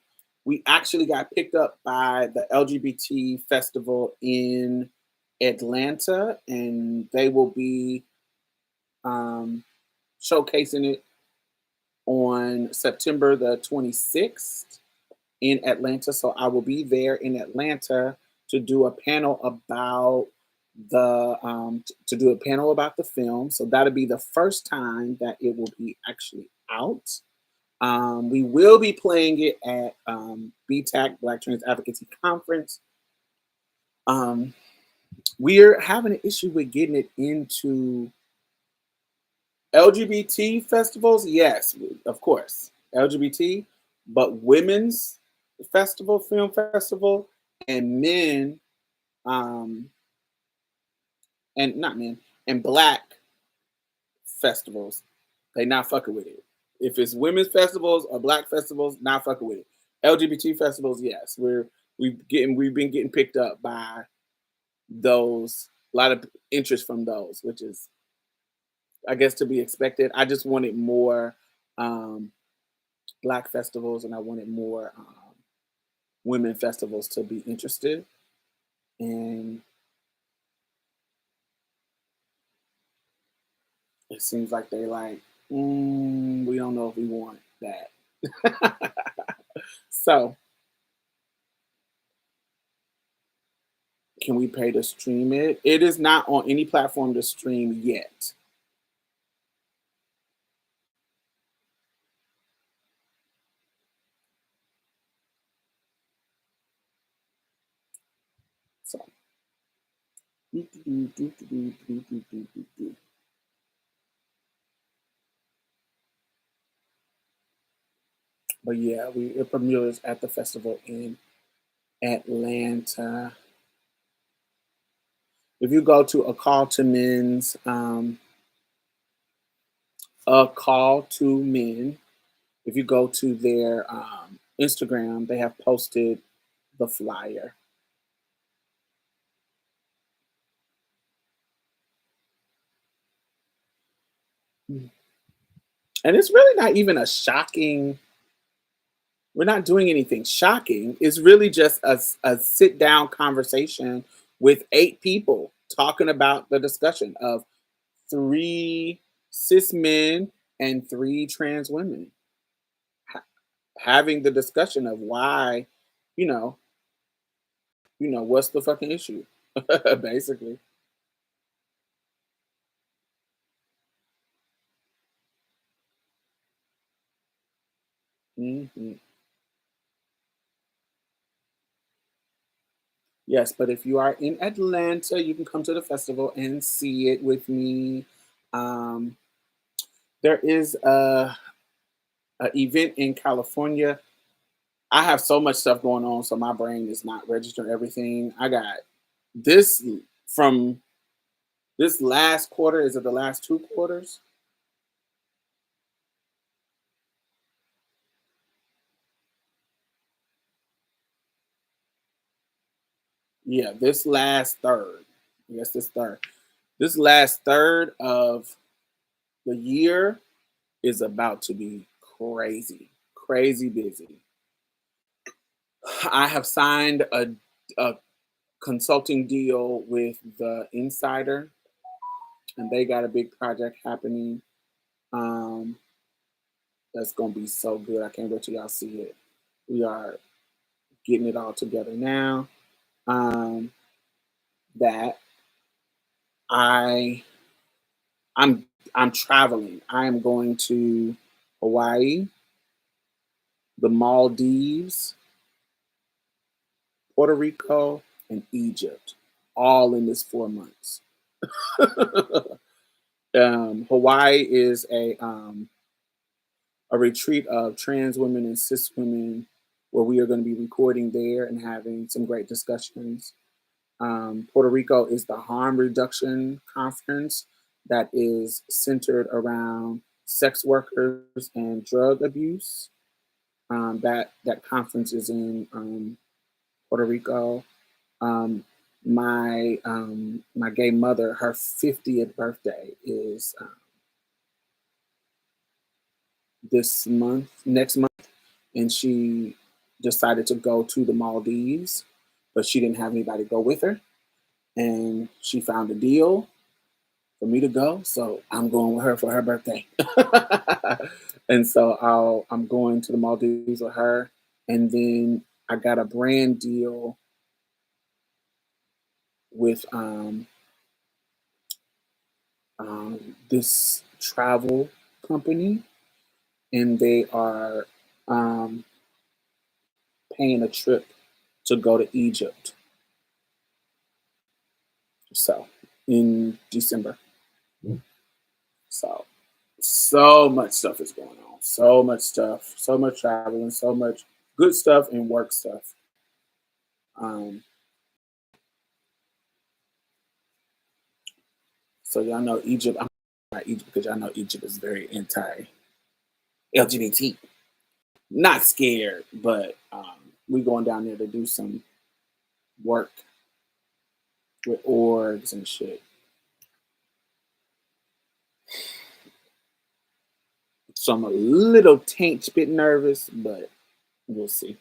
We actually got picked up by the LGBT festival in Atlanta, and they will be um, showcasing it on September the 26th in Atlanta. So I will be there in Atlanta to do a panel about the film. So that'll be the first time that it will be actually out. We will be playing it at BTAC Black Trans Advocacy Conference. Um, we're having an issue with getting it into LGBT festivals. Yes, of course, LGBT, but women's film festival and men, um, and not men, and black festivals, they not fucking with it. If it's women's festivals or black festivals, not fucking with it. LGBT festivals, yes, we've been getting picked up by those, a lot of interest from those, which is, I guess, to be expected. I just wanted more um, black festivals, and I wanted more women festivals to be interested. And it seems like they like, we don't know if we want that. So, can we pay to stream it? It is not on any platform to stream yet. So, but yeah, it premieres at the festival in Atlanta. If you go to a call to men, if you go to their Instagram, they have posted the flyer. And it's really not even a shocking, we're not doing anything shocking. It's really just a sit down conversation with 8 people talking about the discussion of 3 cis men and 3 trans women having the discussion of why, you know, what's the fucking issue, basically. hmm Yes, but if you are in Atlanta, you can come to the festival and see it with me. Um, there is a event in California. I have so much stuff going on, so my brain is not registering everything. I got this from this last quarter. Is it the last 2 quarters? Yeah, this last third. I guess this third. This last third of the year is about to be crazy, crazy busy. I have signed a consulting deal with the Insider, and they got a big project happening. Um, that's gonna be so good. I can't wait till y'all see it. We are getting it all together now. Um, that I I'm I'm traveling. I am going to Hawaii, the Maldives, Puerto Rico, and Egypt, all in this 4 months. Hawaii is a retreat of trans women and cis women where we are going to be recording there and having some great discussions. Puerto Rico is the harm reduction conference that is centered around sex workers and drug abuse. That conference is in Puerto Rico. Um, my gay mother, her 50th birthday is this month, next month, and she decided to go to the Maldives, but she didn't have anybody go with her, and she found a deal for me to go, so I'm going with her for her birthday. And so I'm going to the Maldives with her, and then I got a brand deal with this travel company, and they are um, paying a trip to go to Egypt. So in December. So much stuff is going on. So much stuff. So much traveling. So much good stuff and work stuff. Um, so y'all know Egypt. I'm about Egypt because y'all know Egypt is very anti-LGBT. Not scared, but we going down there to do some work with orgs and shit. So I'm a little taint bit nervous, but we'll see.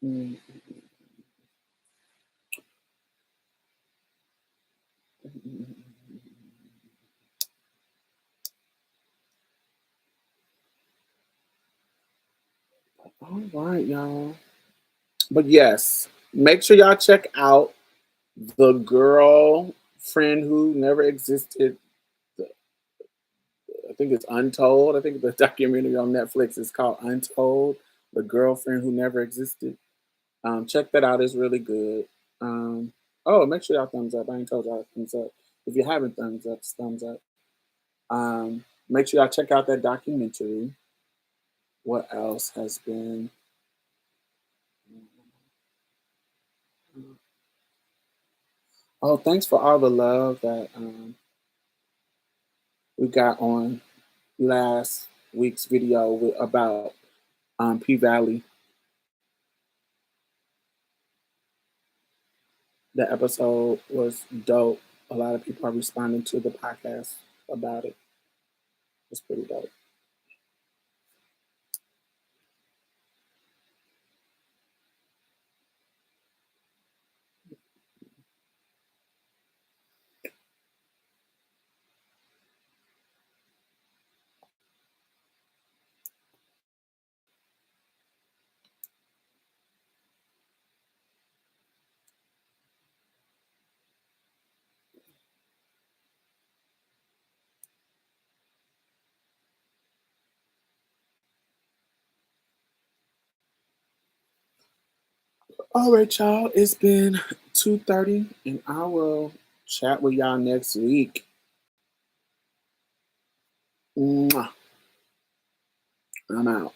Mm. All right, y'all. But yes, make sure y'all check out The Girlfriend Who Never Existed. I think it's Untold. I think the documentary on Netflix is called Untold, The Girlfriend Who Never Existed. Check that out. It's really good. Um, oh, make sure y'all thumbs up. I ain't told y'all thumbs up. If you haven't thumbs up, thumbs up. Make sure y'all check out that documentary. What else has been? Oh, thanks for all the love that we got on last week's video about P Valley. The episode was dope. A lot of people are responding to the podcast about it. It's pretty dope. All right, y'all. It's been 2:30, and I will chat with y'all next week. Mwah. I'm out.